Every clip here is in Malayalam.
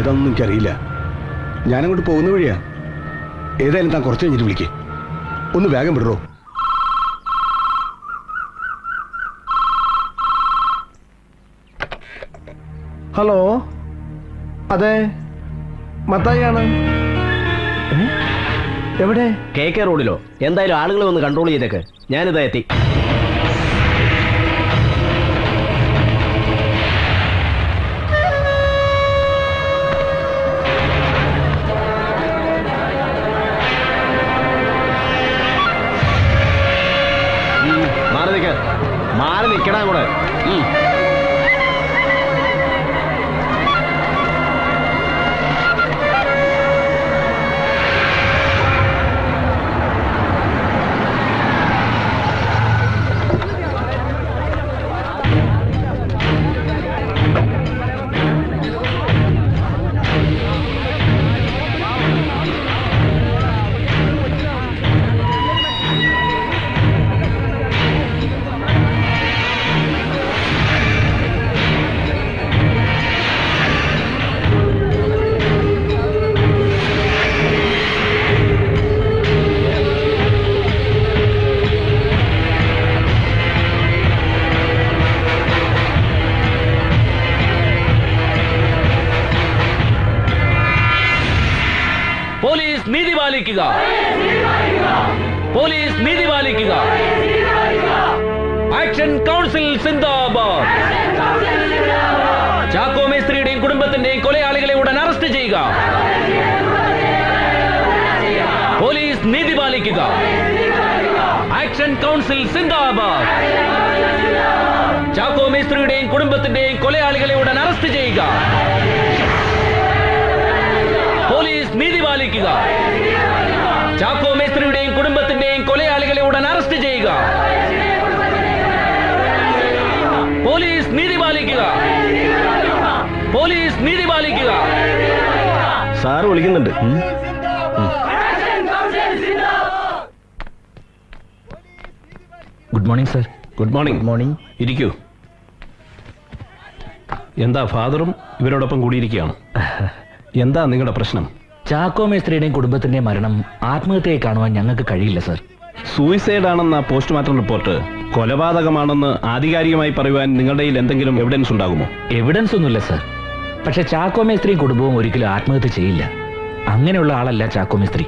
ഏതാണെന്ന് എനിക്കറിയില്ല. ഞാനങ്ങോട്ട് പോകുന്ന വഴിയാ. ഏതായാലും താൻ കുറച്ച് കഴിഞ്ഞിട്ട് വിളിക്കേ. ഒന്ന് വേഗം വിടറോ. ഹലോ, അതെ, മത്തായിയാണ്. എവിടെ? KK റോഡിലോ? എന്തായാലും ആളുകളെ ഒന്ന് കൺട്രോൾ ചെയ്തേക്ക്. ഞാനിതാ എത്തി. മാറി നിൽക്കടാ കൂടെ. പോലീസ് നീതി പാലിക്കുക, പോലീസ് നീതി പാലിക്കുക. ആക്ഷൻ കൗൺസിൽ സിന്ദാബാദ്. ചാക്കോ മേസ്ത്രിയുടെയും കുടുംബത്തിന്റെയും കൊലയാളികളെ ഉടൻ അറസ്റ്റ് ചെയ്യുക. പോലീസ് നീതി പാലിക്കുക. ആക്ഷൻ കൗൺസിൽ സിന്ദാബാദ്. ചാക്കോ മേസ്ത്രിയുടെയും കുടുംബത്തിന്റെയും കൊലയാളികളെ ഉടൻ അറസ്റ്റ് ചെയ്യുക. പോലീസ് നീതി പാലിക്കുക. ചാക്കോ മേസ്ത്രിയുടെയും കുടുംബത്തിന്റെയും കൊലയാളികളെ ഉടൻ അറസ്റ്റ് ചെയ്യുക. പോലീസ് നീതി പാലിക്കുക. പോലീസ് നീതി പാലിക്കുക. സാർ വിളിക്കുന്നുണ്ട്. Good morning sir. Good morning. Morning. ഇരിക്കൂ. എന്താ ഫാദറും ഇവരോടൊപ്പം കൂടിയിരിക്കുകയാണ്? എന്താ നിങ്ങളുടെ പ്രശ്നം? ചാക്കോ മേസ്ത്രിയുടെയും കുടുംബത്തിന്റെയും മരണം ആത്മഹത്യയായി കാണുവാൻ ഞങ്ങൾക്ക് കഴിയില്ല സർ. സൂയിസൈഡ് ആണെന്ന പോസ്റ്റ്മോർട്ടം റിപ്പോർട്ട് കൊലപാതകമാണെന്ന് ആധികാരികമായി പറയുവാൻ നിങ്ങളുടെ കയ്യിൽ എന്തെങ്കിലും എവിഡൻസ് ഉണ്ടാകുമോ? എവിഡൻസ് ഒന്നുമില്ല സർ. പക്ഷെ ചാക്കോ മേസ്ത്രിയും കുടുംബവും ഒരിക്കലും ആത്മഹത്യ ചെയ്യില്ല. അങ്ങനെയുള്ള ആളല്ല ചാക്കോ മേസ്ത്രി.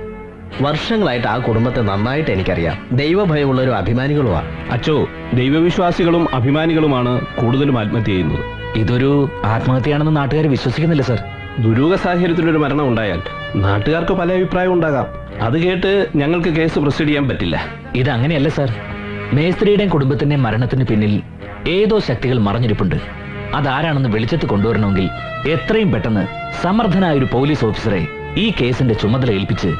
വർഷങ്ങളായിട്ട് ആ കുടുംബത്തെ നന്നായിട്ട് എനിക്കറിയാം. ദൈവഭയമുള്ളൊരു അഭിമാനികളുമാണ്. അച്ചോ, ദൈവവിശ്വാസികളും അഭിമാനികളുമാണ് കൂടുതലും ആത്മഹത്യ ചെയ്യുന്നത്. ഇതൊരു ആത്മഹത്യയാണെന്ന് നാട്ടുകാർ വിശ്വസിക്കുന്നില്ല സർ. ദുരൂഹ സാഹചര്യത്തിലൊരു മരണം ഉണ്ടായാൽ നാട്ടുകാർക്ക് പല അഭിപ്രായം ഉണ്ടാകാം. അത് കേട്ട് ഞങ്ങൾക്ക് കേസ് പ്രൊസീഡ് ചെയ്യാൻ പറ്റില്ല. ഇതങ്ങനെയല്ല സർ. മേസ്ത്രിയുടെയും കുടുംബത്തിന്റെയും മരണത്തിന് പിന്നിൽ ഏതോ ശക്തികൾ മറഞ്ഞിരിപ്പുണ്ട്. അതാരാണെന്ന് വെളിച്ചത്ത് കൊണ്ടുവരണമെങ്കിൽ എത്രയും പെട്ടെന്ന് സമർത്ഥനായ ഒരു പോലീസ് ഓഫീസറെ ഈ കേസിന്റെ ചുമതല ഏൽപ്പിച്ച്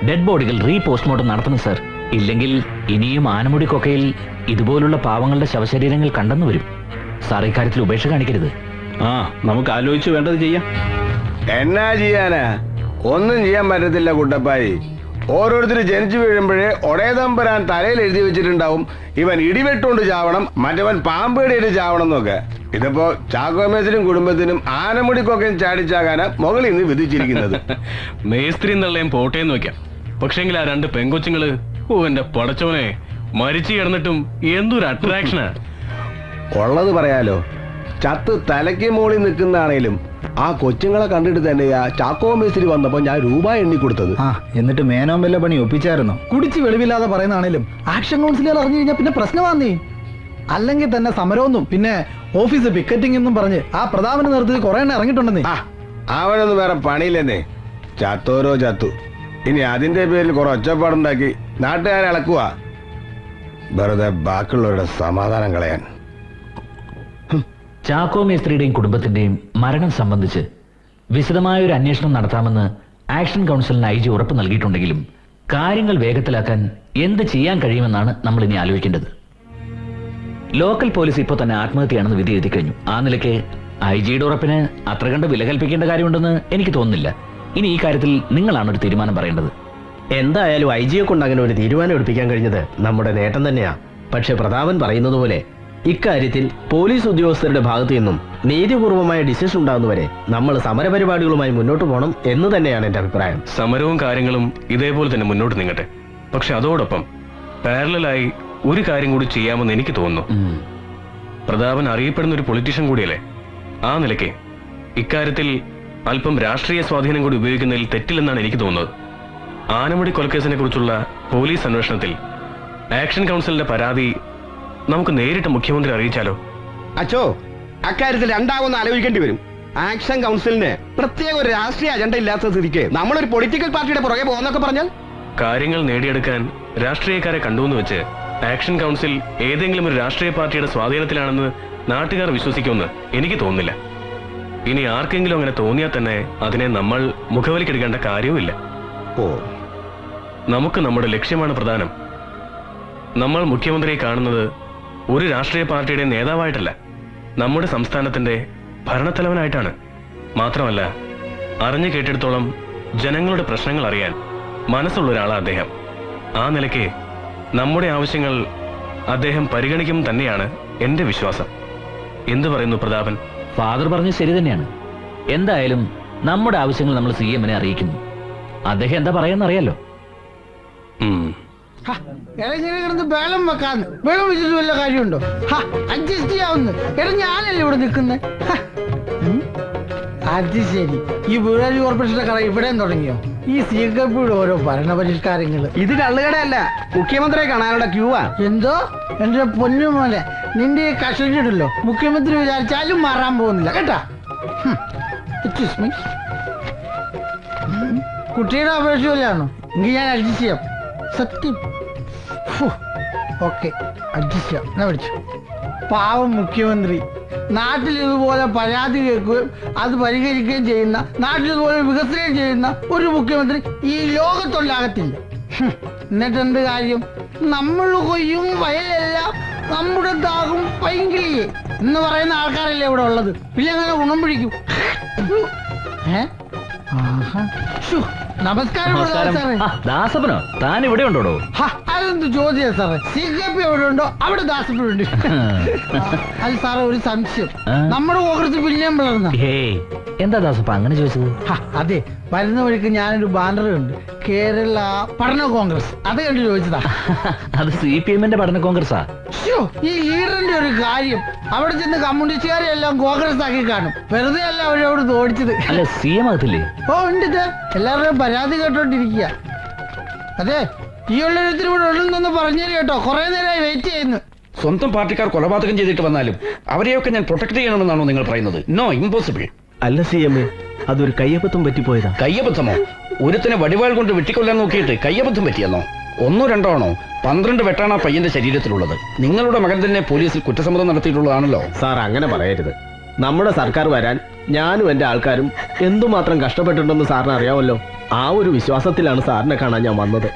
ഡെഡ് ബോഡികൾ പോസ്റ്റ്മോർട്ടം നടത്തണം സർ. ഇല്ലെങ്കിൽ ഇനിയും ആനമുടി കൊക്കയിൽ ഇതുപോലുള്ള പാവങ്ങളുടെ ശവശരീരങ്ങൾ കണ്ടെന്നു വരും. സാർ ഇക്കാര്യത്തിൽ ഉപേക്ഷ കാണിക്കരുത്. നമുക്ക് ആലോചിച്ച് വേണ്ടത് ചെയ്യാം. എന്നാ ചെയ്യാനാ? ഒന്നും ചെയ്യാൻ പറ്റത്തില്ല കുട്ടപ്പായി. ഓരോരുത്തർ ജനിച്ചു വീഴുമ്പോഴേ ഒടേതമ്പരാൻ തലയിൽ എഴുതി വെച്ചിട്ടുണ്ടാവും ഇവൻ ഇടിവെട്ടുകൊണ്ട് ചാവണം, മറ്റവൻ പാമ്പേടിയിട്ട് ചാവണം എന്നൊക്കെ. ഇതിപ്പോ ചാക്കോ മേസ്ത്രിയും കുടുംബത്തിനും ആനമുടിക്കൊക്കെ ചാടിച്ചാകാനാ മുകളിൽ നിന്ന് വിധിച്ചിരിക്കുന്നത്. മേസ്ത്രി എന്നുള്ളയും പോട്ടേന്ന് വെക്കാം. പക്ഷെങ്കിൽ ആ രണ്ട് പെങ്കൊച്ചുങ്ങള്, എന്റെ പടച്ചോനെ, മരിച്ചു കിടന്നിട്ടും എന്തൊരു അട്രാക്ഷനാ. ഉള്ളത് പറയാലോ, ചത്ത് തലയ്ക്ക് മോളിൽ നിൽക്കുന്നതാണേലും ആ കൊച്ചുങ്ങളെ കണ്ടിട്ട് തന്നെയാ ചാക്കോ മേസ്ത്രി വന്നപ്പോ ഞാൻ രൂപ എണ്ണി കൊടുത്തത്. എന്നിട്ട് മേനോൻ വല്ല പണി ഒപ്പിച്ചായിരുന്നു. കുടിച്ച് വെളിവില്ലാതെ പറയുന്നതാണേലും ആക്ഷൻ കൗൺസിലുകൾ അറിഞ്ഞു കഴിഞ്ഞാൽ പിന്നെ പ്രശ്നമാന്നേ. അല്ലെങ്കിൽ തന്നെ സമരമൊന്നും പിന്നെ ഓഫീസ് പിക്കറ്റിംഗ് എന്നും പറഞ്ഞ് ആ പ്രതാപന്റെ നേതൃത്വത്തിൽ കുറെ എണ്ണം ഇറങ്ങിയിട്ടുണ്ടെന്നേ. അവനൊന്നും വേറെ പണിയില്ലെന്നേ. ചത്തോരോ ചത്തു. ഇനി അതിന്റെ പേരിൽ കുറെ ഒച്ചപ്പാടുണ്ടാക്കി നാട്ടുകാരെ ഇളക്കുക. വെറുതെ ബാക്കിയുള്ളവരുടെ സമാധാനം കളയാൻ. ചാക്കോ മേസ്ത്രിയുടെയും കുടുംബത്തിന്റെയും മരണം സംബന്ധിച്ച് വിശദമായ ഒരു അന്വേഷണം നടത്താമെന്ന് ആക്ഷൻ കൗൺസിലിന് IG ഉറപ്പ് നൽകിയിട്ടുണ്ടെങ്കിലും കാര്യങ്ങൾ വേഗത്തിലാക്കാൻ എന്ത് ചെയ്യാൻ കഴിയുമെന്നാണ് നമ്മൾ ഇനി ആലോചിക്കേണ്ടത്. ലോക്കൽ പോലീസ് ഇപ്പോൾ തന്നെ ആത്മഹത്യയാണെന്ന് വിധി എഴുതി കഴിഞ്ഞു. ആ നിലയ്ക്ക് IG-യുടെ ഉറപ്പിന് അത്ര കണ്ട് വില കൽപ്പിക്കേണ്ട കാര്യമുണ്ടെന്ന് എനിക്ക് തോന്നുന്നില്ല. ഇനി ഈ കാര്യത്തിൽ നിങ്ങളാണ് ഒരു തീരുമാനം പറയേണ്ടത്. എന്തായാലും IG-യെ കൊണ്ട് അങ്ങനെ ഒരു തീരുമാനം എടുപ്പിക്കാൻ കഴിഞ്ഞത് നമ്മുടെ നേട്ടം തന്നെയാ. പക്ഷെ പ്രതാപൻ പറയുന്നത് പോലെ ഇക്കാര്യത്തിൽ പോലീസ് ഉദ്യോഗസ്ഥരുടെ ഭാഗത്തു നിന്നും നീതിപൂർവമായ ഡിസിഷൻ ഉണ്ടാകുന്നവരെ നമ്മൾ സമരപരിപാടികളുമായി മുന്നോട്ട് പോകണം എന്ന് തന്നെയാണ് എന്റെ അഭിപ്രായം. സമരവും കാര്യങ്ങളും ഇതേപോലെ തന്നെ മുന്നോട്ട് നീങ്ങട്ടെ. പക്ഷെ അതോടൊപ്പം പാരലായി ഒരു കാര്യം കൂടി ചെയ്യാമെന്ന് എനിക്ക് തോന്നുന്നു. പ്രതാപൻ അറിയപ്പെടുന്ന ഒരു പൊളിറ്റീഷ്യൻ കൂടിയല്ലേ. ആ നിലയ്ക്ക് ഇക്കാര്യത്തിൽ അല്പം രാഷ്ട്രീയ സ്വാധീനം കൂടി ഉപയോഗിക്കുന്നതിൽ തെറ്റില്ലെന്നാണ് എനിക്ക് തോന്നുന്നത്. ആനമുടി കൊലക്കേസിനെ കുറിച്ചുള്ള പോലീസ് അന്വേഷണത്തിൽ ആക്ഷൻ കൗൺസിലിന്റെ പരാതി നമുക്ക് നേരിട്ട് മുഖ്യമന്ത്രി അറിയിച്ചാലോ? അച്ചോ, അക്കാര്യത്തിൽ രണ്ടാമൊന്ന് ആലോചിക്കേണ്ടി വരും. ആക്ഷൻ കൗൺസിലിന് പ്രത്യേക ഒരു രാഷ്ട്രീയ അജണ്ട ഇല്ലാത്ത സ്ഥിതിക്ക് നമ്മളൊരു പൊളിറ്റിക്കൽ പാർട്ടിയുടെ പുറകെ പോകുന്നൊക്കെ പറഞ്ഞാൽ കാര്യങ്ങൾ നേടിയെടുക്കാൻ രാഷ്ട്രീയക്കാരെ കണ്ടുവെന്ന് വെച്ച് ആക്ഷൻ കൗൺസിൽ ഏതെങ്കിലും ഒരു രാഷ്ട്രീയ പാർട്ടിയുടെ സ്വാധീനത്തിലാണെന്ന് നാട്ടുകാർ വിശ്വസിക്കുമെന്ന് എനിക്ക് തോന്നുന്നില്ല. ഇനി ആർക്കെങ്കിലും അങ്ങനെ തോന്നിയാൽ തന്നെ അതിനെ നമ്മൾ മുഖവിലക്കെടുക്കേണ്ട കാര്യവുമില്ല. ഓ, നമുക്ക് നമ്മുടെ ലക്ഷ്യമാണ് പ്രധാനം. നമ്മൾ മുഖ്യമന്ത്രിയെ കാണുന്നത് ഒരു രാഷ്ട്രീയ പാർട്ടിയുടെ നേതാവായിട്ടല്ല, നമ്മുടെ സംസ്ഥാനത്തിന്റെ ഭരണത്തലവനായിട്ടാണ്. മാത്രമല്ല, അറിഞ്ഞു കേട്ടിടത്തോളം ജനങ്ങളുടെ പ്രശ്നങ്ങൾ അറിയാൻ മനസ്സുള്ള ഒരാളാണ് അദ്ദേഹം. ആ നിലയ്ക്ക് നമ്മുടെ ആവശ്യങ്ങൾ അദ്ദേഹം പരിഗണിക്കും തന്നെയാണ് എന്റെ വിശ്വാസം. എന്തു പറയുന്നു പ്രതാപൻ? ഫാദർ പറഞ്ഞത് ശരി തന്നെയാണ്. എന്തായാലും നമ്മുടെ ആവശ്യങ്ങൾ നമ്മൾ CM-നെ അറിയിക്കുന്നു. അദ്ദേഹം എന്താ പറയാന്നറിയാലോ. എങ്ങനെ കിടന്ന് ബേളം വെക്കാന്ന് ബേളം വെച്ചിട്ട് വല്ല കാര്യമുണ്ടോ? അഡ്ജസ്റ്റ് ചെയ്യാവുന്ന എടാ, ഞാനല്ലേ ഇവിടെ നിൽക്കുന്നത്. അത് ശരി, ഈ വീടാജ് കോർപ്പറേഷന്റെ കട ഇവിടെയും തുടങ്ങിയോ? ഈ CKP-യുടെ ഓരോ ഭരണപരിഷ്കാരങ്ങള്. ഇത് കള്ളുകടയല്ല, മുഖ്യമന്ത്രിയെ കാണാനുള്ള ക്യൂവാ. എന്തോ എന്റെ പൊന്നു മോനെ, നിന്റെ ഈ കഷണ്ടിട്ടല്ലോ മുഖ്യമന്ത്രി വിചാരിച്ചാലും മാറാൻ പോകുന്നില്ല കേട്ടാ. Excuse me. കുട്ടിയുടെ അപേക്ഷ പോലെയാണോ? എങ്കിൽ ഞാൻ അഡ്ജസ്റ്റ് ചെയ്യാം. സത്യം. ഓക്കെ, അഡ്ജസ്റ്റ് ചെയ്യാം. എന്നാ വിളിച്ചു. പാവം മുഖ്യമന്ത്രി നാട്ടിൽ ഇതുപോലെ പരാതി കേൾക്കുകയും അത് പരിഹരിക്കുകയും ചെയ്യുന്ന, നാട്ടിൽ ഇതുപോലെ വികസനം ചെയ്യുന്ന ഒരു മുഖ്യമന്ത്രി ഈ ലോകത്തുണ്ടാകത്തില്ല. എന്നിട്ട് എന്ത് കാര്യം? നമ്മൾ കൊയ്യും വയലെല്ലാം നമ്മുടെ ദാഹം പൈങ്കിളിയെ എന്ന് പറയുന്ന ആൾക്കാരല്ലേ ഇവിടെ ഉള്ളത്. പിന്നെ അങ്ങനെ ഗുണം പിടിക്കും. നമസ്കാരം സാറേ. ദാസപ്പനോ? താൻ ഇവിടെ ഉണ്ടോ? അതെന്ത് ചോദ്യം സാറേ? CKP എവിടെ ഉണ്ടോ അവിടെ ദാസപ്പനുണ്ട്. അത് സാറേ, ഒരു സംശയം. നമ്മുടെ കോൺഗ്രസ് പിന്നെയും വളർന്ന. എന്താ ദാസപ്പ അങ്ങനെ ചോദിച്ചത്? അതെ, വരുന്ന വഴിക്ക് ഞാനൊരു ബാനർ ഉണ്ട്, കേരള പഠന കോൺഗ്രസ്. അത് കണ്ടു ചോദിച്ചതാ. അത് CPM-ന്റെ പഠന കോൺഗ്രസ്സാ. ഈ ലീഡറിന്റെ ഒരു കാര്യം, അവിടെ ചെന്ന് കമ്മ്യൂണിസ്റ്റുകാരെ എല്ലാം കോൺഗ്രസ് ആക്കി കാണും. വെറുതെ അല്ല അവരവിടെ ഓടിച്ചത്. അല്ല, CM ആകത്തില്ലേ? ഓ ഉണ്ട്. എല്ലാവരുടെയും പരാതി കേട്ടോണ്ടിരിക്കുക. അതെ, ഈ ഉള്ളൊരുത്തിരി ഇവിടെ ഉള്ളതെന്ന് പറഞ്ഞു കേട്ടോ. കുറെ നേരമായി വെയിറ്റ് ചെയ്യുന്നു. സ്വന്തം പാർട്ടിക്കാർ കൊലപാതകം ചെയ്തിട്ട് വന്നാലും അവരെയൊക്കെ ഞാൻ പ്രൊട്ടക്ട് ചെയ്യണമെന്നാണോ നിങ്ങൾ പറയുന്നത്? No, impossible. അല്ല CM, അതൊരു കയ്യബദ്ധം പറ്റിപ്പോയതാ. കയ്യബദ്ധമോ? ഒരുത്തനെ വടിവാൾ കൊണ്ട് വെട്ടിക്കൊല്ലാൻ നോക്കിയിട്ട് കയ്യബദ്ധം പറ്റിയെന്നോ? 1 2 ആണോ? 12 വെട്ടാണ് ആ പയ്യന്റെ ശരീരത്തിലുള്ളത്. നിങ്ങളുടെ മകൻ തന്നെ പോലീസിൽ കുറ്റസമ്മതം നടത്തിയിട്ടുള്ളതാണല്ലോ. സാർ, അങ്ങനെ പറയരുത്. നമ്മുടെ സർക്കാർ വരാൻ ഞാനും എന്റെ ആൾക്കാരും എന്തുമാത്രം കഷ്ടപ്പെട്ടിട്ടുണ്ടെന്ന് സാറിന് അറിയാമല്ലോ. ആ ഒരു വിശ്വാസത്തിലാണ് സാറിനെ കാണാൻ ഞാൻ വന്നത്.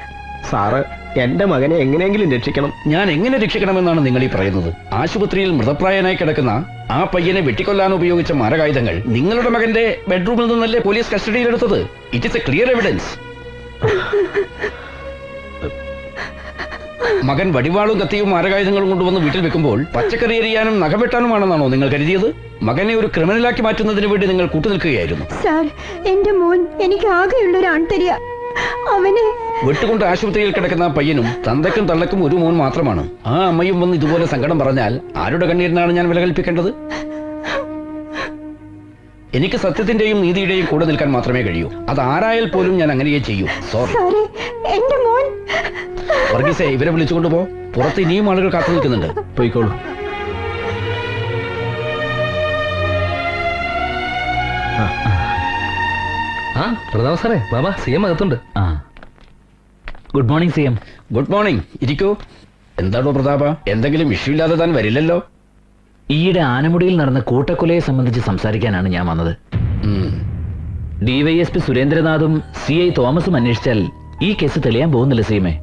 സാറ് എന്റെ മകനെ എങ്ങനെയെങ്കിലും രക്ഷിക്കണം. ഞാൻ എങ്ങനെ രക്ഷിക്കണമെന്നാണ് നിങ്ങൾ ഈ പറയുന്നത്? ആശുപത്രിയിൽ മൃതപ്രായനായി കിടക്കുന്ന ആ പയ്യനെ വെട്ടിക്കൊല്ലാൻ ഉപയോഗിച്ച മാരകായുധങ്ങൾ നിങ്ങളുടെ മകന്റെ ബെഡ്റൂമിൽ നിന്നല്ലേ പോലീസ് കസ്റ്റഡിയിലെടുത്തത്? It is A clear evidence. മകൻ വടിവാളും കത്തിയും മാരകായുധങ്ങളും കൊണ്ടുവന്ന് വീട്ടിൽ വെക്കുമ്പോൾ പച്ചക്കറി എറിയാനും നഖവെട്ടാനുമാണെന്നാണോ നിങ്ങൾ കരുതിയത്? മകനെ ഒരു ക്രിമിനലാക്കി മാറ്റുന്നതിന് വേണ്ടി നിങ്ങൾ കൂട്ടുനിൽക്കുകയായിരുന്നു. സാർ, എന്റെ മോൻ എനിക്ക് ആകെയുള്ളൊരു ആൺതരിക. അവനെ വെട്ടുകൊണ്ട് ആശുപത്രിയിൽ കിടക്കുന്ന പയ്യനും തന്തയ്ക്കും തള്ളക്കും ഒരു മോൻ മാത്രമാണ്. ആ അമ്മയും വന്ന് ഇതുപോലെ സങ്കടം പറഞ്ഞാൽ ആരുടെ കണ്ണീരിനാണ് ഞാൻ വില കൽപ്പിക്കേണ്ടത്? എനിക്ക് സത്യത്തിന്റെയും നീതിയുടെയും കൂടെ നിൽക്കാൻ മാത്രമേ കഴിയൂ. അത് ആരായാൽ പോലും ഞാൻ അങ്ങനെയേ ചെയ്യൂ. സോറി. എന്റെ മോൻ. വർഗീസേ, ഇവരെ വിളിച്ചുകൊണ്ടുപോ. പുറത്ത് ഇനിയും ആളുകൾ കാത്തു നിൽക്കുന്നുണ്ട്. പോയിക്കോളൂ. പ്രതാപ സാറേ, ബാബാ CM അകത്തുണ്ട്. Good morning CM. Good morning. ഇരിക്കൂ. എന്താണോ പ്രതാപ, എന്തെങ്കിലും ഇഷ്യൂ ഇല്ലാതെ താൻ വരില്ലല്ലോ? ഈയിടെ ആനമുടിയിൽ നടന്ന കൂട്ടക്കൊലയെ സംബന്ധിച്ച് സംസാരിക്കാനാണ് ഞാൻ വന്നത്. DYSP സുരേന്ദ്രനാഥും CI തോമസും അന്വേഷിച്ചാൽ ഈ കേസ് തെളിയാൻ പോകുന്നില്ല CM-എ.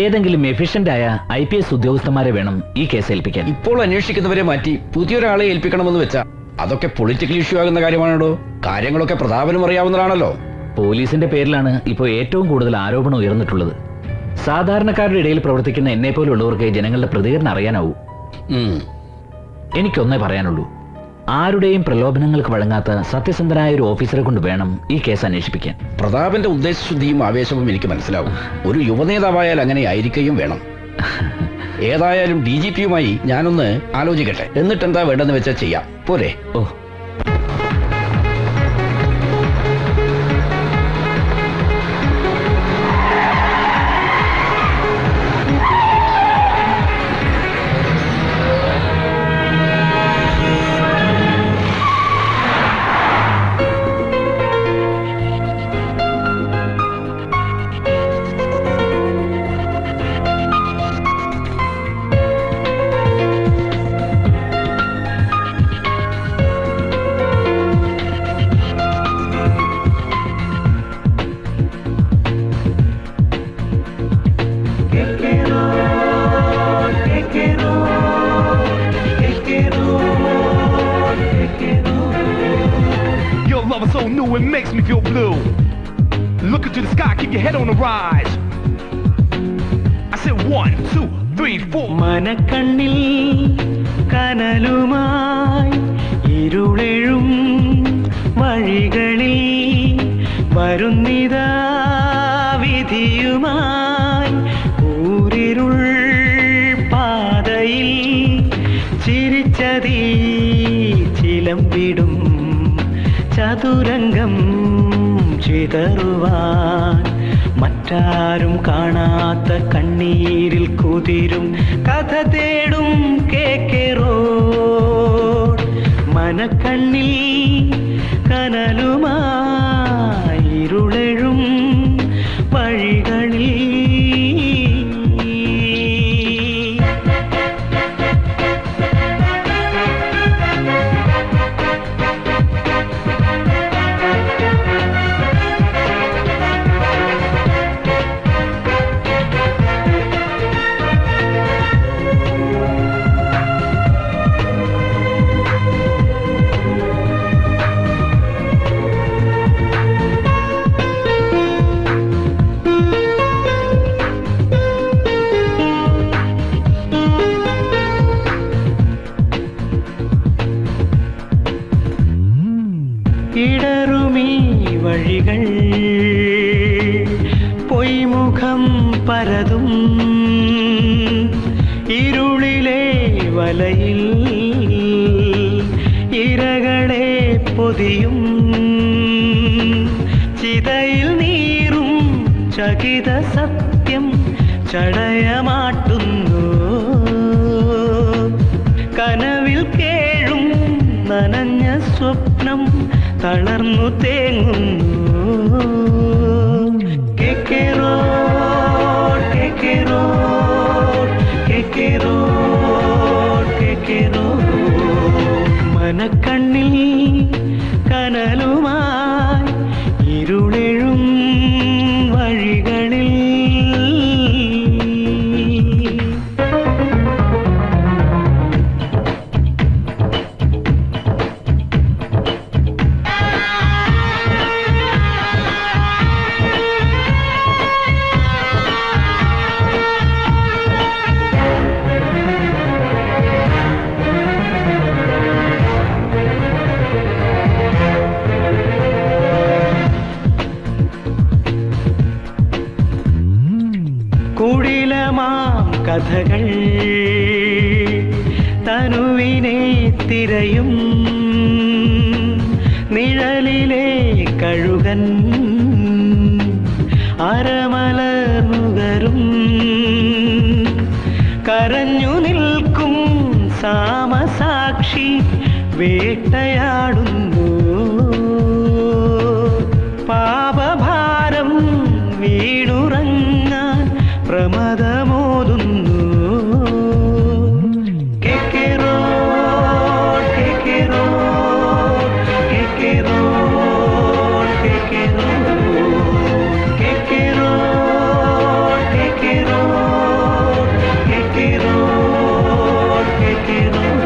ഏതെങ്കിലും എഫിഷ്യന്റ് ആയ IPS ഉദ്യോഗസ്ഥന്മാരെ വേണം ഈ കേസ് ഏൽപ്പിക്കാൻ. ഇപ്പോൾ അന്വേഷിക്കുന്നവരെ മാറ്റി പുതിയൊരാളെ ഏൽപ്പിക്കണമെന്ന് വെച്ചാ അതൊക്കെ പൊളിറ്റിക്കൽ ഇഷ്യൂ ആകുന്ന കാര്യമാണോ? കാര്യങ്ങളൊക്കെ പ്രതാപനും അറിയാവുന്നതാണല്ലോ. പോലീസിന്റെ പേരിലാണ് ഇപ്പോൾ ഏറ്റവും കൂടുതൽ ആരോപണം ഉയർന്നിട്ടുള്ളത്. സാധാരണക്കാരുടെ ഇടയിൽ പ്രവർത്തിക്കുന്ന എന്നെ പോലുള്ളവർക്ക് ജനങ്ങളുടെ പ്രതികരണം അറിയാനാവൂ. ഉം. എനിക്കൊന്നേ പറയാനുള്ളൂ, ആരുടെയും പ്രലോഭനങ്ങൾക്ക് വഴങ്ങാത്ത സത്യസന്ധനായ ഒരു ഓഫീസറെ കൊണ്ട് വേണം ഈ കേസ് അന്വേഷിപ്പിക്കാൻ. പ്രതാപന്റെ ഉദ്ദേശശുദ്ധിയും ആവേശവും എനിക്ക് മനസ്സിലാവും. ഒരു യുവനേതാവായാൽ അങ്ങനെ ആയിരിക്കുകയും വേണം. ഏതായാലും DGP-യുമായി ഞാനൊന്ന് ആലോചിക്കട്ടെ. എന്നിട്ട് എന്താ വേണ്ടെന്ന് വെച്ചാൽ ചെയ്യാം. പോരെ? ഓ, Your love is so new, it makes me feel blue. Look into the sky, keep your head on the rise. I said 1, 2, 3, 4. മനക്കണ്ണിൽ കനലുമായി ഇരുളെഴും വഴികളിൽ വരുന്നിതാ വിധിയുമായി ഊരിരുൾ പാതയിൽ ചിരിച്ചതീ ചിലമ്പിടും ചതുരംഗം ചിതറുവാൻ മറ്റാരും കാണാത്ത കണ്ണീരിൽ കുതിരും കഥ തേടും KK റോഡ്. മനക്കണ്ണിൽ കനലുമായി ഇരുളെഴും വഴികളിൽ ഇടറുമീ വഴികൾ പൊയ്മുഖം പരതും ഇരുളിലെ വലയിൽ ഇരകളെ പൊതിയും ചിതയിൽ നീറും ചകിത സത്യം ചടയമാട്ടുന്നു കനവിൽ കേഴും നനഞ്ഞ സ്വപ്നം തളർന്നു തേങ്ങുന്നു KK road KK road KK road KK road. മനക്കണ്ണിൽ കനലുമായി ഇരുളെഴും വഴികളിൽ കുടിലമാം കഥകൾ തനുവിനെ തിരയും നിഴലിലെ കഴുകൻ അരമലർന്നുകരും കരഞ്ഞു നിൽക്കും സാമസാക്ഷി വേട്ടയാടുന്നു പാപഭാരം വീടുറങ്ങാൻ പ്രമദമോതുന്നു KK road KK road KK road KK road KK road KK road KK road KK road.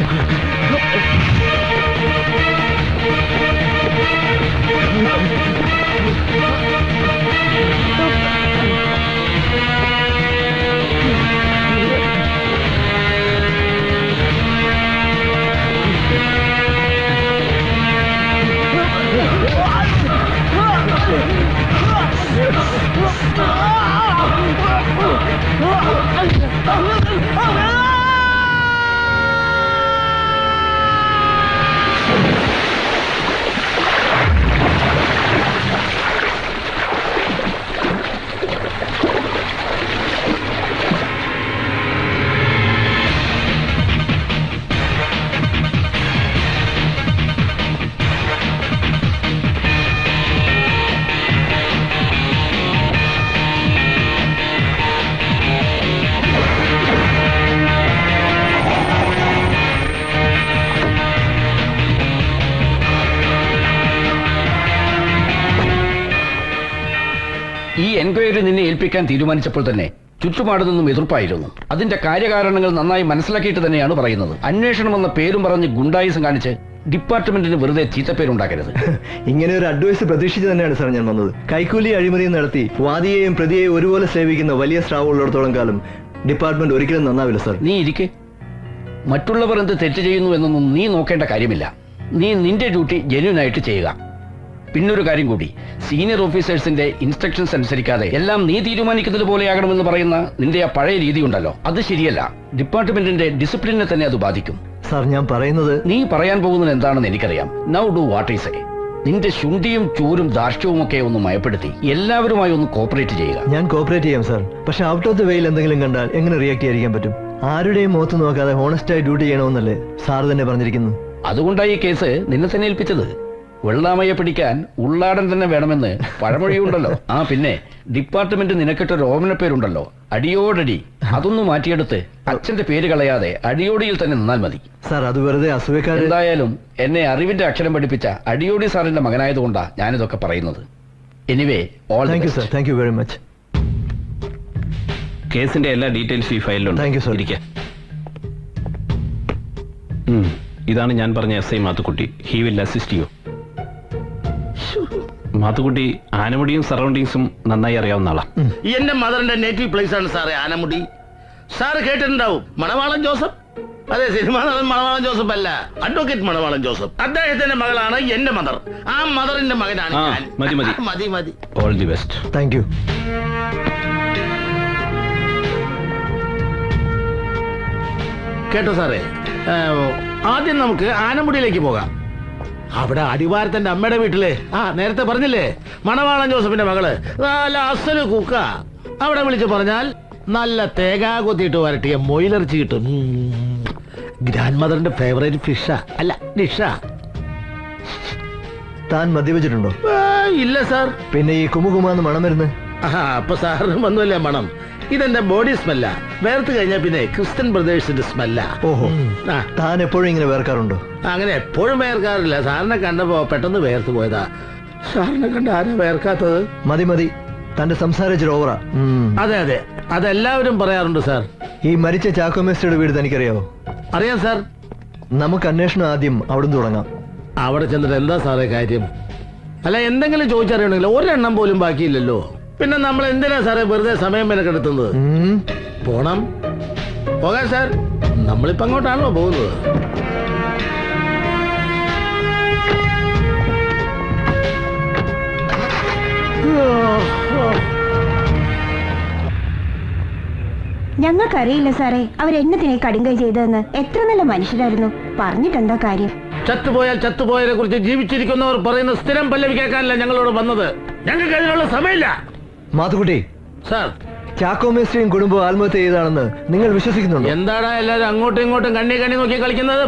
ഈ എൻക്വയറി നിന്നെ ഏൽപ്പിക്കാൻ തീരുമാനിച്ചപ്പോൾ തന്നെ ചുറ്റുപാടു നിന്നും എതിർപ്പായിരുന്നു. അതിന്റെ കാര്യകാരണങ്ങൾ നന്നായി മനസ്സിലാക്കിയിട്ട് തന്നെയാണ് പറയുന്നത്. അന്വേഷണം എന്ന പേരും പറഞ്ഞ് ഗുണ്ടായിസം കാണിച്ച് ഡിപ്പാർട്ട്മെന്റിന് വെറുതെ ചീത്തപ്പേരുണ്ടാക്കരുത്. ഇങ്ങനെ ഒരു അഡ്വൈസ് പ്രതീക്ഷിച്ച് തന്നെയാണ് സാർ ഞാൻ വന്നത്. കൈക്കൂലി അഴിമതിയും നടത്തി വാദിയെയും പ്രതിയെയും ഒരുപോലെ സേവിക്കുന്ന വലിയ സ്റ്റാഫ് ഉള്ളിടത്തോളം കാലം ഡിപ്പാർട്ട്മെന്റ് ഒരിക്കലും നന്നാവില്ല സാർ. നീ ഇരിക്കെ. മറ്റുള്ളവർ എന്ത് തെറ്റ് ചെയ്യുന്നു എന്നൊന്നും നീ നോക്കേണ്ട കാര്യമില്ല. നീ നിന്റെ ഡ്യൂട്ടി ജെന്യൂനായിട്ട് ചെയ്യുക. പിന്നൊരു കാര്യം കൂടി, സീനിയർ ഓഫീസേഴ്സിന്റെ ഇൻസ്ട്രക്ഷൻസ് അനുസരിക്കാതെ എല്ലാം നീ തീരുമാനിക്കുന്നത് പോലെയാകണമെന്ന് പറയുന്ന നിന്റെ ആ പഴയ രീതി ഉണ്ടല്ലോ, അത് ശരിയല്ല. ഡിപ്പാർട്ട്മെന്റിന്റെ ഡിസിപ്ലിനെ തന്നെ അത് ബാധിക്കും. സാർ ഞാൻ പറയുന്നത്, നീ പറയാൻ പോകുന്നത് എന്താണെന്ന് എനിക്കറിയാം. Now do what I say. നിന്റെ ശുണ്ഠിയും ചൂരും ധാർഷ്ട്യവും ഒക്കെ ഒന്ന് മയപ്പെടുത്തി എല്ലാവരുമായി ഒന്ന് കോപ്പറേറ്റ് ചെയ്യുക. ഞാൻ കോപ്പറേറ്റ് ചെയ്യാം സാർ. പക്ഷെ ഔട്ട് ഓഫ് ദ വേയിൽ എന്തെങ്കിലും കണ്ടാൽ എങ്ങനെ റിയാക്ട് ചെയ്യാതിരിക്കാൻ പറ്റും? ആരുടെയും മുഖത്ത് നോക്കാതെ ഹോണസ്റ്റായി ഡ്യൂട്ടി ചെയ്യണമെന്നല്ലേ സാർ തന്നെ പറഞ്ഞിരിക്കുന്നു. അതുകൊണ്ടായി ഈ കേസ് നിന്നെ തന്നെ ഏൽപ്പിച്ചത്. വെള്ളാമയെ പിടിക്കാൻ ഉള്ളാടൻ തന്നെ വേണമെന്ന് പഴമൊഴിയുണ്ടല്ലോ. ആ പിന്നെ ഡിപ്പാർട്ട്മെന്റ് നിനക്കിട്ടൊരു ഓമന പേരുണ്ടല്ലോ, അടിയോടടി. അതൊന്നും മാറ്റിയെടുത്ത് അച്ഛന്റെ പേര് കളയാതെ അടിയോടിയിൽ തന്നെ നിന്നാൽ മതി. സാർ അത് വെറുതെ അസൂയക്കാരൻ. എന്തായാലും എന്നെ അറിവിന്റെ അക്ഷരം പഠിപ്പിച്ച അടിയോടി സാറിന്റെ മകനായതുകൊണ്ടാ ഞാനിതൊക്കെ പറയുന്നത്. Anyway all thank you sir. Thank you very much. കേസിന്റെ എല്ലാ ഡീറ്റെയിൽസും ഈ ഫയലിലുണ്ട്. Thank you sir. ഇരിക്കുക. ഇതാണ് ഞാൻ പറഞ്ഞ S I Mathukutty. He will assist you. Mathukutty ആനമുടിയും സറൗണ്ടിങ്സും നന്നായി അറിയാവുന്ന ആളാ. എന്റെ മദറിന്റെ നേറ്റീവ് പ്ലേസ് ആണ് സാറേ ആനമുടി. സാറ് കേട്ടിട്ടുണ്ടാവും മണവാളൻ ജോസഫ്. അതെ, സിനിമാ നടൻ മണവാളൻ ജോസഫ് അല്ല, അഡ്വക്കേറ്റ് മണവാളൻ ജോസഫ്. അദ്ദേഹത്തിന്റെ മകളാണ് എന്റെ മദർ. ആ മദറിന്റെ മകനാണ് ഞാൻ. മതി മതി മതി മതി. All the best. Thank you. കേട്ടോ സാറേ, ആദ്യം നമുക്ക് ആനമുടിയിലേക്ക് പോകാം. അവിടെ അടിവാരത്തിന്റെ അമ്മയുടെ വീട്ടില്, നേരത്തെ പറഞ്ഞില്ലേ, മണവാളൻ ജോസഫിന്റെ മകള് നല്ല അസല് കുക്ക. അവിടെ വിളിച്ച് പറഞ്ഞാൽ നല്ല തേങ്ങ കൊത്തിയിട്ട് വരട്ടിയ മൊയിലിറച്ചി കിട്ടും. ഗ്രാൻഡ് മദറിന്റെ ഫേവറേറ്റ് ഫിഷാ, അല്ല ഡിഷാ. താൻ മദ്യപിച്ചിട്ടുണ്ടോ? ഇല്ല സാർ. പിന്നെ ഈ കുമുകുമാന്ന് മണം വരുന്നത്? അപ്പൊ സാറിന് വന്നുമല്ലേ മണം? ഇതെന്റെ ബോഡി സ്മെല്ല. വേർത്ത് കഴിഞ്ഞാൽ പിന്നെ ക്രിസ്ത്യൻ ബ്രദേഴ്സിന്റെ സ്മെല്ല. ഓഹോ, താൻ എപ്പോഴും ഇങ്ങനെ വേർക്കാറുണ്ടോ? അങ്ങനെ എപ്പോഴും വേർക്കാറില്ല. സാറിനെ കണ്ടപ്പോ പെട്ടെന്ന് വേർത്ത് പോയതാ. സാറിനെ കണ്ട ആരാ വേർക്കാത്തത്? മതി മതി, തന്റെ സംസാരിച്ചൊരു ഓവറാ. അതെ അതെ, അതെല്ലാവരും പറയാറുണ്ട് സാർ. ഈ മരിച്ച ചാക്കോ മേസ്റ്ററുടെ വീട് തനിക്കറിയാവോ? അറിയാം സാർ. നമുക്ക് അന്വേഷണം ആദ്യം അവിടുന്ന് തുടങ്ങാം. അവിടെ ചെന്നിട്ട് എന്താ സാറേ കാര്യം? അല്ല, എന്തെങ്കിലും ചോദിച്ചറിയണമെങ്കിൽ ഒരെണ്ണം പോലും ബാക്കിയില്ലല്ലോ. പിന്നെ നമ്മൾ എന്തിനാ സാറേ വെറുതെ സമയം മെനക്കെടുത്തുന്നത്? പോണം, പോകാം സാർ. നമ്മളിപ്പോ അങ്ങോട്ടാണല്ലോ പോകുന്നത്. ഞങ്ങൾക്കറിയില്ല സാറേ അവരെന്നതിനെ കടുങ്കൈ ചെയ്തതെന്ന്. എത്ര നല്ല മനുഷ്യരായിരുന്നു. പറഞ്ഞിട്ടെന്താ കാര്യം? ചത്തുപോയാൽ ചത്തുപോയതിനെ കുറിച്ച് ജീവിച്ചിരിക്കുന്നവർ പറയുന്ന സ്ഥിരം പല്ലവി കേൾക്കാനല്ല ഞങ്ങളോട് വന്നത്. ഞങ്ങൾക്ക് അതിനുള്ള സമയമില്ല. മാത്തുക്കുട്ടി സാർ, ചാക്കോ മേസ്ത്രിയും കുടുംബം ആത്മഹത്യ ചെയ്താണെന്ന് നിങ്ങൾ വിശ്വസിക്കുന്നുണ്ടോ? എന്താടാ എല്ലാരും അങ്ങോട്ടും ഇങ്ങോട്ടും കണ്ണി നോക്കി കളിക്കുന്നത്?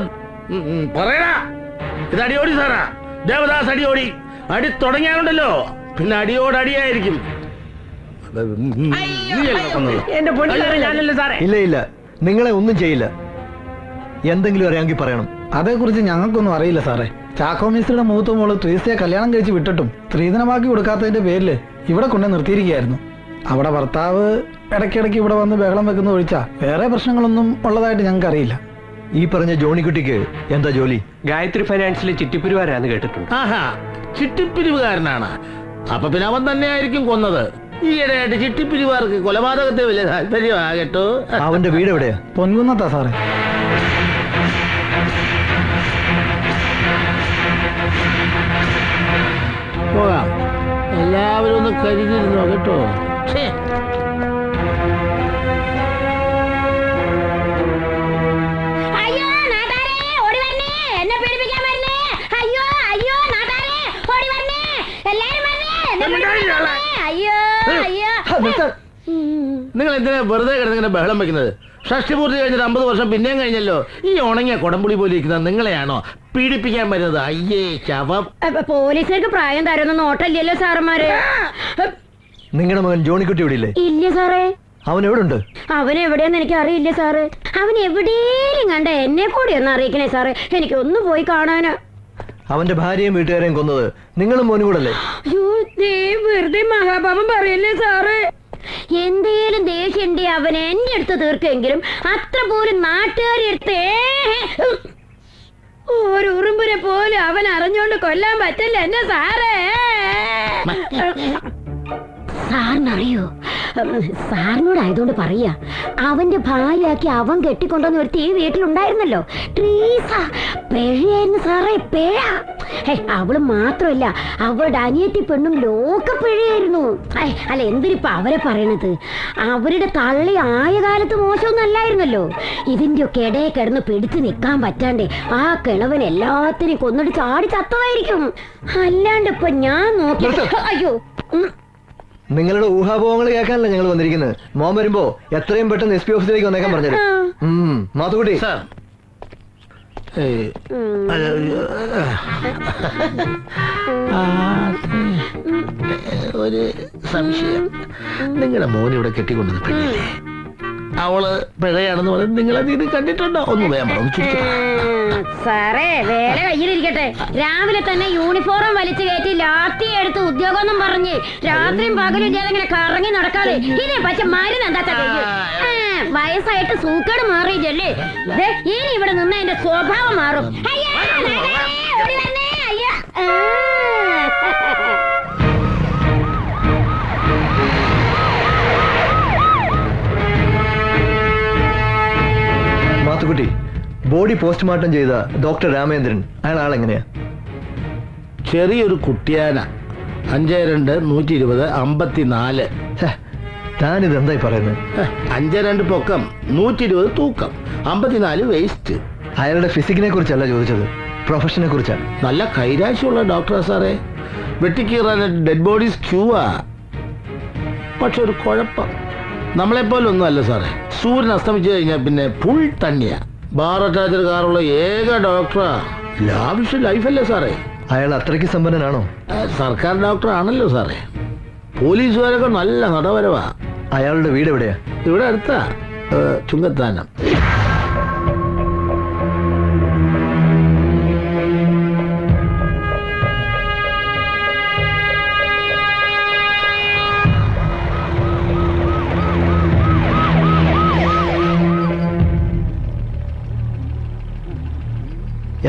പറയടാ. ഇത് അടിയോടി സാറാ, ദേവദാസ് അടിയോടി. അടി തുടങ്ങിയാലുണ്ടല്ലോ പിന്നെ അടിയോടടിയായിരിക്കും. ഇല്ല ഇല്ല, നിങ്ങളെ ഒന്നും ചെയ്യില്ല. എന്തെങ്കിലും അറിയാമെങ്കിൽ പറയണം. അതേക്കുറിച്ച് ഞങ്ങൾക്കൊന്നും അറിയില്ല സാറേ. ചാക്കോ മിസ്ത്രിയുടെ മൂത്ത മോള് ട്രീസിയെ കല്യാണം കഴിച്ച് വിട്ടിട്ടും സ്ത്രീധനമാക്കി കൊടുക്കാത്തതിന്റെ പേരില് ഇവിടെ കൊണ്ട് നിർത്തിയിരിക്കുകയായിരുന്നു. അവിടെ ഭർത്താവ് ഇടയ്ക്കിടയ്ക്ക് ഇവിടെ വന്ന് ബഹളം വെക്കുന്ന ഒഴിച്ചാ വേറെ പ്രശ്നങ്ങളൊന്നും ഉള്ളതായിട്ട് ഞങ്ങൾക്ക് അറിയില്ല. ഈ പറഞ്ഞ ജോണിക്കുട്ടിക്ക് എന്താ ജോലി? ഗായത്രി ഫൈനാൻസിലെ ചിട്ടിപ്പിരിവാരാന്ന് കേട്ടിട്ടുണ്ട്. ആഹാ, ചിട്ടിപ്പിരിവുകാരനാണ്. അപ്പൊ പിന്നെ അവൻ തന്നെ ആയിരിക്കും കൊന്നത്. ഈയിടെയായിട്ട് ചിട്ടിപ്പിരിവാർക്ക് കൊലപാതകത്തെ വലിയ താല്പര്യമാകട്ടോ. അവന്റെ വീട് എവിടെയാ? പൊൻകുന്നത്താ സാറേ. പോകാം, എല്ലാവരും ഒന്ന് കരുതിയിരുന്നോ കേട്ടോ. ഛേ. അയ്യോ നാട്ടാരേ ഓടി വരണേ, എന്നെ പേടിപ്പിക്കാൻ വരണേ. അയ്യോ അയ്യോ നാട്ടാരേ ഓടി വരണേ, എല്ലാരും വരണേ, എന്നെ പേടിപ്പിക്കാൻ വരണേ. അയ്യോ അയ്യോ. നിങ്ങൾ എന്തിനാ വെറുതെ കിടന്നിങ്ങനെ ബഹളം വെക്കുന്നത്? ഷഷ്ടിപൂർത്തി കഴിഞ്ഞിട്ട് 50 വർഷം പിന്നെയും കഴിഞ്ഞല്ലോ. ഈ ഉണങ്ങിയ കൊടംപുളി പോലെ ഇരിക്കുന്ന നിങ്ങളെയാണോ പീഡിപ്പിക്കാൻ വരുന്നത്? അയ്യേ ശവം. പോലീസുകാർക്ക് പ്രായം തരുന്ന നോട്ടല്ലല്ലോ സാറന്മാര്. നിങ്ങളുടെ മകൻ ജോണിക്കുട്ടി ഇവിടെ ഇല്ലേ? ഇല്ല സാറേ. അവൻ എവിടെ ഉണ്ട്? അവൻ എവിടെയെന്ന് എനിക്ക് അറിയില്ല സാറ്. അവൻ എവിടെയും കണ്ട എന്നെ കൂടി ഒന്ന് അറിയിക്കണേ സാറേ, എനിക്ക് ഒന്ന് പോയി കാണാനാ. അവന്റെ ഭാര്യയും വീട്ടുകാരെയും കൊന്നത് നിങ്ങളും മോനും കൂടല്ലേ? അയ്യോ ദേ വെറുതെ മഹാപാപം പറയല്ലേ സാറ്. എന്തേലും ദേഷ്യണ്ടേ അവൻ എന്റെ അടുത്ത് തീർക്കെങ്കിലും അത്ര പോലും നാട്ടുകാരെ അടുത്ത് ഒരു ഉറുമ്പിനെ പോലും അവൻ അറിഞ്ഞോണ്ട് കൊല്ലാൻ പറ്റില്ല എന്നെ സാറേ. സാറിനറിയോ, സാറിനോടായതുകൊണ്ട് പറയാ, അവന്റെ ഭാര്യയാക്കി അവൻ കെട്ടിക്കൊണ്ടുവന്ന ഒരു തീ വീട്ടിലുണ്ടായിരുന്നല്ലോ, ട്രീസ. പിഴയായിരുന്നു സാറേ, പിഴ. അവള് മാത്രമല്ല, അവളുടെ അനിയത്തി പെണ്ണും ലോകപ്പിഴയായിരുന്നു. അല്ല എന്തിനിപ്പ അവരെ പറയണത്? അവരുടെ തള്ളി ആയ കാലത്ത് മോശമൊന്നല്ലായിരുന്നല്ലോ. ഇതിന്റെയൊക്കെ ഇടയെ കിടന്ന് പിടിച്ചു നിൽക്കാൻ പറ്റാണ്ടേ ആ കിളവൻ എല്ലാത്തിനെയും കൊന്നിട്ട് ചാടി ചത്തതായിരിക്കും. അല്ലാണ്ട് ഇപ്പൊ ഞാൻ നോക്കി. അയ്യോ, നിങ്ങളുടെ ഊഹാപോഹങ്ങൾ കേൾക്കാനല്ല ഞങ്ങൾ വന്നിരിക്കുന്നത്. മോൻ വരുമ്പോ എത്രയും പെട്ടെന്ന് SP ഓഫീസിലേക്ക് വന്നേക്കാൻ പറഞ്ഞത്. മാത്തുക്കുട്ടി, ഒരു സംശയം. നിങ്ങളുടെ മോൻ ഇവിടെ കെട്ടിക്കൊണ്ടത് പെണ്ണില്ലേ? അവള് പിഴയാണെന്ന് പറഞ്ഞ് നിങ്ങളത് ഇത് കണ്ടിട്ടുണ്ടോ? ഒന്ന് വേഗം പറഞ്ഞു. സാറേ വേല കയ്യിലിരിക്കട്ടെ. രാവിലെ തന്നെ യൂണിഫോം വലിച്ചു കയറ്റി ലാത്തി എടുത്ത് ഉദ്യോഗം പറഞ്ഞ് രാത്രിയും പകലും ഇങ്ങനെ കറങ്ങി നടക്കാതെ ഇതേ പച്ച മരുന്ന് എന്താ വയസ്സായിട്ട് സൂക്കേട് മാറിയില്ലേ? ഇനി ഇവിടെ നിന്ന് എന്റെ സ്വഭാവം മാറും. മാത്തുക്കുട്ടി, ബോഡി പോസ്റ്റ്മോർട്ടം ചെയ്ത ഡോക്ടർ രാമേന്ദ്രൻ അയാൾ ആളെങ്ങനെയാ? ചെറിയൊരു കുട്ടിയാന, 52 120 54. താനിത് എന്തായി പറയുന്നത്? 52 പൊക്കം, 120 തൂക്കം, 54 വേസ്റ്റ്. അയാളുടെ ഫിസിക്കിനെ കുറിച്ചല്ല ചോദിച്ചത്, പ്രൊഫഷനെ കുറിച്ചാണ്. നല്ല കൈരാശ്യമുള്ള ഡോക്ടറാ സാറേ. വെട്ടിക്കീറാൻ ഡെഡ് ബോഡീസ് ക്യൂവാ. പക്ഷെ ഒരു കുഴപ്പം, നമ്മളെപ്പോലൊന്നും അല്ല സാറേ. സൂര്യൻ അസ്തമിച്ചു കഴിഞ്ഞാൽ പിന്നെ ഫുൾ തണ്ണിയാ. ബാർ അറ്റാച്ചഡ് കാറുള്ള ഏക ഡോക്ടറാ. ലാവിഷ് ലൈഫല്ലേ സാറേ. അയാൾ അത്രയ്ക്ക് സമ്പന്നനാണോ? സർക്കാർ ഡോക്ടർ ആണല്ലോ സാറേ. പോലീസുകാരൊക്കെ നല്ല നടവരവാ. അയാളുടെ വീട് എവിടെയാ? ഇവിടെ അടുത്താ, ചുങ്കത്താനം.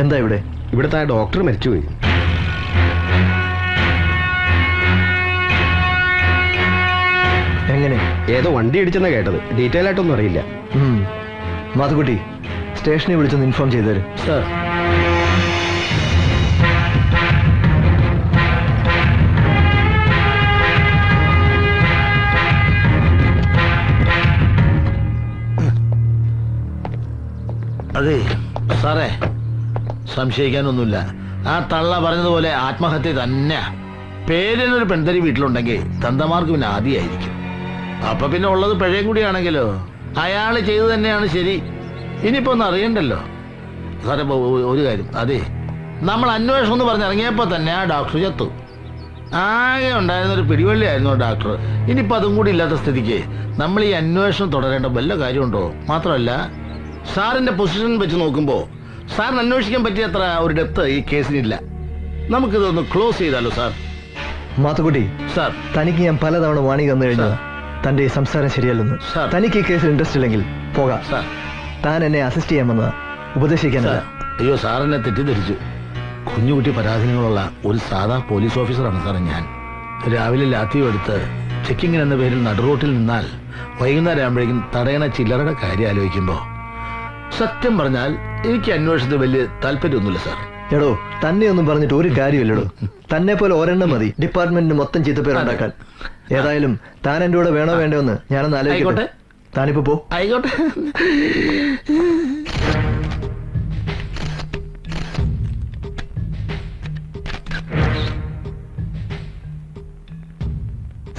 എന്താ ഇവിടെ? ഇവിടുത്തെ ആ ഡോക്ടർ മരിച്ചുപോയി. എങ്ങനെ? ഏതോ വണ്ടി ഇടിച്ചെന്നാ കേട്ടത്. ഡീറ്റെയിൽ ആയിട്ടൊന്നും അറിയില്ല. മാത്തുക്കുട്ടി, സ്റ്റേഷനിൽ വിളിച്ചൊന്ന് ഇൻഫോം ചെയ്തു തരും. സാർ, അതെ സാറേ, സംശയിക്കാനൊന്നുമില്ല. ആ തള്ള പറഞ്ഞതുപോലെ ആത്മഹത്യ തന്നെ. പേരിനൊരു പെൺതരി വീട്ടിലുണ്ടെങ്കിൽ തന്തമാർക്ക് പിന്നെ ആദ്യമായിരിക്കും. അപ്പൊ പിന്നെ ഉള്ളത് പിഴയും കൂടിയാണെങ്കിലോ അയാൾ ചെയ്തു തന്നെയാണ് ശരി. ഇനിയിപ്പോ ഒന്നും അറിയണ്ടല്ലോ സാറേ. ഒരു കാര്യം, അതെ, നമ്മൾ അന്വേഷണം എന്ന് പറഞ്ഞിറങ്ങിയപ്പോ തന്നെ ആ ഡോക്ടർ ചത്തു. ആകെ ഉണ്ടായിരുന്നൊരു പിടിവള്ളിയായിരുന്നു ഡോക്ടർ. ഇനിയിപ്പോ അതും കൂടി ഇല്ലാത്ത സ്ഥിതിക്ക് നമ്മൾ ഈ അന്വേഷണം തുടരേണ്ട വല്ല കാര്യമുണ്ടോ? മാത്രമല്ല സാറിന്റെ പൊസിഷൻ വെച്ച് നോക്കുമ്പോ സാറിന് അന്വേഷിക്കാൻ പറ്റിയ അത്ര ഒരു ഡെപ്ത് ഈ കേസിനില്ല. നമുക്കിതൊന്ന് ക്ലോസ് ചെയ്താലോ സാർ? മാത്തുക്കുട്ടി സാർ, തനിക്ക് ഞാൻ പലതവണ വാണി തന്നു കഴിഞ്ഞാൽ തന്റെ ഈ സംസാരം ശരിയല്ലെന്ന്. തനിക്ക് ഈ കേസിൽ ഇൻട്രസ്റ്റ് ഇല്ലെങ്കിൽ പോകാം. താൻ എന്നെ അസിസ്റ്റ് ചെയ്യാൻ വന്നതാ. ഉപദേശിക്കാനല്ല. അയ്യോ, സാറിനെ തെറ്റിദ്ധരിച്ചു. കുഞ്ഞുകുട്ടി പരാധീനങ്ങളുള്ള ഒരു സാധാ പോലീസ് ഓഫീസറാണ് സാറേ ഞാൻ. രാവിലെ ലാത്തിയും എടുത്ത് ചെക്കിങ്ങിന് എന്ന പേരിൽ നടുറോട്ടിൽ നിന്നാൽ വൈകുന്നേരം ആകുമ്പോഴേക്കും തടയണ ചില്ലറയുടെ കാര്യം ആലോചിക്കുമ്പോൾ സത്യം പറഞ്ഞാൽ എനിക്ക് അന്വേഷണത്തിൽ വലിയ താല്പര്യമൊന്നുമില്ല സാർ. എടോ, തന്നെ ഒന്നും പറഞ്ഞിട്ട് ഒരു കാര്യമില്ലടോ. തന്നെ പോലെ ഒരെണ്ണം മതി ഡിപ്പാർട്ട്മെന്റിന് മൊത്തം ചീത്തപ്പേരുണ്ടാക്കാൻ. ഏതായാലും താൻ എന്റെ കൂടെ വേണോ വേണ്ടോ എന്ന് ഞാനൊന്ന് ആലോചിക്കട്ടെ. താനിപ്പോ പോ. ആയിക്കോട്ടെ.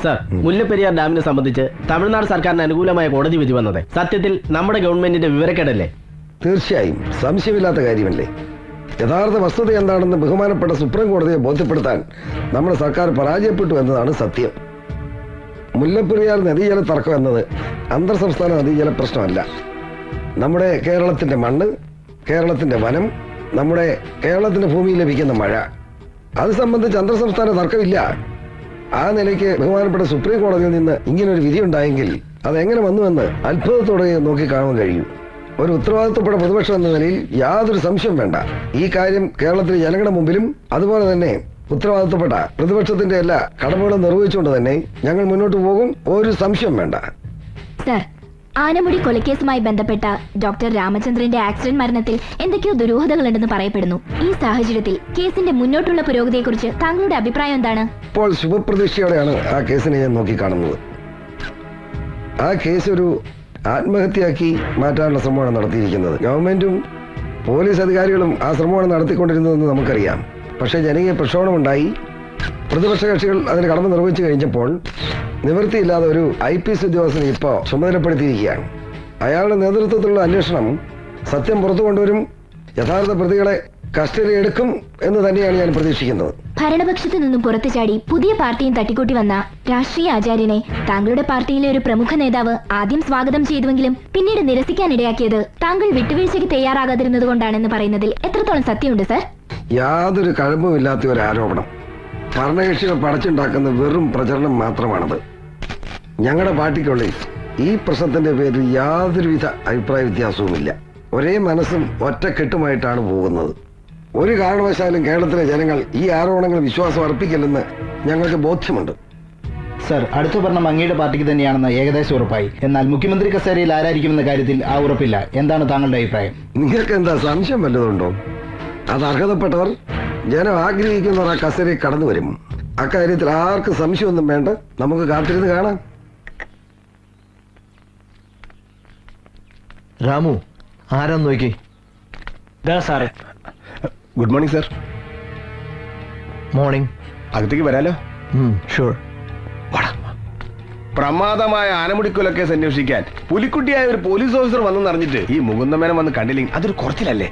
സാർ, മുല്ലപ്പെരിയാർ ഡാമിനെ സംബന്ധിച്ച് തമിഴ്നാട് സർക്കാരിന് അനുകൂലമായ കോടതി വിധി വന്നത് സത്യത്തിൽ നമ്മുടെ ഗവൺമെന്റിന്റെ വിവരക്കേടല്ലേ? തീർച്ചയായും സംശയമില്ലാത്ത കാര്യമല്ലേ. യഥാർത്ഥ വസ്തുത എന്താണെന്ന് ബഹുമാനപ്പെട്ട സുപ്രീം കോടതിയെ ബോധ്യപ്പെടുത്താൻ നമ്മുടെ സർക്കാർ പരാജയപ്പെട്ടു എന്നതാണ് സത്യം. മുല്ലപ്പെരിയാർ നദീജല തർക്കം എന്നത് അന്തർ സംസ്ഥാന നദീജല പ്രശ്നമല്ല. നമ്മുടെ കേരളത്തിന്റെ മണ്ണ്, കേരളത്തിന്റെ വനം, നമ്മുടെ കേരളത്തിന്റെ ഭൂമിയിൽ ലഭിക്കുന്ന മഴ, അത് സംബന്ധിച്ച് അന്തർ സംസ്ഥാന തർക്കമില്ല. ആ നിലയ്ക്ക് ബഹുമാനപ്പെട്ട സുപ്രീം കോടതിയിൽ നിന്ന് ഇങ്ങനൊരു വിധി ഉണ്ടായെങ്കിൽ അതെങ്ങനെ വന്നുവെന്ന് അത്ഭുതത്തോടെ നോക്കി കാണാൻ കഴിയും. ഒരു ഉത്തരവാദിത്വപ്പെട്ട പ്രതിപക്ഷം എന്ന നിലയിൽ യാതൊരു സംശയം വേണ്ട. ഈ കാര്യം കേരളത്തിലെ ജനങ്ങളുടെ മുമ്പിലും അതുപോലെ തന്നെ ഉത്തരവാദിത്വപ്പെട്ട പ്രതിപക്ഷത്തിന്റെ എല്ലാ കടമകളും നിർവഹിച്ചുകൊണ്ട് തന്നെ ഞങ്ങൾ മുന്നോട്ട് പോകും. ഒരു സംശയം വേണ്ട. സർ, ആനമുടി കൊലക്കേസുമായി ബന്ധപ്പെട്ട ഡോക്ടർ രാമചന്ദ്രന്റെ ആക്സിഡന്റ് മരണത്തിൽ എന്തൊക്കെയോ ദുരൂഹതകളുണ്ടെന്ന് പറയപ്പെടുന്നു. ഈ സാഹചര്യത്തിൽ കേസിന്റെ മുന്നോട്ടുള്ള പുരോഗതിയെക്കുറിച്ച് താങ്കളുടെ അഭിപ്രായം എന്താണ്? ഇപ്പോൾ ശുഭപ്രതീക്ഷയോടെയാണ് ആ കേസിനെ ഞാൻ നോക്കിക്കാണുന്നത്. ആ കേസ് ഒരു ആത്മഹത്യയാക്കി മാറ്റാനുള്ള ശ്രമമാണ് നടത്തിയിരിക്കുന്നത്. ഗവൺമെന്റും പോലീസ് അധികാരികളും ആ ശ്രമമാണ് നടത്തിക്കൊണ്ടിരുന്നതെന്ന് നമുക്കറിയാം. പക്ഷേ ജനകീയ പ്രക്ഷോഭമുണ്ടായി. പ്രതിപക്ഷ കക്ഷികൾ അതിന് കടമ നിർവഹിച്ചു കഴിഞ്ഞപ്പോൾ നിവൃത്തിയില്ലാതെ ഒരു IPS ഉദ്യോഗസ്ഥനെ ഇപ്പോൾ ചുമതലപ്പെടുത്തിയിരിക്കുകയാണ്. അയാളുടെ നേതൃത്വത്തിലുള്ള അന്വേഷണം സത്യം പുറത്തു കൊണ്ടുവരും, യഥാർത്ഥ പ്രതികളെ കസ്റ്റഡി എടുക്കും എന്ന് തന്നെയാണ് ഞാൻ പ്രതീക്ഷിക്കുന്നത്. ഭരണപക്ഷത്തു നിന്നും പുറത്തു ചാടി പുതിയ പാർട്ടിയും തട്ടിക്കൂട്ടി വന്ന രാഷ്ട്രീയ ആചാര്യനെ താങ്കളുടെ പാർട്ടിയിലെ ഒരു പ്രമുഖ നേതാവ് ആദ്യം സ്വാഗതം ചെയ്തുവെങ്കിലും പിന്നീട് നിരസിക്കാനിടയാക്കിയത് താങ്കൾ വിട്ടുവീഴ്ചയ്ക്ക് തയ്യാറാകാതിരുന്നത് കൊണ്ടാണെന്ന് പറയുന്നതിൽ എത്രത്തോളം സത്യമുണ്ട് സർ? യാതൊരു കഴമ്പുമില്ലാത്ത ഒരു ആരോപണം. ഭരണകക്ഷികൾ പടച്ചുണ്ടാക്കുന്ന വെറും പ്രചരണം മാത്രമാണത്. ഞങ്ങളുടെ പാർട്ടിക്കുള്ളിൽ ഈ പ്രശ്നത്തിന്റെ പേരിൽ യാതൊരുവിധ അഭിപ്രായ വ്യത്യാസവുമില്ല. ഒരേ മനസ്സും ഒറ്റക്കെട്ടുമായിട്ടാണ് പോകുന്നത്. ഒരു കാരണവശാലും കേരളത്തിലെ ജനങ്ങൾ ഈ ആരോപണങ്ങൾ വിശ്വാസം അർപ്പിക്കില്ലെന്ന് ഞങ്ങൾക്ക് ബോധ്യമുണ്ട്. സർ, അടുത്ത ഭരണം അങ്ങയുടെ പാർട്ടിക്ക് തന്നെയാണെന്ന് ഏകദേശം ഉറപ്പായി. എന്നാൽ മുഖ്യമന്ത്രി കസേരയിൽ ആരായിരിക്കുമെന്ന കാര്യത്തിൽ ആ ഉറപ്പില്ല. എന്താണ് താങ്കളുടെ അഭിപ്രായം? നിങ്ങൾക്ക് എന്താ സംശയം വല്ലതുണ്ടോ? അത് അർഹതപ്പെട്ടവർ, ജനം ആഗ്രഹിക്കുന്നവർ ആ കസേരയിൽ കടന്നു വരും. അക്കാര്യത്തിൽ ആർക്കും സംശയമൊന്നും വേണ്ട. നമുക്ക് കാത്തിരുന്ന് കാണാം. രാമു, ആരാന്ന് നോക്കി. സാറേ, ഗുഡ് മോർണിംഗ് സർ. മോർണിംഗ്. അകത്തേക്ക് വരാലോ? ഷുവർ. പ്രമാദമായ ആനമുടിക്കൊല കേസ് അന്വേഷിക്കാൻ പുലിക്കുട്ടിയായ ഒരു പോലീസ് ഓഫീസർ വന്നെന്ന് അറിഞ്ഞിട്ട് ഈ മുകുന്ദമേനൻ വന്ന് കണ്ടില്ലെങ്കിൽ അതൊരു കുറച്ചിലല്ലേ?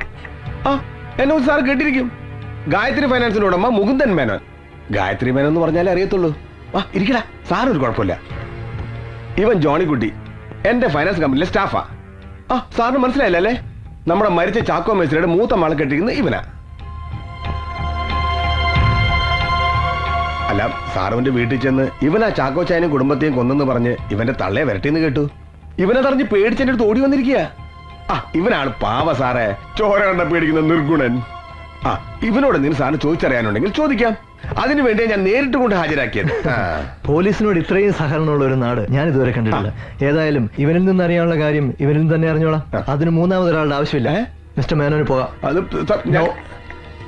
ആ, എന്നെ സാർ കേട്ടിരിക്കും. ഗായത്രി ഫൈനാൻസിന്റെ ഉടമ മുകുന്ദൻ മേനോൻ. ഗായത്രി മേനോൻ എന്ന് പറഞ്ഞാലേ അറിയത്തുള്ളൂ. ആ, ഇരിക്കടാ, സാറൊരു കുഴപ്പമില്ല. ഇവൻ ജോണിക്കുട്ടി എന്റെ ഫൈനാൻസ് കമ്പനിയിലെ സ്റ്റാഫാ. ആ, സാറിന് മനസ്സിലായില്ലേ? നമ്മുടെ മരിച്ച ചാക്കോ മേസ്ത്രിയുടെ മൂത്ത മകളെ കെട്ടിയിരിക്കുന്നത് ഇവനാ. അല്ല, സാറുവിന്റെ വീട്ടിൽ ചെന്ന് ഇവനാ ചാക്കോ ചായനും കുടുംബത്തെയും കൊന്നെന്ന് പറഞ്ഞ് ഇവന്റെ തള്ളയെ വരട്ടിന്ന് കേട്ടു. ഇവനതറിഞ്ഞ് പേടിച്ചെന്റെ അടുത്ത് ഓടി വന്നിരിക്കുക. ആ, ഇവനാണ് പാവ സാറേ, ചോര കണ്ട പേടിക്കുന്ന നിർഗുണൻ. ആ, ഇവനോട് നിങ്ങൾ സാറിന് ചോദിച്ചറിയാനുണ്ടെങ്കിൽ ചോദിക്കാം. അതിനുവേണ്ടി ഞാൻ നേരിട്ട് കൊണ്ട് ഹാജരാക്കിയത്. പോലീസിനോട് ഇത്രയും സഹകരണമുള്ള ഒരു നാട് ഞാൻ ഇതുവരെ കണ്ടിട്ടില്ല. ഏതായാലും ഇവനിൽ നിന്ന് അറിയാനുള്ള കാര്യം ഇവനിൽ തന്നെ അറിഞ്ഞോളാം. അതിന് മൂന്നാമതൊരാളുടെ ആവശ്യമില്ല. മിസ്റ്റർ മേനോന് പോകാം. അത്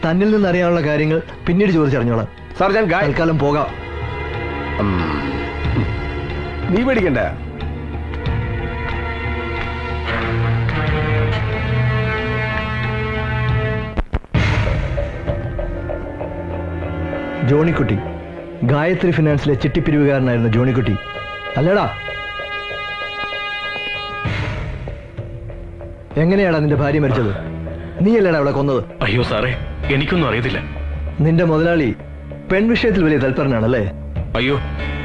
തന്നിൽ നിന്ന് അറിയാനുള്ള കാര്യങ്ങൾ പിന്നീട് ചോദിച്ചറിഞ്ഞോളാം. സാർ, ഞാൻ തൽക്കാലം പോകാം. നീ പേടിക്കണ്ട. ജോണിക്കുട്ടി, ഗായത്രി ഫിനാൻസിലെ ചിട്ടിപ്പിരിവുകാരനായിരുന്നു ജോണിക്കുട്ടി, അല്ലേടാ? എങ്ങനെയാടാ നിന്റെ ഭാര്യ മരിച്ചത്? നീയല്ലേടാ അവളെ കൊന്നത്? അയ്യോ സാറേ, എനിക്കൊന്നും അറിയത്തില്ല. നിന്റെ മുതലാളി പെൺവിഷയത്തിൽ വലിയ തൽപരനാണല്ലേ? അയ്യോ,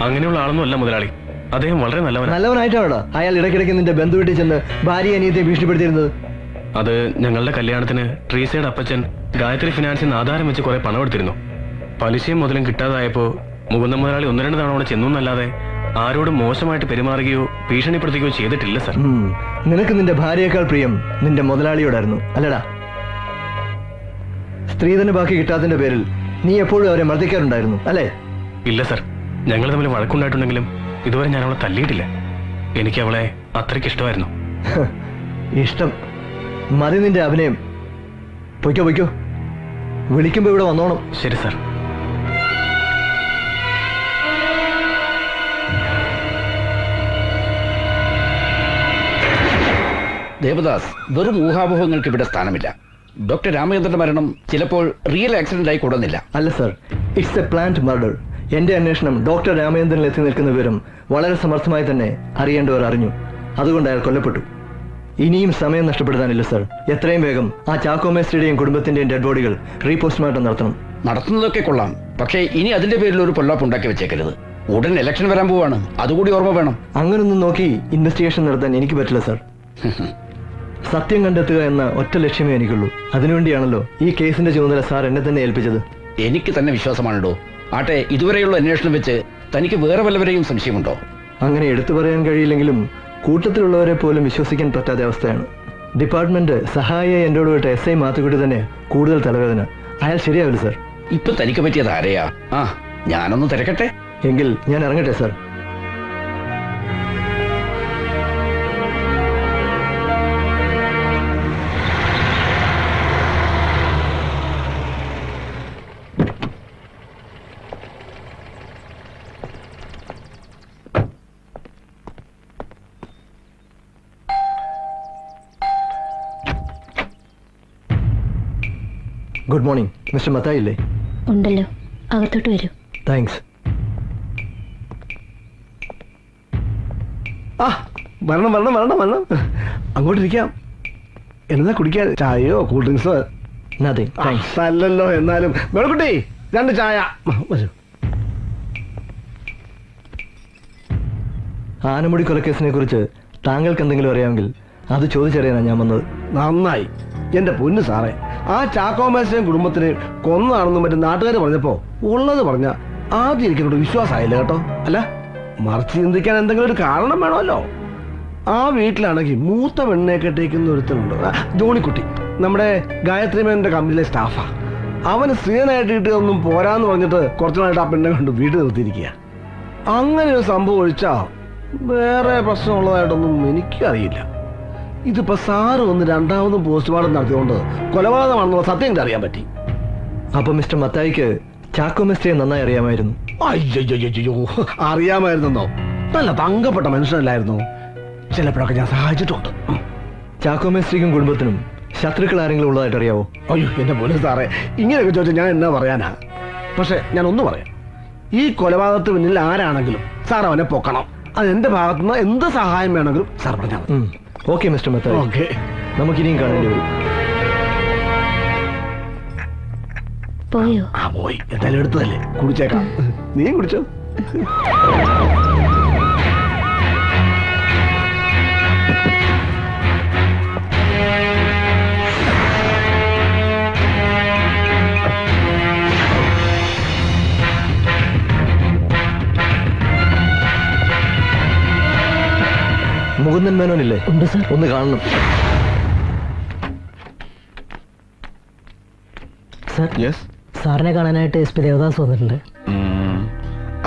അങ്ങനെയുള്ള ആളൊന്നും അല്ല മുതലാളി. അദ്ദേഹം വളരെ നല്ലവനായിട്ടാണോടാ അയാൾ ഇടയ്ക്കിടയ്ക്ക് നിന്റെ ബന്ധു വീട്ടിൽ ചെന്ന് ഭാര്യ അനിയത്തെ ഭീഷണിപ്പെടുത്തിയിരുന്നത്? അത് ഞങ്ങളുടെ കല്യാണത്തിന് ട്രീസയുടെ അപ്പച്ചൻ ഗായത്രി ഫിനാൻസിൽ നിന്ന് ആധാരം വെച്ച് കുറെ പണം എടുത്തിരുന്നു. പലിശയും മുതലും കിട്ടാതായപ്പോ മുകുന്ദ മുതലാളി 1-2 തവണ അവിടെ ചെന്നു എന്നല്ലാതെ ആരോടും മോശമായിട്ട് പെരുമാറുകയോ ഭീഷണിപ്പെടുത്തുകയോ ചെയ്തിട്ടില്ല സർ. നിനക്ക് നിന്റെ ഭാര്യയേക്കാൾ പ്രിയം നിന്റെ മുതലാളിയോടായിരുന്നു അല്ലടാ? സ്ത്രീധന ബാക്കി കിട്ടാത്തതിന്റെ പേരിൽ നീ എപ്പോഴും അവരെ മർദ്ദിക്കാറുണ്ടായിരുന്നു അല്ലേ? ഇല്ല സർ, ഞങ്ങൾ തമ്മിൽ വഴക്കുണ്ടായിട്ടുണ്ടെങ്കിലും ഇതുവരെ ഞാൻ അവളെ തല്ലിയിട്ടില്ല. എനിക്ക് അവളെ അത്രയ്ക്ക് ഇഷ്ടമായിരുന്നു. ഇഷ്ടം മതി നിന്റെ അഭിനയം. പൊയ്ക്കോ പൊയ്ക്കോ, വിളിക്കുമ്പോ ഇവിടെ വന്നോണം. ശരി സർ. ദേവദാസ്, വെറും ഊഹാപോഹങ്ങൾക്ക് ഇവിടെ സ്ഥാനമില്ല. ഡോക്ടർ രാമചന്ദ്രന്റെ മരണം ചിലപ്പോൾ റിയൽ ആക്സിഡന്റ് ആയി കൂടുന്നില്ല. അല്ല sir, it's A plant murder. എന്റെ അന്വേഷണം ഡോക്ടർ രാമചന്ദ്രനിൽ എത്തി നിൽക്കുന്ന വിവരം വളരെ സമർത്ഥമായി തന്നെ അറിയേണ്ടവർ അറിഞ്ഞു. അതുകൊണ്ട് അയാൾ കൊല്ലപ്പെട്ടു. ഇനിയും സമയം നഷ്ടപ്പെടുത്താനില്ല സർ. എത്രയും വേഗം ആ ചാക്കോ മേസ്ത്രിയുടെയും കുടുംബത്തിന്റെയും ഡെഡ് ബോഡികൾ റീപോസ്റ്റ്മോർട്ടം നടത്തണം. നടത്തുന്നതൊക്കെ കൊള്ളാം, പക്ഷേ ഇനി അതിന്റെ പേരിൽ ഒരു പൊല്ലാപ്പ് ഉണ്ടാക്കി വെച്ചേക്കരുത്. ഉടൻ ഇലക്ഷൻ വരാൻ പോവാണ്, അതുകൂടി ഓർമ്മ വേണം. അങ്ങനൊന്നും നോക്കി ഇൻവെസ്റ്റിഗേഷൻ നടത്താൻ എനിക്ക് പറ്റില്ല സർ. സത്യം കണ്ടെത്തുക എന്ന ഒറ്റ ലക്ഷ്യമേ എനിക്കുള്ളൂ. അതിനുവേണ്ടിയാണല്ലോ ഈ കേസിന്റെ ചുമതല സാർ എന്നെ തന്നെ ഏൽപ്പിച്ചത്. എനിക്ക് തന്നെ വിശ്വാസമാണല്ലോ. ആട്ടെ, ഇതുവരെയുള്ള അന്വേഷണം വെച്ച് തനിക്ക് വേറെ വല്ലവരെയും സംശയമുണ്ടോ? അങ്ങനെ എടുത്തു പറയാൻ കഴിയില്ലെങ്കിലും കൂട്ടത്തിലുള്ളവരെ പോലും വിശ്വസിക്കാൻ പറ്റാത്ത അവസ്ഥയാണ്. ഡിപ്പാർട്ട്മെന്റ് സഹായിയായി എന്നോട് വിട്ട SI മാത്തുക്കുട്ടി തന്നെ കൂടുതൽ തലവേദന. അയാൾ ശരിയാവില്ല സർ. ഇപ്പൊ തനിക്ക് പറ്റിയത് ആരെയാ? ആ, ഞാനൊന്ന് തിരക്കട്ടെ. എങ്കിൽ ഞാൻ ഇറങ്ങട്ടെ sir. Good morning. Mister Mathai ഇല്ലേ? ഉണ്ടല്ലോ, അകത്തോട്ട് വരൂ. താങ്ക്സ്. ആ, വരണം വരണം വരണം വരണം. അങ്ങോട്ടിരിക്കാം. എന്താ കുടിക്കാൻ? ചായയോ കൂൾ ഡ്രിങ്ക്സോ? Nothing thanks. അല്ലല്ലോ. എന്നാലും മേളക്കുട്ടി 2 ചായ. വരൂ. ആനമുടി കൊലക്കേസിനെ കുറിച്ച് താങ്കൾക്ക് എന്തെങ്കിലും അറിയാമെങ്കിൽ അത് ചോദിച്ചറിയാനാണ് ഞാൻ വന്നത്. നന്നായി. എന്റെ പൊന്നു സാറേ, ആ ചാക്കോ മേസ്ത്രിയും കുടുംബത്തിന് കൊന്നതാണെന്നും മറ്റും നാട്ടുകാർ പറഞ്ഞപ്പോ ഉള്ളത് പറഞ്ഞ ആദ്യം എനിക്കോട് വിശ്വാസമായില്ല കേട്ടോ. അല്ല, മറിച്ച് ചിന്തിക്കാൻ എന്തെങ്കിലും ഒരു കാരണം വേണമല്ലോ. ആ വീട്ടിലാണെങ്കിൽ മൂത്ത പെണ്ണെ കെട്ടിക്കുന്ന ഒരുത്തനുണ്ട്, ജോണിക്കുട്ടി. നമ്മുടെ ഗായത്രി മേനന്റെ കമ്പനിയിലെ സ്റ്റാഫാ. അവന് സ്ത്രീധനായിട്ട് കിട്ടിയതൊന്നും പോരാന്ന് പറഞ്ഞിട്ട് കുറച്ചു നാളായിട്ട് ആ പെണ്ണെ കൊണ്ട് വീട്ടിൽ നിർത്തിയിരിക്കുക. അങ്ങനെ ഒരു സംഭവം ഒഴിച്ചാ വേറെ പ്രശ്നമുള്ളതായിട്ടൊന്നും എനിക്കറിയില്ല. ഇതിപ്പോ സാറ് വന്ന് 2ാമതും പോസ്റ്റ്മോർട്ടം നടത്തിയോണ്ട് കൊലപാതകമാണെന്നുള്ള സത്യം എനിക്ക് അറിയാൻ പറ്റി. അപ്പൊ മിസ്റ്റർ മത്തായിക്ക് ചാക്കോ മേസ്ത്രിയെ നന്നായി അറിയാമായിരുന്നു? അയ്യോ, അറിയാമായിരുന്നോ? നല്ല തങ്കപ്പെട്ട മനുഷ്യനല്ലായിരുന്നു. ചിലപ്പോഴൊക്കെ ഞാൻ സഹായിച്ചിട്ടുണ്ട്. ചാക്കോ മേസ്ത്രിക്കും കുടുംബത്തിനും ശത്രുക്കൾ ആരെങ്കിലും ഉള്ളതായിട്ട് അറിയാവോ? അയ്യോ എന്റെ പോലും സാറേ, ഇങ്ങനെയൊക്കെ ചോദിച്ചാൽ ഞാൻ എന്നാ പറയാനാ. പക്ഷെ ഞാൻ ഒന്ന് പറയാം, ഈ കൊലപാതകത്തിന് പിന്നിൽ ആരാണെങ്കിലും സാർ അവനെ പൊക്കണം. അത് എന്റെ ഭാഗത്തുനിന്ന് എന്ത് സഹായം വേണമെങ്കിലും സാർ പറഞ്ഞാൽ മതി. Okay mister Mathai, okay. നമുക്കിനിയും കാണേണ്ടി വരും. പോയോ? ആ പോയി. എന്തായാലും എടുത്തതല്ലേ, കുടിച്ചേക്കാം. നീ കുടിച്ചോ. മുകുന്ദൻ മേനോനില്ലേ? ഉണ്ട് സർ. ഒന്ന് കാണണം. സർ, സാറിനെ കാണാനായിട്ട് SP ദേവദാസ് വന്നിട്ടുണ്ട്.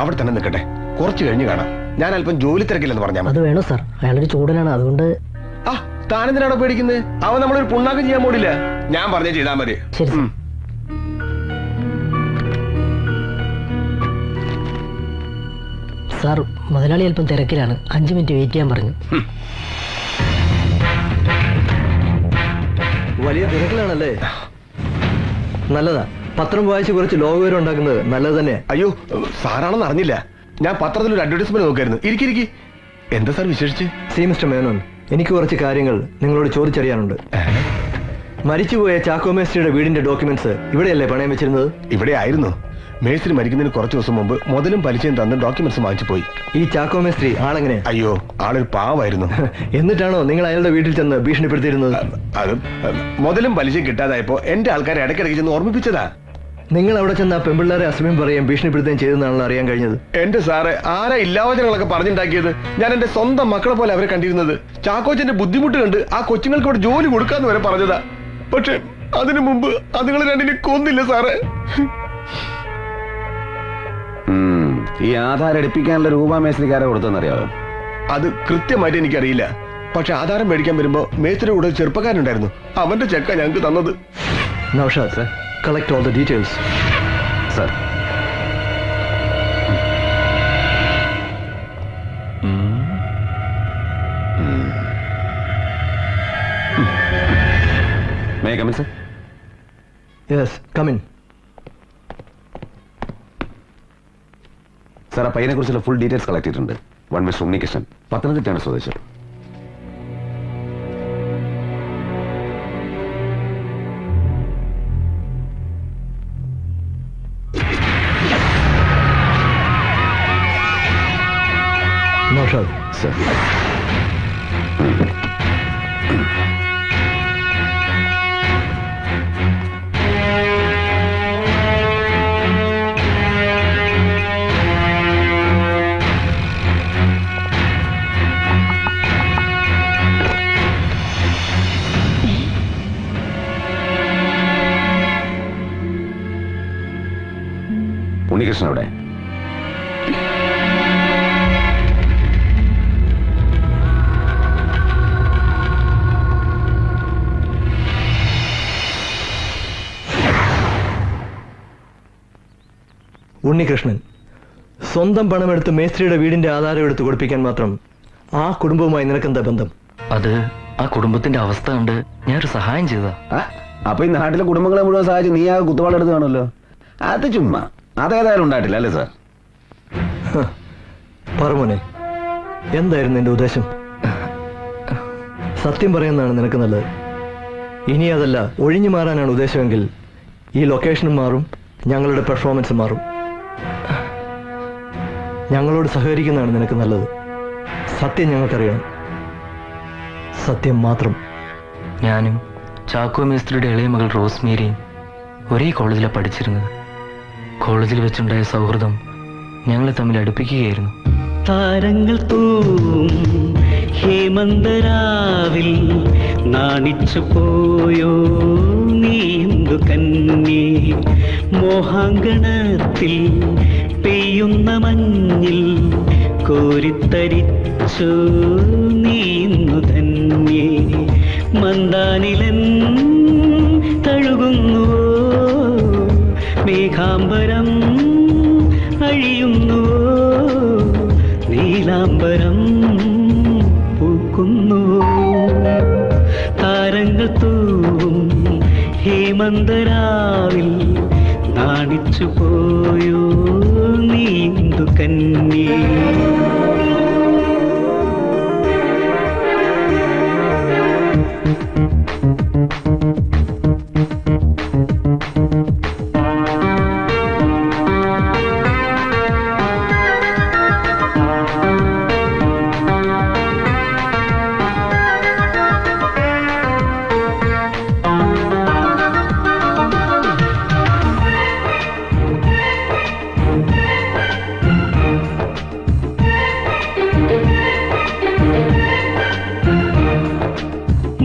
അവിടെ തന്നെ നിൽക്കട്ടെ, കുറച്ച് കഴിഞ്ഞ് കാണാം. ഞാൻ അല്പം ജോലി തിരക്കില്ലെന്ന് പറഞ്ഞാൽ മതി. അത് വേണോ സാർ? അയാളൊരു ചൂടനാണ്, അതുകൊണ്ട്. ആ, താനെന്തിനാണോ പേടിക്കുന്നത്? അവൻ നമ്മളൊരു പുണ്ണാക്കം ചെയ്യാൻ പോടില്ല. ഞാൻ പറഞ്ഞേ ചെയ്താൽ മതി. ശരി സർ. സാർ, മുതലാളി അല്പം തിരക്കിലാണ്, 5 മിനിറ്റ് വെയിറ്റ് ചെയ്യാൻ പറഞ്ഞു. വലിയ തിരക്കിലാണല്ലേ? നല്ലതാ. പത്രം വായിച്ച് കുറച്ച് ലോകവിവരം ഉണ്ടാക്കുന്നത് നല്ലത് തന്നെ. അയ്യോ, സാറാണെന്ന് അറിഞ്ഞില്ല. ഞാൻ പത്രത്തിൽ ഒരു അഡ്വർടൈസ്മെന്റ് നോക്കായിരുന്നു. ഇരിക്കിരിക്കി. എന്താ സാർ വിശേഷിച്ച്? സി മിസ്റ്റർ മേനോൻ, എനിക്ക് കുറച്ച് കാര്യങ്ങൾ നിങ്ങളോട് ചോദിച്ചറിയാനുണ്ട്. മരിച്ചുപോയ ചാക്കോ മേസ്ത്രിയുടെ വീടിന്റെ ഡോക്യുമെന്റ്സ് ഇവിടെയല്ലേ പണയം വെച്ചിരുന്നത്? ഇവിടെ ആയിരുന്നു. മേസ്ത്രി മരിക്കുന്നതിന് കുറച്ച് ദിവസം മുമ്പ് മുതലും പലിശയും തന്ന് ഡോക്യുമെന്റ്സ് വാങ്ങിച്ചു പോയി. ഈ ചാക്കോ മേസ്ത്രി ആളെങ്ങനെ? അയ്യോ, ആളൊരു പാവായിരുന്നു. എന്നിട്ടാണോ നിങ്ങൾ അയാളുടെ വീട്ടിൽ ചെന്ന് ഭീഷണിപ്പെടുത്തിയിരുന്നത്? അത് മുതലും പലിശയും കിട്ടാതായപ്പോ എന്റെ ആൾക്കാരെ ഇടയ്ക്കിടയ്ക്ക് ചെന്ന് ഓർമ്മിപ്പിച്ചതാ. നിങ്ങൾ അവിടെ ചെന്ന് ആ പെമ്പിള്ളേരെ അസമയം പറയുകയും ഭീഷണിപ്പെടുത്തുകയും ചെയ്തെന്നാണല്ലോ അറിയാൻ കഴിഞ്ഞത്. എന്റെ സാറേ, ആരാ ഇല്ലാവചനങ്ങളൊക്കെ പറഞ്ഞുണ്ടാക്കിയത്? ഞാൻ എന്റെ സ്വന്തം മക്കളെ പോലെ അവരെ കണ്ടിരുന്നത്. ചാക്കോച്ചന്റെ ബുദ്ധിമുട്ട് കണ്ട് ആ കൊച്ചുങ്ങൾക്ക് ഇവിടെ ജോലി കൊടുക്കാന്ന് വരെ പറഞ്ഞതാ. പക്ഷെ അതിനു മുമ്പ് അതുങ്ങൾ രണ്ടിനെ കൊന്നില്ല സാറേ. ഈ ആധാരം എടുപ്പിക്കാനുള്ള രൂപ മേസ്ത്രിക്കാരെ കൊടുത്തെന്നറിയാവോ? അത് കൃത്യമായിട്ട് എനിക്കറിയില്ല. പക്ഷെ ആധാരം മേടിക്കാൻ വരുമ്പോ മേസ്ത്രി കൂടെ ചെറുപ്പക്കാരുണ്ടായിരുന്നു. അവന്റെ ചെക്ക ഞങ്ങൾക്ക് തന്നത്. Naushad sir, collect all the details. Sir. May I come in, sir? Yes, come in. Sir, ആ പയ്യനെ കുറിച്ചുള്ള ഫുൾ ഡീറ്റെയിൽസ് കളക്ട് ചെയ്തിട്ടുണ്ട്. വൺ മിസ്റ്റർ ഉണ്ണികൃഷ്ണൻ, പത്തനംതിട്ടയാണ് സ്വദേശം. നൗഷാദ് സർ. ഉണ്ണികൃഷ്ണൻ അവിടെ? ഉണ്ണികൃഷ്ണൻ സ്വന്തം പണമെടുത്ത് മേസ്ത്രിയുടെ വീടിന്റെ ആധാരം എടുത്ത് കൊടുപ്പിക്കാൻ മാത്രം ആ കുടുംബവുമായി നിനക്കെന്താ ബന്ധം? അത് ആ കുടുംബത്തിന്റെ അവസ്ഥ കണ്ട് ഞാനൊരു സഹായം ചെയ്തതാ. അപ്പൊ ഈ നാട്ടിലെ കുടുംബങ്ങളെ മുഴുവൻ സഹായിച്ച് നീ ആ കുത്തുവാളെടുത്ത് കാണുമല്ലോ. അത് ചുമ്മാ, അതേതായാലും ഉണ്ടായിട്ടില്ല അല്ലേ സാർ? പറമോനെ, എന്തായിരുന്നു എന്റെ ഉദ്ദേശം? സത്യം പറയുന്നതാണ് നിനക്ക് നല്ലത്. ഇനി അതല്ല, ഒഴിഞ്ഞു മാറാനാണ് ഉദ്ദേശമെങ്കിൽ ഈ ലൊക്കേഷനും മാറും, ഞങ്ങളുടെ പെർഫോമൻസ് മാറും. ഞങ്ങളോട് സഹകരിക്കുന്നതാണ് നിനക്ക് നല്ലത്. സത്യം ഞങ്ങൾക്കറിയണം, സത്യം മാത്രം. ഞാനും ചാക്കോ മേസ്ത്രിയുടെ ഇളയ മകൾ റോസ്മേരിയും ഒരേ കോളേജിലാണ് പഠിച്ചിരുന്നത്. കോളേജിൽ വെച്ചുണ്ടായ സൗഹൃദം ഞങ്ങളെ തമ്മിൽ അടുപ്പിക്കുകയായിരുന്നു. താരങ്ങൾ തൂവും ഹേമന്തരാവിൽ നാണിച്ചു പോയോ നീന്തു കന്യേ, മോഹാങ്കണത്തിൽ പെയ്യുന്ന മഞ്ഞിൽ കോരിത്തരിച്ചു നീന്നു ധന്യേ, മന്ദാനിലൻ തഴുകുന്നുവോ മേഘാംബരം അഴിയുന്നുവോ നീലാംബരം പൂക്കുന്നുവോ, താരങ്ങൾ തൂവും ഹേമന്തരാവിൽ നാണിച്ചു പോയോ നീന്തു കന്യേ.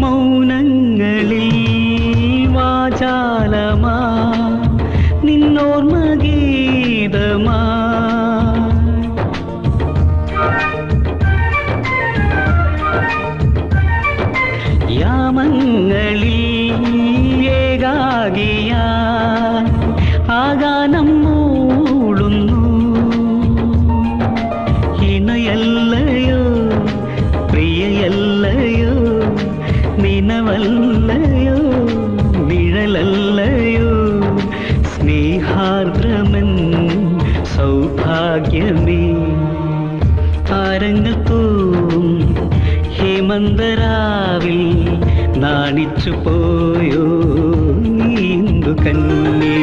മൗനങ്ങളിൽ വാചാലമാ നിന്നോർമ്മ ഗീതമാ, യാമങ്ങളിൽ ഏകാകിയാ ആഗാനം മൂളുന്നു, ഇണയല്ലയോ പ്രിയയല്ലയോ നിനവല്ലയോ നിഴലല്ലയോ സ്നേഹാർദ്രമൻ സൗഭാഗ്യമേ, താരങ്ങൾ തൂവും ഹേമന്തരാവിൽ നാണിച്ചു പോയോ നീന്തു കന്യേ.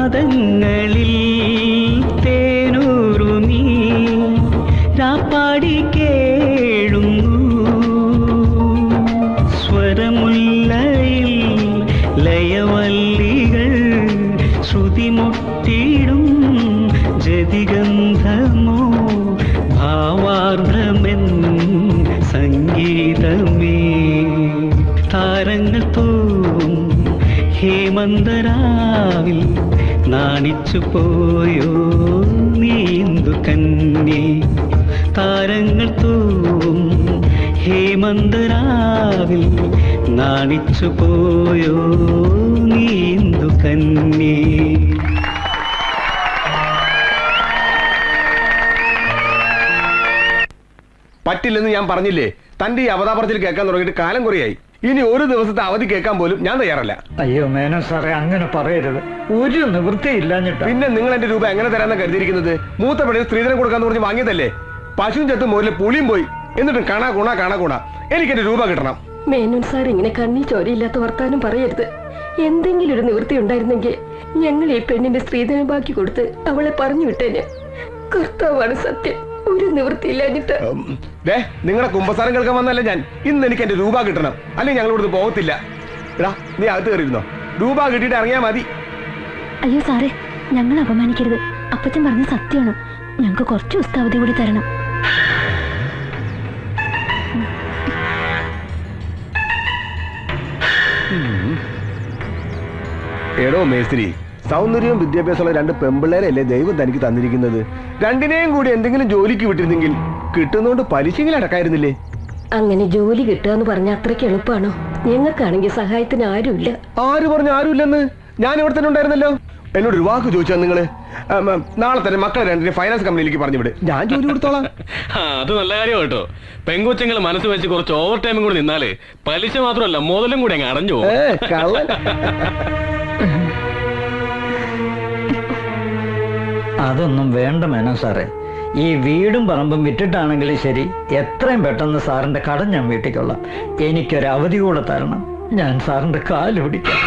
നാദങ്ങളിൽ തേനൂറുമീ രാപ്പാടി കേഴുന്നു സ്വരമുല്ലയിൽ ലയവല്ലികൾ ശ്രുതിമുട്ടിടും ജതിഗന്ധമോ ഭാവാർദ്രമെൻ സംഗീതമേ താരങ്ങൾ തോറും ഹേമന്തരാവിൽ നാണിച്ചു പോയോ നീന്തു കന്യേ താരങ്ങൾ തോറും ഹേമന്തരാവിൽ നാണിച്ചു പോയോ നീന്തു കന്യേ. പറ്റില്ലെന്ന് ഞാൻ പറഞ്ഞില്ലേ? തന്റെ ഈ അവതാപറച്ചിൽ കേൾക്കാൻ തുടങ്ങിയിട്ട് കാലം കുറയായി. ഇനി ഒരു ദിവസത്തെ അവധി കേൾക്കാൻ പോലും ഞാൻ തയ്യാറല്ല. അയ്യോ മേനോൻ സാറേ, അങ്ങനെ പറയരുത്. ഒരു നിവൃത്തിയില്ലാഞ്ഞിട്ട്. പിന്നെ നിങ്ങൾ എന്റെ രൂപ എങ്ങനെ തരാന്ന് കരുതിയിരിക്കുന്നത്? മൂത്ത പെണ്ണിന് സ്ത്രീധനം കൊടുക്കാന്ന് പറഞ്ഞ് വാങ്ങിയതല്ലേ? പശുവും ചത്തും മോരിലെ പുളിയും പോയി. എന്നിട്ടും കാണാ കൂണ എനിക്ക് എന്റെ രൂപ കിട്ടണം. മേനോൻ സാർ ഇങ്ങനെ കണ്ണി ചോരയില്ലാത്ത വർത്താനം പറയരുത്. എന്തെങ്കിലും ഒരു നിവൃത്തി ഉണ്ടായിരുന്നെങ്കിൽ ഞങ്ങൾ ഈ പെണ്ണിന്റെ സ്ത്രീധനം ബാക്കി കൊടുത്ത് അവളെ പറഞ്ഞു വിട്ടേനെ. കർത്താവാണ് സത്യം, ഒരു നിവൃത്തിയില്ലാഞ്ഞിട്ട്. നിങ്ങളുടെ കുമ്പസാരം കേൾക്കാൻ വന്നല്ല ഞാൻ. ഇന്ന് എനിക്ക് എന്റെ രൂപ കിട്ടണം, അല്ലെങ്കിൽ ഞങ്ങൾ ഇവിടുന്ന് പോകത്തില്ല. എടാ, നീ അകത്ത് കയറിയിരുന്നോ? രൂപ കിട്ടിയിട്ട് ഇറങ്ങിയാ മതി. അയ്യോ സാറേ, ഞങ്ങൾ അപമാനിക്കരുത്. അപ്പച്ചൻ പറഞ്ഞ സത്യമാണ്. ഞങ്ങൾക്ക് കുറച്ച് ദിവസത്തെ അവധി കൂടി തരണം. എടോ മേസ്ത്രി, സൗന്ദര്യവും വിദ്യാഭ്യാസമുള്ള രണ്ട് പെമ്പിള്ളേരല്ലേ ദൈവം തനിക്ക് തന്നിരിക്കുന്നത്. രണ്ടിനെയും കൂടി എന്തെങ്കിലും ജോലിക്ക് വിട്ടിരുന്നെങ്കിൽ കിട്ടുന്നോണ്ട് പലിശയെങ്കിലും അടക്കായിരുന്നില്ലേ? അങ്ങനെ ജോലി കിട്ടുക എന്ന് പറഞ്ഞ അത്രയ്ക്ക് എളുപ്പമാണോ? ഞങ്ങൾക്കാണെങ്കിൽ സഹായത്തിന് ആരുമില്ല. ആര് പറഞ്ഞു ആരുമില്ലെന്ന്? ഞാൻ ഇവിടെ തന്നെ ഉണ്ടായിരുന്നല്ലോ. എന്നോട് ഒരു വാക്ക് ചോദിച്ചാൽ നിങ്ങള് നാളെ തന്നെ മക്കളെ രണ്ടിനെ ഫൈനാൻസ് കമ്പനിയിലേക്ക് പറഞ്ഞു വിട്, ഞാൻ ജോലി കൊടുത്തോളാം. അത് നല്ല കാര്യം കേട്ടോ. പെങ്കൊച്ചങ്ങൾ മനസ്സ് വെച്ച് കുറച്ച് ഓവർ ടൈമും കൂടി നിന്നാല് പലിശ മാത്രമല്ല മുതലും കൂടി അങ്ങ് അടഞ്ഞു. അതൊന്നും വേണ്ട മേനോൻ സാറേ. ഈ വീടും പറമ്പും വിറ്റിട്ടാണെങ്കിലും ശരി, എത്രയും പെട്ടെന്ന് സാറിന്റെ കടം ഞാൻ വീട്ടിക്കൊള്ളാം. എനിക്കൊരു അവധി കൂടെ തരണം. ഞാൻ സാറിന്റെ കാല് പിടിക്കാം.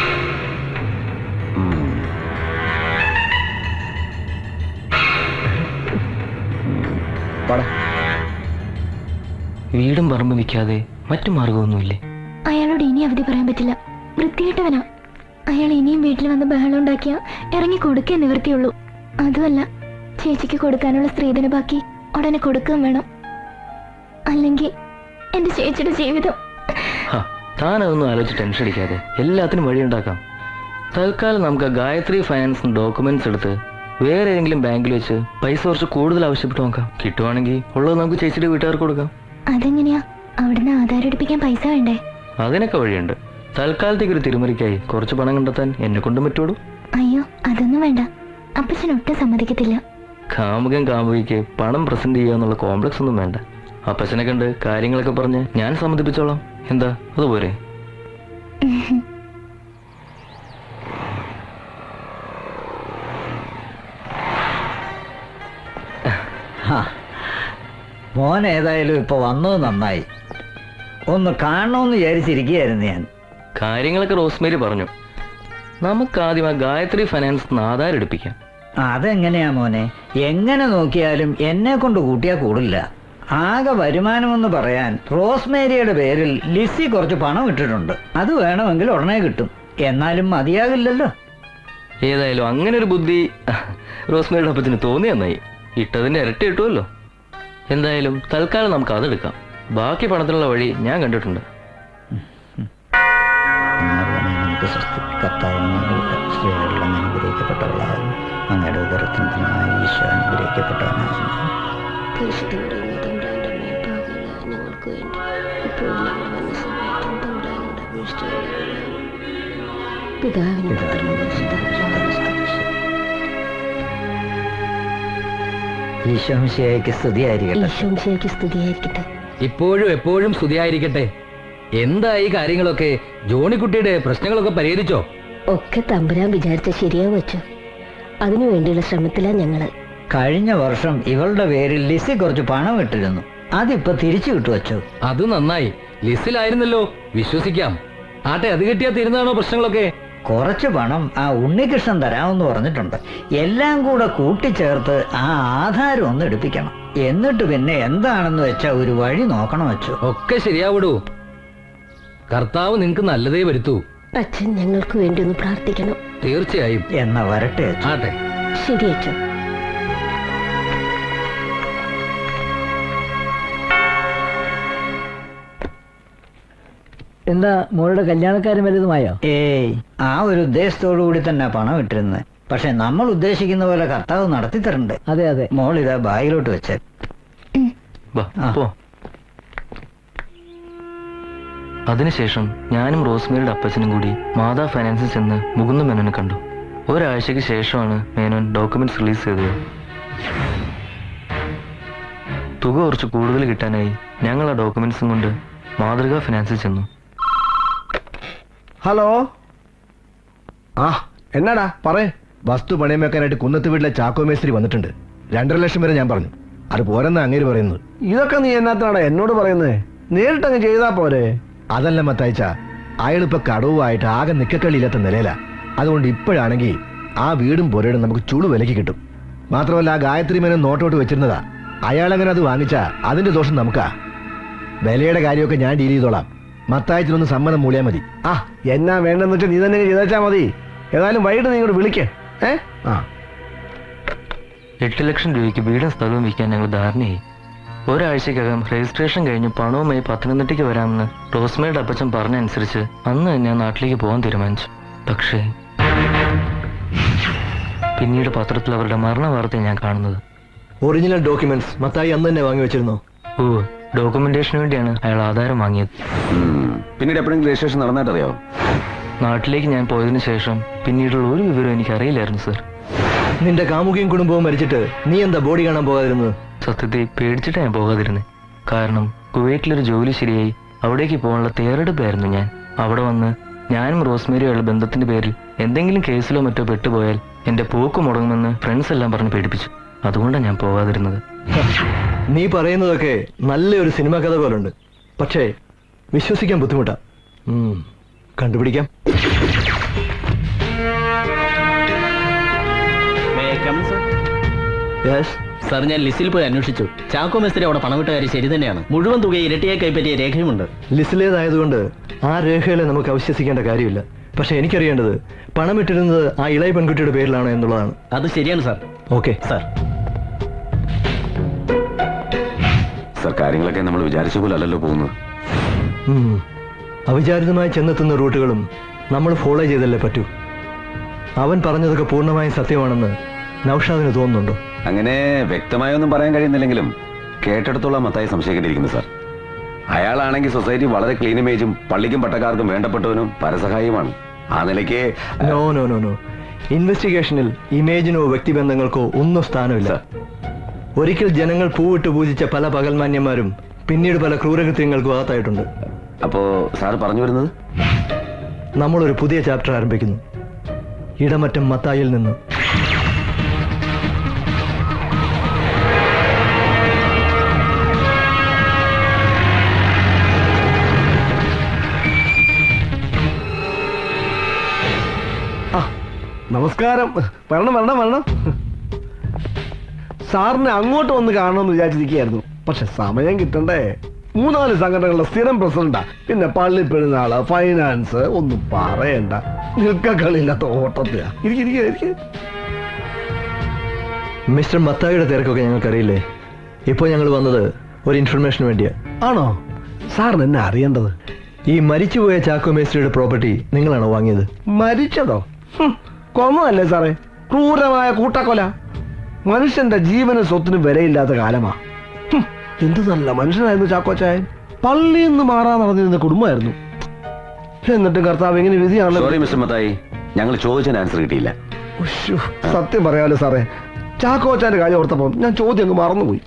വീടും പറമ്പും വിൽക്കാതെ മറ്റു മാർഗമൊന്നുമില്ലേ? അയാളോട് ഇനി അവധി പറയാൻ പറ്റില്ല. വൃത്തികെട്ടവനാ അയാൾ. ഇനിയും വീട്ടിൽ വന്ന് ബഹളം ഉണ്ടാക്കിയാ ഇറങ്ങി കൊടുക്കേ നിവൃത്തിയുള്ളൂ. അതുമല്ല, ചേച്ചിക്ക് കൊടുക്കാനുള്ള സ്ത്രീധന ബാക്കി ഉടനെ കൊടുക്കുകയും വേണം. അല്ലെങ്കിൽ എന്റെ ചേച്ചിയുടെ ജീവിതം. താനതൊന്നും ആലോചിച്ച് ടെൻഷൻ അടിക്കാതെ എല്ലാത്തിനും വഴിയുണ്ടാക്കാം. തൽക്കാലം നമുക്ക് ഗായത്രി ഫൈനാൻസ് ഡോക്യുമെന്റ്സ് എടുത്ത് വേറെ ഏതെങ്കിലും ബാങ്കിൽ വെച്ച് പൈസ കുറച്ച് കൂടുതൽ ആവശ്യപ്പെട്ട് നോക്കാം. കിട്ടുവാണെങ്കിൽ ഉള്ളത് നമുക്ക് ചേച്ചിയുടെ വീട്ടുകാർക്ക് കൊടുക്കാം. അതെങ്ങനെയാ? അവിടുന്ന് ആധാരം എടുപ്പിക്കാൻ പൈസ വേണ്ടേ? അതിനൊക്കെ വഴിയുണ്ട്. തൽക്കാലത്തേക്ക് ഒരു തിരുമറിക്കായി കുറച്ച് പണം കണ്ടെത്താൻ എന്നെ കൊണ്ടും പറ്റുള്ളൂ. അയ്യോ, അതൊന്നും വേണ്ട. അപ്പച്ചൻ ഒട്ടും സമ്മതിക്കത്തില്ല. കാമുകൻ കാമുകിക്ക് പണം പ്രസന്റ് ചെയ്യുക എന്നുള്ള കോംപ്ലക്സ് ഒന്നും വേണ്ട. അപ്പച്ചനെ കണ്ട് കാര്യങ്ങളൊക്കെ പറഞ്ഞ് ഞാൻ സമ്മതിപ്പിച്ചോളാം. എന്താ, അതുപോരെ? മോൻ ഏതായാലും ഇപ്പൊ വന്നത് നന്നായി. ഒന്ന് കാണണമെന്ന് വിചാരിച്ചിരിക്കുകയായിരുന്നു ഞാൻ. കാര്യങ്ങളൊക്കെ റോസ്മേരി പറഞ്ഞു. നമുക്ക് ആദ്യം ആ ഗായത്രി ഫൈനാൻസ് ആധാരം എടുപ്പിക്കാം. അതെങ്ങനെയാ മോനെ? എങ്ങനെ നോക്കിയാലും എന്നെ കൊണ്ട് കൂട്ടിയാ കൂടില്ല. ആകെ വരുമാനമെന്ന് പറയാൻ റോസ്മേരിയുടെ പേരിൽ ലിസി കുറച്ച് പണം ഇട്ടിട്ടുണ്ട്. അത് വേണമെങ്കിൽ ഉടനെ കിട്ടും. എന്നാലും മതിയാകില്ലല്ലോ. ഏതായാലും അങ്ങനെ ഒരു ബുദ്ധി റോസ്മേരിയുടെ അപ്പത്തിന് തോന്നി നന്നായി. ഇട്ടതിന്റെ ഇരട്ടി കിട്ടുമല്ലോ. എന്തായാലും തൽക്കാലം നമുക്ക് അതെടുക്കാം. ബാക്കി പണത്തിനുള്ള വഴി ഞാൻ കണ്ടിട്ടുണ്ട്. സ്ത്രീകളിലും അനുഗ്രഹിക്കപ്പെട്ടവളാകുന്നു. അങ്ങയുടെ ഉദരത്തിനായി ഈശോ അനുഗ്രഹിക്കപ്പെട്ടവനാകുന്നു. ഈശോമിശിഹായ്ക്ക് സ്തുതിയായിരിക്കട്ടെ. ഇപ്പോഴും എപ്പോഴും സ്തുതിയായിരിക്കട്ടെ. എന്തായി കാര്യങ്ങളൊക്കെ? ജോണിക്കുട്ടിയുടെ പ്രശ്നങ്ങളൊക്കെ പരിഹരിച്ചോ? ഒക്കെ തമ്പുരാൻ വിചാരിച്ച ശരിയാവും വെച്ചു. അതിനു വേണ്ടിയുള്ള ശ്രമത്തിലാ ഞങ്ങള്. കഴിഞ്ഞ വർഷം ഇവളുടെ പേരിൽ ലിസി കുറച്ച് പണം ഇട്ടിരുന്നു. അതിപ്പോ തിരിച്ചു കിട്ടു വച്ചോ. അത് നന്നായി. ലിസ്റ്റിലായിരുന്നല്ലോ, വിശ്വസിക്കാം. ആട്ടെ, അത് കിട്ടിയാ തീരുന്നതാണോ പ്രശ്നങ്ങളൊക്കെ? കുറച്ച് പണം ആ ഉണ്ണികൃഷ്ണൻ തരാമെന്ന് പറഞ്ഞിട്ടുണ്ട്. എല്ലാം കൂടെ കൂട്ടിച്ചേർത്ത് ആ ആധാരം ഒന്ന് എടുപ്പിക്കണം. എന്നിട്ട് പിന്നെ എന്താണെന്ന് വെച്ചാ ഒരു വഴി നോക്കണം വെച്ചു. ഒക്കെ ശരിയാവിടൂ. കർത്താവ് നിനക്ക് നല്ലതേ വരുത്തൂ. അച്ഛൻ ഞങ്ങൾക്ക് വേണ്ടി ഒന്ന് പ്രാർത്ഥിക്കണം. തീർച്ചയായും. എന്നാ വരട്ടെ അച്ഛൻ. ആട്ടെ. ശരി അച്ഛൻ. എന്താ മോളുടെ കല്യാണക്കാരും വലുതുമായോ? ഏയ്, ആ ഒരു ഉദ്ദേശത്തോടു കൂടി തന്നെ പണം ഇട്ടിരുന്നത്. പക്ഷെ നമ്മൾ ഉദ്ദേശിക്കുന്ന പോലെ കർത്താവ് നടത്തി തരണ്ട്. അതെ അതെ. മോൾ ഇതാ ബാഗിലോട്ട് വെച്ചേ. അതിനുശേഷം ഞാനും റോസ്മേരിയുടെ അപ്പച്ചനും കൂടി മാതാ ഫൈനാൻസിൽ ചെന്ന് മുകുന്ദ മേനോനെ കണ്ടു. ഒരാഴ്ചയ്ക്ക് ശേഷമാണ് മേനോൻ ഡോക്യുമെന്റ്സ് റിലീസ് ചെയ്തത്. തുക കുറച്ച് കൂടുതൽ കിട്ടാനായി ഞങ്ങൾ ആ ഡോക്യുമെന്റ്സും കൊണ്ട് മാതൃകാ ഫിനാൻസിൽ ചെന്നു. ഹലോ. ആ എന്നാടാ പറയേ. വസ്തു പണയം വെക്കാനായിട്ട് കുന്നത്ത് വീട്ടിലെ ചാക്കോ മേസ്ത്രി വന്നിട്ടുണ്ട്. 2.5 ലക്ഷം വരെ ഞാൻ പറഞ്ഞു. അത് പോരെന്ന് അങ്ങേര് പറയുന്നത്. ഇതൊക്കെ നീ എന്നാത്താടാ എന്നോട് പറയുന്നത്? നേരിട്ടങ്ങ് ചെയ്താ പോരെ? അതല്ല മത്തായിച്ച, അയാളിപ്പോ കടവുമായിട്ട് ആകെ നിക്കക്കളിയില്ലാത്ത നിലയിലാ. അതുകൊണ്ട് ഇപ്പോഴാണെങ്കിൽ ആ വീടും പുരയിടും നമുക്ക് ചുളു വിലക്ക് കിട്ടും. മാത്രമല്ല ആ ഗായത്രി മേനോൻ നോട്ടോട്ട് വെച്ചിരുന്നതാ. അയാളങ്ങനെ അത് വാങ്ങിച്ചാ അതിന്റെ ദോഷം നമുക്കാ. വിലയുടെ കാര്യമൊക്കെ ഞാൻ ഡീൽ ചെയ്തോളാം. മത്തായത്തിനൊന്ന് സമ്മതം മൂളിയാൽ മതി. ആ എന്നാ വേണ്ടെന്ന് വെച്ചാൽ നീ തന്നെ ചെയ്താച്ചാ മതി. ഏതായാലും വൈകിട്ട് നീ ഇങ്ങോട്ട് വിളിക്കേ. ആ 8 ലക്ഷം രൂപയ്ക്ക് വീടും സ്ഥലവും വിൽക്കാൻ ഞങ്ങൾ ധാരണയായി. ഒരാഴ്ചക്കകം രജിസ്ട്രേഷൻ കഴിഞ്ഞ് പണവുമായി പത്തനംതിട്ടയ്ക്ക് വരാമെന്ന് റോസ്മേയുടെ അപ്പച്ചൻ പറഞ്ഞനുസരിച്ച് അന്ന് തന്നെ നാട്ടിലേക്ക് പോകാൻ തീരുമാനിച്ചു. പക്ഷേ പിന്നീട് പത്രത്തിൽ അവരുടെ മരണ വാർത്തയാണ് ഞാൻ കാണുന്നത്. ഒറിജിനൽ ഡോക്യുമെന്റ്സ് മത്തായി അന്ന് തന്നെ വാങ്ങി വെച്ചിരുന്നു. ഓ, ഡോക്യുമെന്റേഷന് വേണ്ടിയാണ് അയാൾ ആധാരം വാങ്ങിയത്. പിന്നീട് എപ്പോഴെങ്കിലും രജിസ്ട്രേഷൻ നടന്നായിട്ടറിയാവോ? നാട്ടിലേക്ക് ഞാൻ പോയതിനു ശേഷം പിന്നീടുള്ള ഒരു വിവരവും എനിക്ക് അറിയില്ലായിരുന്നു സർ. നിന്റെ കാമുകിയും കുടുംബവും മരിച്ചിട്ട് നീ എന്താ ബോഡി കാണാൻ പോകാതിരുന്നത്? സത്യത്തെ പേടിച്ചിട്ടാണ് ഞാൻ പോകാതിരുന്നത്. കാരണം കുവൈറ്റിലൊരു ജോലി ശരിയായി അവിടേക്ക് പോകാനുള്ള തയ്യാറെടുപ്പായിരുന്നു ഞാൻ. അവിടെ വന്ന് ഞാനും റോസ്മേരിയുള്ള ബന്ധത്തിന്റെ പേരിൽ എന്തെങ്കിലും കേസിലോ മറ്റോ പെട്ടുപോയാൽ എന്റെ പോക്ക് മുടങ്ങുമെന്ന് ഫ്രണ്ട്സ് എല്ലാം പറഞ്ഞ് പേടിപ്പിച്ചു. അതുകൊണ്ടാണ് ഞാൻ പോകാതിരുന്നത്. നീ പറയുന്നതൊക്കെ നല്ലൊരു സിനിമ കഥ പോലുണ്ട്. പക്ഷേ വിശ്വസിക്കാൻ ബുദ്ധിമുട്ടാ. കണ്ടുപിടിക്കാം. സാർ, ഞാൻ ലിസ്റ്റിൽ പോയി അന്വേഷിച്ചു. ചാക്കോ മേസ്ത്രി അവിടെ പണമിട്ട കാര്യം ശരി തന്നെയാണ്. മുഴുവൻ തുക ഇരട്ടിയായി കൈപ്പറ്റിയ രേഖയുമുണ്ട്. ലിസ്റ്റിലേതായതുകൊണ്ട് ആ രേഖകളെ നമുക്ക് അവിശ്വസിക്കേണ്ട കാര്യമില്ല. പക്ഷെ എനിക്കറിയേണ്ടത് പണമിട്ടിരുന്നത് ആ ഇളയ പെൺകുട്ടിയുടെ പേരിലാണോ എന്നുള്ളതാണ്. അത് ശരിയാണ് സാർ. Okay sir. സർ, കാര്യങ്ങളൊക്കെ നമ്മൾ വിചാരിച്ച പോലെ അല്ലല്ലോ പോകുന്നത്. അവിചാരിതമായി ചെന്നെത്തുന്ന റൂട്ടുകളും നമ്മൾ ഫോളോ ചെയ്തല്ലേ പറ്റൂ. അവൻ പറഞ്ഞതൊക്കെ പൂർണ്ണമായും സത്യമാണെന്ന് നൗഷാദിന് തോന്നുന്നുണ്ടോ? അങ്ങനെ വ്യക്തമായൊന്നും പറയാൻ കഴിയുന്നില്ലെങ്കിലും കേട്ടെടുത്തോളം മത്തായി സംശയിക്കേണ്ടിയിരിക്കുന്നു സാർ. അയാളാണെങ്കിൽ സൊസൈറ്റി വളരെ ക്ലീൻ ഇമേജും പള്ളിക്കും പട്ടക്കാർക്കും വേണ്ടപ്പെട്ടവനും പരസഹായിയുമാണ്. ആ നിലയ്ക്ക് നോ നോ നോ നോ ഇൻവെസ്റ്റിഗേഷനിൽ ഇമേജിനോ വ്യക്തിബന്ധങ്ങൾക്കോ ഒന്നും സ്ഥാനമില്ല. ഒരിക്കൽ ജനങ്ങൾ പൂവിട്ട് പൂജിച്ച പല പകൽമാന്യന്മാരും പിന്നീട് പല ക്രൂരകൃത്യങ്ങൾക്കും അകത്തായിട്ടുണ്ട്. അപ്പോ സാർ പറഞ്ഞു വരുന്നത് നമ്മളൊരു പുതിയ ചാപ്റ്റർ ആരംഭിക്കുന്നു. ഇടമറ്റം മത്തായിൽ നിന്ന്. നമസ്കാരം. വരണം വരണം വരണം. സാറിനെ അങ്ങോട്ട് വന്ന് കാണണമെന്ന് വിചാരിച്ചിരിക്കുകയായിരുന്നു. പക്ഷെ സമയം കിട്ടണ്ടേ. 3-4 സംഘടനകളുടെ സ്ഥിരം പ്രസിഡന്റാ. പിന്നെ പള്ളി പെരുന്നാള്, ഫൈനാൻസ്, ഒന്നും പറയണ്ട. നിൽക്കളില്ലാത്ത ഓട്ടത്തിലാ. മിസ്റ്റർ മത്തായിയുടെ തിരക്കൊക്കെ ഞങ്ങൾക്കറിയില്ലേ. ഇപ്പോൾ ഞങ്ങൾ വന്നത് ഒരു ഇൻഫർമേഷന് വേണ്ടിയാ. ആണോ? സാറിന് എന്നെ അറിയേണ്ടത്. ഈ മരിച്ചുപോയ ചാക്കോ മേസ്ത്രിയുടെ പ്രോപ്പർട്ടി നിങ്ങളാണോ വാങ്ങിയത്? മരിച്ചതോ? കൊന്നതല്ലേ സാറേ. ക്രൂരമായ കൂട്ടക്കൊല. മനുഷ്യന്റെ ജീവനും സ്വത്തിനും വിലയില്ലാത്ത കാലമാ. എന്ത് നല്ല മനുഷ്യനായിരുന്നു ചാക്കോച്ചായൻ. പള്ളിയിൽ നിന്ന് മാറാൻ നടന്നിരുന്ന കുടുംബമായിരുന്നു. എന്നിട്ടും കർത്താവ് എങ്ങനെ വിധിയാണല്ലോ. സോറി മിസ്റ്റർ മത്തായി, ഞങ്ങൾ ചോദിച്ചതിന് ആൻസർ കിട്ടിയില്ല. സത്യം പറയാലോ സാറേ, ചാക്കോച്ചാന്റെ കാര്യം ഓർത്തപ്പോ ഞാൻ ചോദ്യം അങ്ങ് മറന്നുപോയി.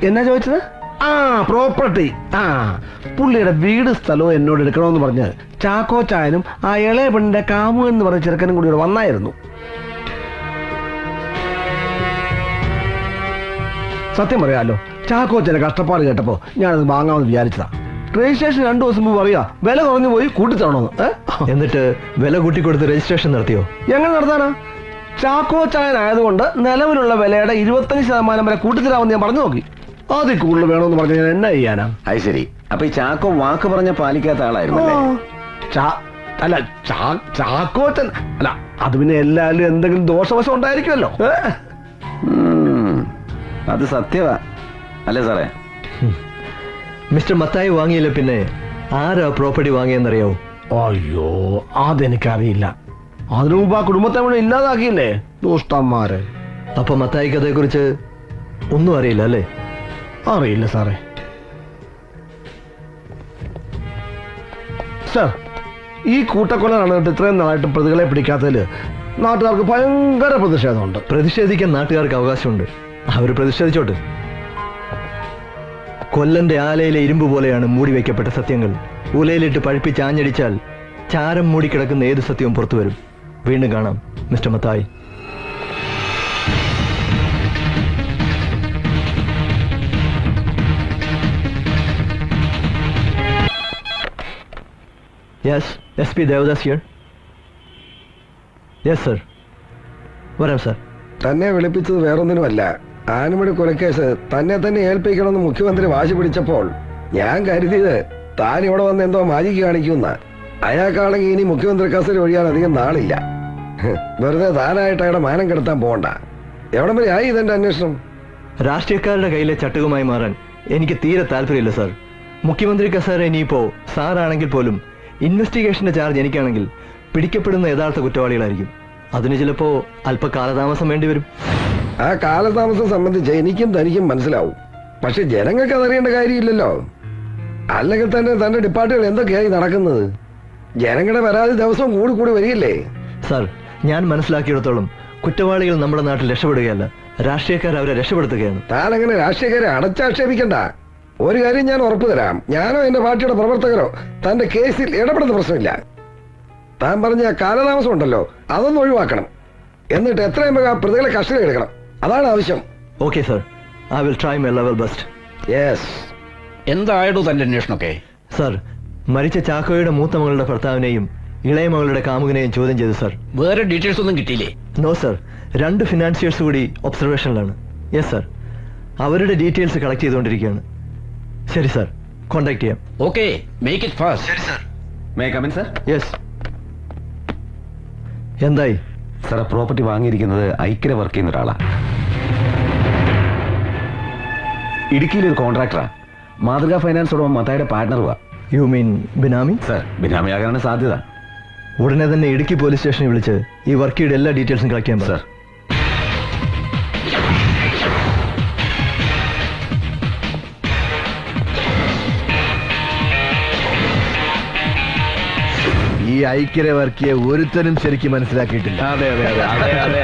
എന്നാ ചോദിച്ചത്? പ്രോപ്പർട്ടി. പുള്ളിയുടെ വീട് സ്ഥലവും എന്നോട് എടുക്കണമെന്ന് പറഞ്ഞ് ചാക്കോച്ചായനും ആ ഇളയ പെണ്ണിന്റെ കാമു എന്ന് പറഞ്ഞ ചെറുക്കനും കൂടി ഇവിടെ വന്നായിരുന്നു. സത്യം പറയാലോ, ചാക്കോച്ചന്റെ കഷ്ടപ്പാട് കേട്ടപ്പോ ഞാനത് വാങ്ങാമെന്ന് വിചാരിച്ചതാ. രജിസ്ട്രേഷൻ 2 ദിവസം മുമ്പ് പറയാ വില കുറഞ്ഞു പോയി കൂട്ടിത്തരണോന്ന്. എന്നിട്ട് വില കൂട്ടിക്കൊടുത്ത് രജിസ്ട്രേഷൻ നടത്തിയോ? എങ്ങനെ നടത്താനാ? ചാക്കോ ചായനായതുകൊണ്ട് നിലവിലുള്ള വിലയുടെ 25% വരെ കൂട്ടിത്തരാമെന്ന് ഞാൻ പറഞ്ഞു നോക്കി. അതിൽ കൂടുതൽ വേണമെന്ന് പറഞ്ഞു ഞാൻ എന്നാ ചെയ്യാനാ? അത് ശരി. അപ്പൊ ഈ ചാക്കോ വാക്ക് പറഞ്ഞ പാലിക്കാത്ത ആളായിരുന്നു. അല്ല ചാക്കോച്ചൻ അല്ല, അത് പിന്നെ എല്ലാവരും എന്തെങ്കിലും ദോഷവശം ഉണ്ടായിരിക്കുമല്ലോ. അത് സത്യവാ അല്ലേ സാറേ? മിസ്റ്റർ മത്തായി വാങ്ങിയില്ല പിന്നെ ആരാ പ്രോപ്പർട്ടി വാങ്ങിയെന്നറിയാവോ? അയ്യോ, അതെനിക്കറിയില്ല. അതിനു മുമ്പ് ആ കുടുംബത്തെ മുഴുവൻ ഇല്ലാതാക്കിയില്ലേ ദുഷ്ടന്മാര്. അപ്പൊ മത്തായിക്ക് അതേക്കുറിച്ച് ഒന്നും അറിയില്ല അല്ലേ? അറിയില്ല സാറേ. സാർ, ഈ കൂട്ടക്കൊല നടന്നിട്ട് ഇത്രയും നാളായിട്ട് പ്രതികളെ പിടിക്കാത്തതിൽ നാട്ടുകാർക്ക് ഭയങ്കര പ്രതിഷേധമുണ്ട്. പ്രതിഷേധിക്കാൻ നാട്ടുകാർക്ക് അവകാശമുണ്ട്. അവർ പ്രതിഷേധിച്ചോട്ട്. കൊല്ലന്റെ ആലയിലെ ഇരുമ്പ് പോലെയാണ് മൂടി വയ്ക്കപ്പെട്ട സത്യങ്ങൾ. ഉലയിലിട്ട് പഴുപ്പിച്ച് ആഞ്ഞടിച്ചാൽ ചാരം മൂടിക്കിടക്കുന്ന ഏത് സത്യവും പുറത്തു വരും. വീണ്ടും കാണാം mister Mathai. Yes, SP Devadas here. Yes, sir. വരാം സാർ. തന്നെ വിളിപ്പിച്ചത് വേറൊന്നിനുമല്ല. ആനമണി കൊലക്കേസ് തന്നെ ഏൽപ്പിക്കണമെന്ന് മുഖ്യമന്ത്രി വാശി പിടിച്ചപ്പോൾ ഞാൻ കരുതിയത് താൻ ഇവിടെ വന്ന് എന്തോ മാജിക്ക് കാണിക്കുന്ന. അയാൾക്കാണെങ്കിൽ ഇനി മുഖ്യമന്ത്രി കസേര ഒഴിയാൻ അധികം നാളില്ല. വെറുതെ താനായിട്ട് അയാളുടെ മാനം കെടുത്താൻ പോകണ്ട. എവിടം വരെ ആയി ഇതെന്റെ അന്വേഷണം? രാഷ്ട്രീയക്കാരുടെ കയ്യിലെ ചട്ടുകമായി മാറാൻ എനിക്ക് തീരെ താല്പര്യമില്ല സാർ. മുഖ്യമന്ത്രി കസേര ഇനിയിപ്പോ സാറാണെങ്കിൽ പോലും ഇൻവെസ്റ്റിഗേഷന്റെ ചാർജ് എനിക്കാണെങ്കിൽ പിടിക്കപ്പെടുന്ന യഥാർത്ഥ കുറ്റവാളികളായിരിക്കും. അതിന് ചിലപ്പോ അല്പ കാലതാമസം വേണ്ടി വരും. ആ കാലതാമസം സംബന്ധിച്ച് എനിക്കും തനിക്കും മനസ്സിലാവും. പക്ഷെ ജനങ്ങൾക്ക് അതറിയേണ്ട കാര്യമില്ലല്ലോ. അല്ലെങ്കിൽ തന്നെ തന്റെ ഡിപ്പാർട്ട്മെന്റ് എന്തൊക്കെയായി നടക്കുന്നത്? ജനങ്ങളുടെ പരാതി ദിവസവും കൂടി വരികയില്ലേ? സാർ, ഞാൻ മനസ്സിലാക്കിയിടത്തോളം കുറ്റവാളികൾ നമ്മുടെ നാട്ടിൽ രക്ഷപ്പെടുകയല്ല, രാഷ്ട്രീയക്കാർ അവരെ രക്ഷപ്പെടുത്തുകയാണ്. താൻ അങ്ങനെ രാഷ്ട്രീയക്കാരെ അടച്ചാക്ഷേപിക്കണ്ട. ഒരു കാര്യം ഞാൻ ഉറപ്പു തരാം, ഞാനോ എന്റെ പാർട്ടിയുടെ പ്രവർത്തകരോ തന്റെ കേസിൽ ഇടപെടുന്ന പ്രശ്നമില്ല. താൻ പറഞ്ഞ കാലതാമസം ഉണ്ടല്ലോ, അതൊന്നും ഒഴിവാക്കണം. എന്നിട്ട് എത്രയും വേഗം ആ പ്രതികളെ കസ്റ്റഡി എടുക്കണം. അതാണ് ആവശ്യം. Okay sir, I will try my level best. Yes. എന്തായിരുന്നു തന്റെ അന്വേഷണമൊക്കെ? സർ, മരിച്ച ചാക്കോയുടെ മൂത്ത മകളുടെ ഭർത്താവിനെയും ഇളയ മകളുടെ കാമുകനെയും ചോദ്യം ചെയ്തു സർ. വേറെ ഡീറ്റെയിൽസ് ഒന്നും കിട്ടിയില്ലേ? നോ സർ, 2 ഫിനാൻഷ്യേഴ്സ് കൂടി ഒബ്സർവേഷനിലാണ്. യെസ് സർ, അവരുടെ ഡീറ്റെയിൽസ് കളക്ട് ചെയ്തുകൊണ്ടിരിക്കുകയാണ്. ശരി സർ, കോണ്ടാക്ട് ചെയ്യാം. Okay, make it fast. ശരി sir. May come in sir? Yes. എന്തായി സാർ? പ്രോപ്പർട്ടി വാങ്ങിയിരിക്കുന്നത് ഐക്യര വർക്ക് ചെയ്യുന്ന ഒരാളാ. ഇടുക്കിയിലൊരു കോൺട്രാക്ടറാ. മാതൃകാ ഫൈനാൻസ് ഉടമ മത്തായിയുടെ പാർട്ണറുവാ. You mean benami? സർ, ബിനാമിയാകാനാണ് സാധ്യത. ഉടനെ തന്നെ ഇടുക്കി പോലീസ് സ്റ്റേഷനിൽ വിളിച്ച് ഈ വർക്കിയുടെ എല്ലാ ഡീറ്റെയിൽസും കളക്ട് ചെയ്യാൻ സർ. ഈ ഐക്യര വർക്കിയെ ഒരുത്തനും ശരിക്കും മനസ്സിലാക്കിയിട്ടില്ല. അതെ അതെ അതെ അതെ അതെ.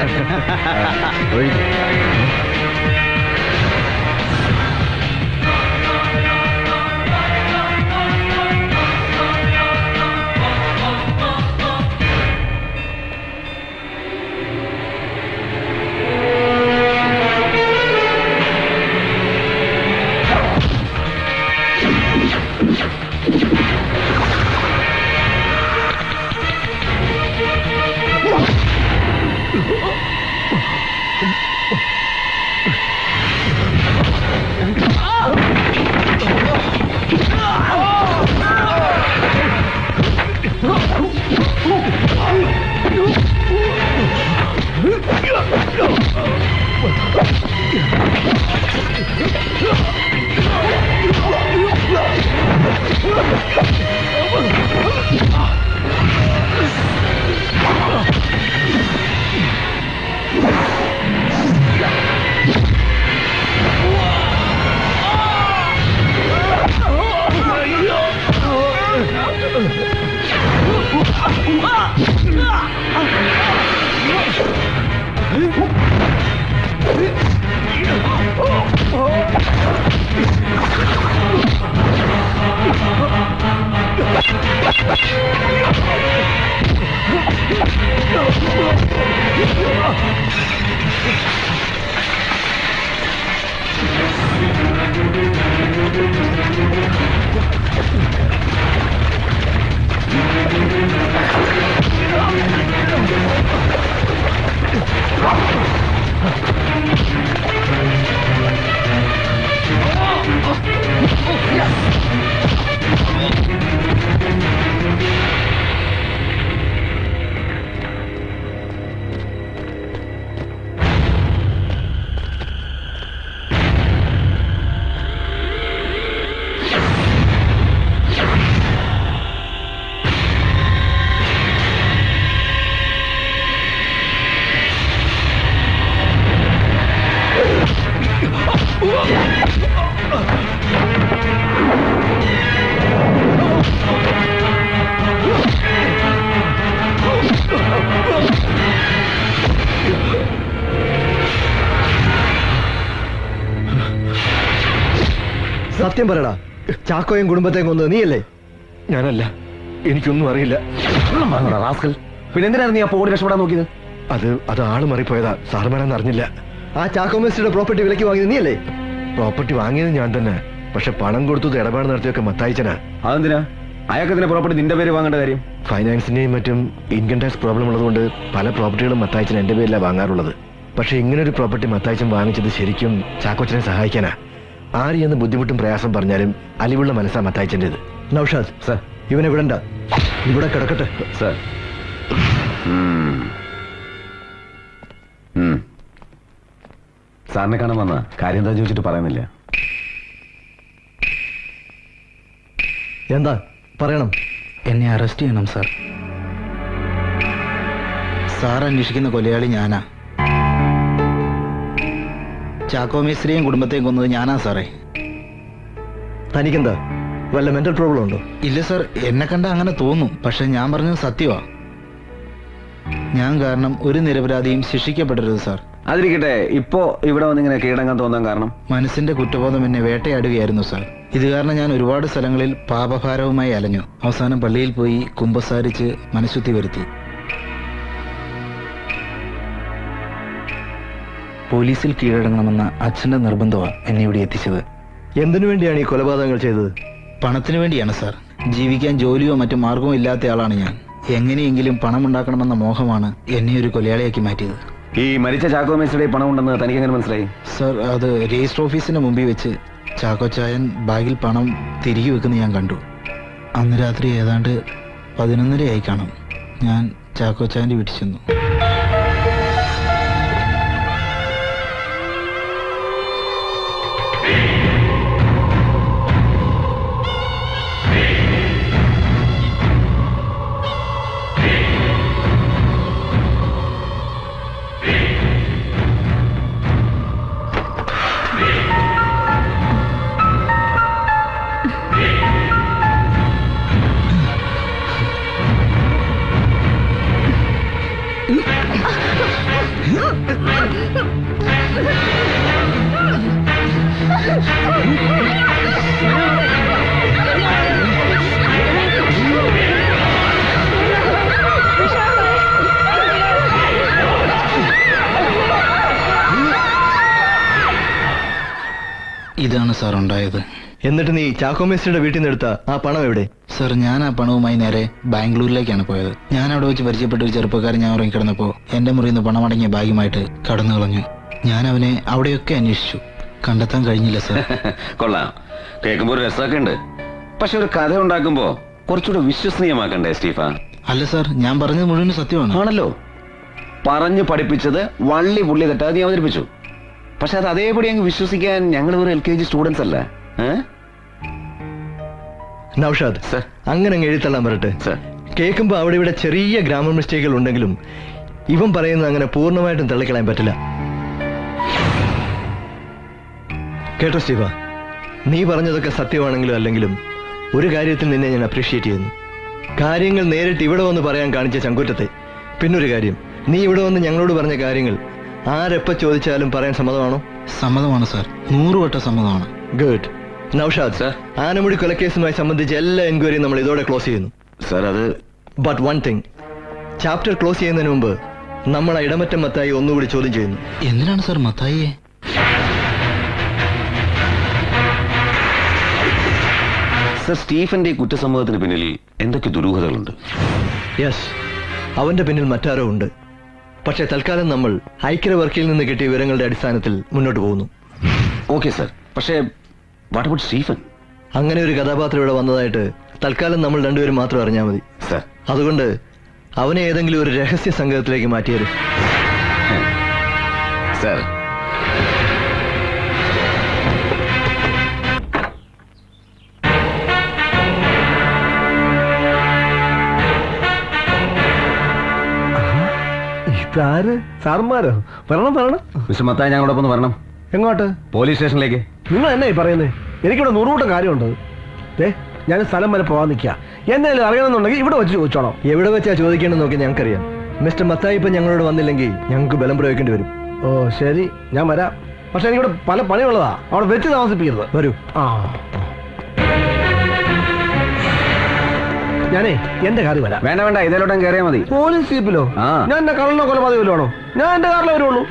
സത്യം പറയടാ, ചാക്കോയും കുടുംബത്തെയും കൊന്നത് നീയല്ലേ? ഞാനല്ല, എനിക്കൊന്നും അറിയില്ല. പിന്നെ എന്തിനാണ് നീ അപ്പോൾ ഓടി രക്ഷപ്പെടാൻ നോക്കിയത്? അത് ആള് മാറിപ്പോയതാ, സാറുമാരാന്ന് അറിഞ്ഞില്ല. ആ ചാക്കോ മേസ്ത്രിയുടെ പ്രോപ്പർട്ടി വിലക്ക് വാങ്ങിയത് നീയല്ലേ? പ്രോപ്പർട്ടി വാങ്ങിയത് ഞാൻ തന്നെ, പക്ഷെ പണം കൊടുത്തത് ഇടപാട് നടത്തിയൊക്കെ മത്തായിച്ചനാ. അതെന്തിനാ അയാൾക്ക് ഇതിന്റെ പ്രോപ്പർട്ടി നിന്റെ പേര് വാങ്ങേണ്ട കാര്യം? ഫൈനാൻസിന്റെയും മറ്റും ഇൻകം ടാക്സ് പ്രോബ്ലം ഉള്ളതുകൊണ്ട് പല പ്രോപ്പർട്ടികളും മത്തായിച്ചൻ എന്റെ പേരിലാണ് വാങ്ങാറുള്ളത്. പക്ഷെ ഇങ്ങനൊരു പ്രോപ്പർട്ടി മത്തായിച്ചൻ വാങ്ങിച്ചത് ശരിക്കും ചാക്കോച്ചനെ സഹായിക്കാനാ. ആര് എന്ന് ബുദ്ധിമുട്ടും പ്രയാസം പറഞ്ഞാലും അലിവുള്ള മനസ്സാ മത്തായിച്ചൻ്റെത്. നൗഷാദ് സർ, ഇവനെ വിടണ്ട, ഇവിടെ കിടക്കട്ടെ സർ. സാറിനെ കാണാൻ വന്ന കാര്യം എന്താ ചോദിച്ചിട്ട് പറയുന്നില്ല. എന്താ പറയണം? എന്നെ അറസ്റ്റ് ചെയ്യണം സാർ. സാർ അന്വേഷിക്കുന്ന കൊലയാളി ഞാനാ. ചാക്കോ മേസ്ത്രിയെയും കുടുംബത്തെയും കൊന്നത് ഞാനാ സാറേ. തനിക്കെന്താ വല്ല മെന്റൽ പ്രോബ്ലം ഉണ്ടോ? ഇല്ല സാർ, എന്നെ കണ്ട അങ്ങനെ തോന്നും, പക്ഷെ ഞാൻ പറഞ്ഞത് സത്യമാ. ഞാൻ കാരണം ഒരു നിരപരാധിയും ശിക്ഷിക്കപ്പെടരുത് സാർ. അതിരിക്കട്ടെ, ഇപ്പോ ഇവിടെ വന്നിങ്ങനെ കീഴടങ്ങാൻ തോന്നാൻ കാരണം? മനസ്സിന്റെ കുറ്റബോധം എന്നെ വേട്ടയാടുകയായിരുന്നു സാർ. ഇത് കാരണം ഞാൻ ഒരുപാട് സ്ഥലങ്ങളിൽ പാപഭാരവുമായി അലഞ്ഞു. അവസാനം പള്ളിയിൽ പോയി കുമ്പസാരിച്ച് മനഃശുദ്ധി വരുത്തി. പോലീസിൽ കീഴടങ്ങണമെന്ന അച്ഛന്റെ നിർബന്ധമാണ് എന്നെ ഇവിടെ എത്തിച്ചത്. എന്തിനു വേണ്ടിയാണ് ഈ കൊലപാതകങ്ങൾ ചെയ്തത്? പണത്തിന് വേണ്ടിയാണ് സാർ. ജീവിക്കാൻ ജോലിയോ മറ്റു മാർഗമോ ഇല്ലാത്ത ആളാണ് ഞാൻ. എങ്ങനെയെങ്കിലും പണമുണ്ടാക്കണമെന്ന മോഹമാണ് എന്നെ ഒരു കൊലയാളിയാക്കി മാറ്റിയത്. ഈ മരിച്ച ചാക്കോ മേസ്ത്രിയുടെ പണം ഉണ്ടെന്ന് തനിക്ക് എങ്ങനെ മനസ്സിലായി? സർ, അത് രജിസ്റ്റർ ഓഫീസിന്റെ മുമ്പിൽ വെച്ച് ചാക്കോച്ചായൻ ബാഗിൽ പണം തിരികെ വെക്കുന്ന ഞാൻ കണ്ടു. അന്ന് രാത്രി ഏതാണ്ട് 11:30 കാണും. ഞാൻ ചാക്കോച്ചായന്റെ വീട്ടിൽ ചെന്നു. ഇതാണ് സാർ ഉണ്ടായത്. എന്നിട്ട് നീ ചാക്കോ മേസ്ത്രിയുടെ വീട്ടിൽ നിന്ന് എടുത്ത ആ പണം എവിടെ? സാർ, ഞാൻ ആ പണവുമായി നേരെ ബാംഗ്ലൂരിലേക്കാണ് പോയത്. ഞാൻ അവിടെ വെച്ച് പരിചയപ്പെട്ട ഒരു ചെറുപ്പക്കാരൻ ഞാൻ ഉറങ്ങിക്കിടന്നപ്പോൾ എന്റെ മുറിയിൽ നിന്ന് പണമടങ്ങിയ ബാഗുമായിട്ട് കടന്നു കളഞ്ഞു. ഞാൻ അവനെ അവിടെയൊക്കെ അന്വേഷിച്ചു, കണ്ടെത്താൻ കഴിഞ്ഞില്ല സാർ. കൊള്ളാം, കേൾക്കുമ്പോൾ ഒരു രസമൊക്കെ ഉണ്ട്. പക്ഷെ ഒരു കഥ ഉണ്ടാക്കുമ്പോ കുറച്ചുകൂടെ വിശ്വസനീയമാക്കണ്ടേ സ്റ്റീഫ? അല്ല സാർ, ഞാൻ പറഞ്ഞത് മുഴുവൻ സത്യമാണ്. ആണല്ലോ, പറഞ്ഞു പഠിപ്പിച്ചത് വള്ളി പുള്ളി തെറ്റാതെ നീ അവതരിപ്പിച്ചു. പക്ഷെ അത് അതേപടി അങ്ങ് വിശ്വസിക്കാൻ ഞങ്ങൾ ഒരു LKG സ്റ്റുഡൻസ് അല്ല. നൗഷാദ് സർ, അങ്ങനെ അങ്ങ് എഴുത്തള്ളാൻ പറട്ടെ. കേൾക്കുമ്പോ അവിടെ ഇവിടെ ചെറിയ ഗ്രാമർ മിസ്റ്റേക്കുകൾ ഉണ്ടെങ്കിലും ഇവൻ പറയുന്നത് അങ്ങനെ പൂർണ്ണമായിട്ടും തള്ളിക്കളയാൻ പറ്റില്ല. കേട്ടോ സ്റ്റീഫ, നീ പറഞ്ഞതൊക്കെ സത്യമാണെങ്കിലും അല്ലെങ്കിലും ഒരു കാര്യത്തിൽ നിന്നെ ഞാൻ അപ്രീഷിയേറ്റ് ചെയ്യുന്നു. കാര്യങ്ങൾ നേരിട്ട് ഇവിടെ വന്ന് പറയാൻ കാണിച്ച ചങ്കൂറ്റത്തെ. പിന്നൊരു കാര്യം, നീ ഇവിടെ വന്ന് ഞങ്ങളോട് പറഞ്ഞ കാര്യങ്ങൾ ആരെപ്പ ചോദിച്ചാലും പറയാൻ സമ്മതമാണോ? സമ്മതമാണ് സാർ, 100 വട്ടം സമ്മതമാണ്. ഗുഡ്. നൗഷാദ് സർ, ആനമുടി കൊലക്കേസുമായി സംബന്ധിച്ച് എല്ലാ എൻക്വയറിയും നമ്മൾ ഇതോടെ ക്ലോസ് ചെയ്യുന്നു സർ. അത് but one thing, chapter close ചെയ്യുന്നതിന് മുമ്പ് നമ്മൾ ആ ഇടമറ്റം മത്തായി ഒന്നുകൂടി ചോദ്യം ചെയ്യുന്നു. എന്തിനാണ് സാർ മത്തായിയെ? സർ, സ്റ്റീഫന്റെ കുറ്റസമ്മതത്തിന് പിന്നിൽ എന്തൊക്കെ ദുരൂഹതകളുണ്ട്? യെസ്, അവന്റെ പിന്നിൽ മറ്റാരോ ഉണ്ട്. പക്ഷെ തൽക്കാലം നമ്മൾ ഐക്യവർക്കിൽ നിന്ന് കിട്ടിയ വിവരങ്ങളുടെ അടിസ്ഥാനത്തിൽ മുന്നോട്ട് പോകുന്നു. ഓക്കെ സർ, പക്ഷേ വാട്ട് അബൌട്ട് സ്റ്റീഫൻ? അങ്ങനെ ഒരു കഥാപാത്രം ഇവിടെ വന്നതായിട്ട് തൽക്കാലം നമ്മൾ രണ്ടുപേരും മാത്രം അറിഞ്ഞാൽ മതി സർ. അതുകൊണ്ട് അവനെ ഏതെങ്കിലും ഒരു രഹസ്യ സംഘത്തിലേക്ക് മാറ്റിയത്. സർ, ഇതാര്? സാർമാരോ? വരണം വരണം. മിസ്റ്റർ മത്തായി, ഞങ്ങളോടൊപ്പം ഒന്ന് വരണം. എങ്ങോട്ട്? പോലീസ് സ്റ്റേഷനിലേക്ക്. നിങ്ങൾ എന്നായി പറയുന്നേ? എനിക്കിവിടെ 100 കൂട്ടം കാര്യമുണ്ട്. ഞാൻ സ്ഥലം വരെ പോകാൻ നിൽക്കുക. എന്തെങ്കിലും അറിയണമെന്നുണ്ടെങ്കിൽ ഇവിടെ വെച്ച് ചോദിച്ചോളാം. എവിടെ വെച്ചാ ചോദിക്കേണ്ടെന്ന് നോക്കി ഞങ്ങൾക്കറിയാം. മിസ്റ്റർ മത്തായി ഇപ്പൊ ഞങ്ങളോട് വന്നില്ലെങ്കിൽ ഞങ്ങൾക്ക് ബലം പ്രയോഗിക്കേണ്ടി വരും. ഓ ശരി, ഞാൻ വരാം. പക്ഷെ എനിക്കിവിടെ പല പണിയുള്ളതാ. അവിടെ വെച്ച് താമസിപ്പിക്കരുത്. വരൂ. ആ ഞാനേ എന്റെ കാറിൽ വരാം. വേണ്ട വേണ്ട, ഇതിലോട്ടും കയറിയാൽ മതി. പോലീസ് ജീപ്പിലോ? ആ. ഞാൻ എന്റെ കള്ളനോ കൊലപാതകമാണോ? ഞാൻ എന്റെ കാറിലെ വരുള്ളൂ.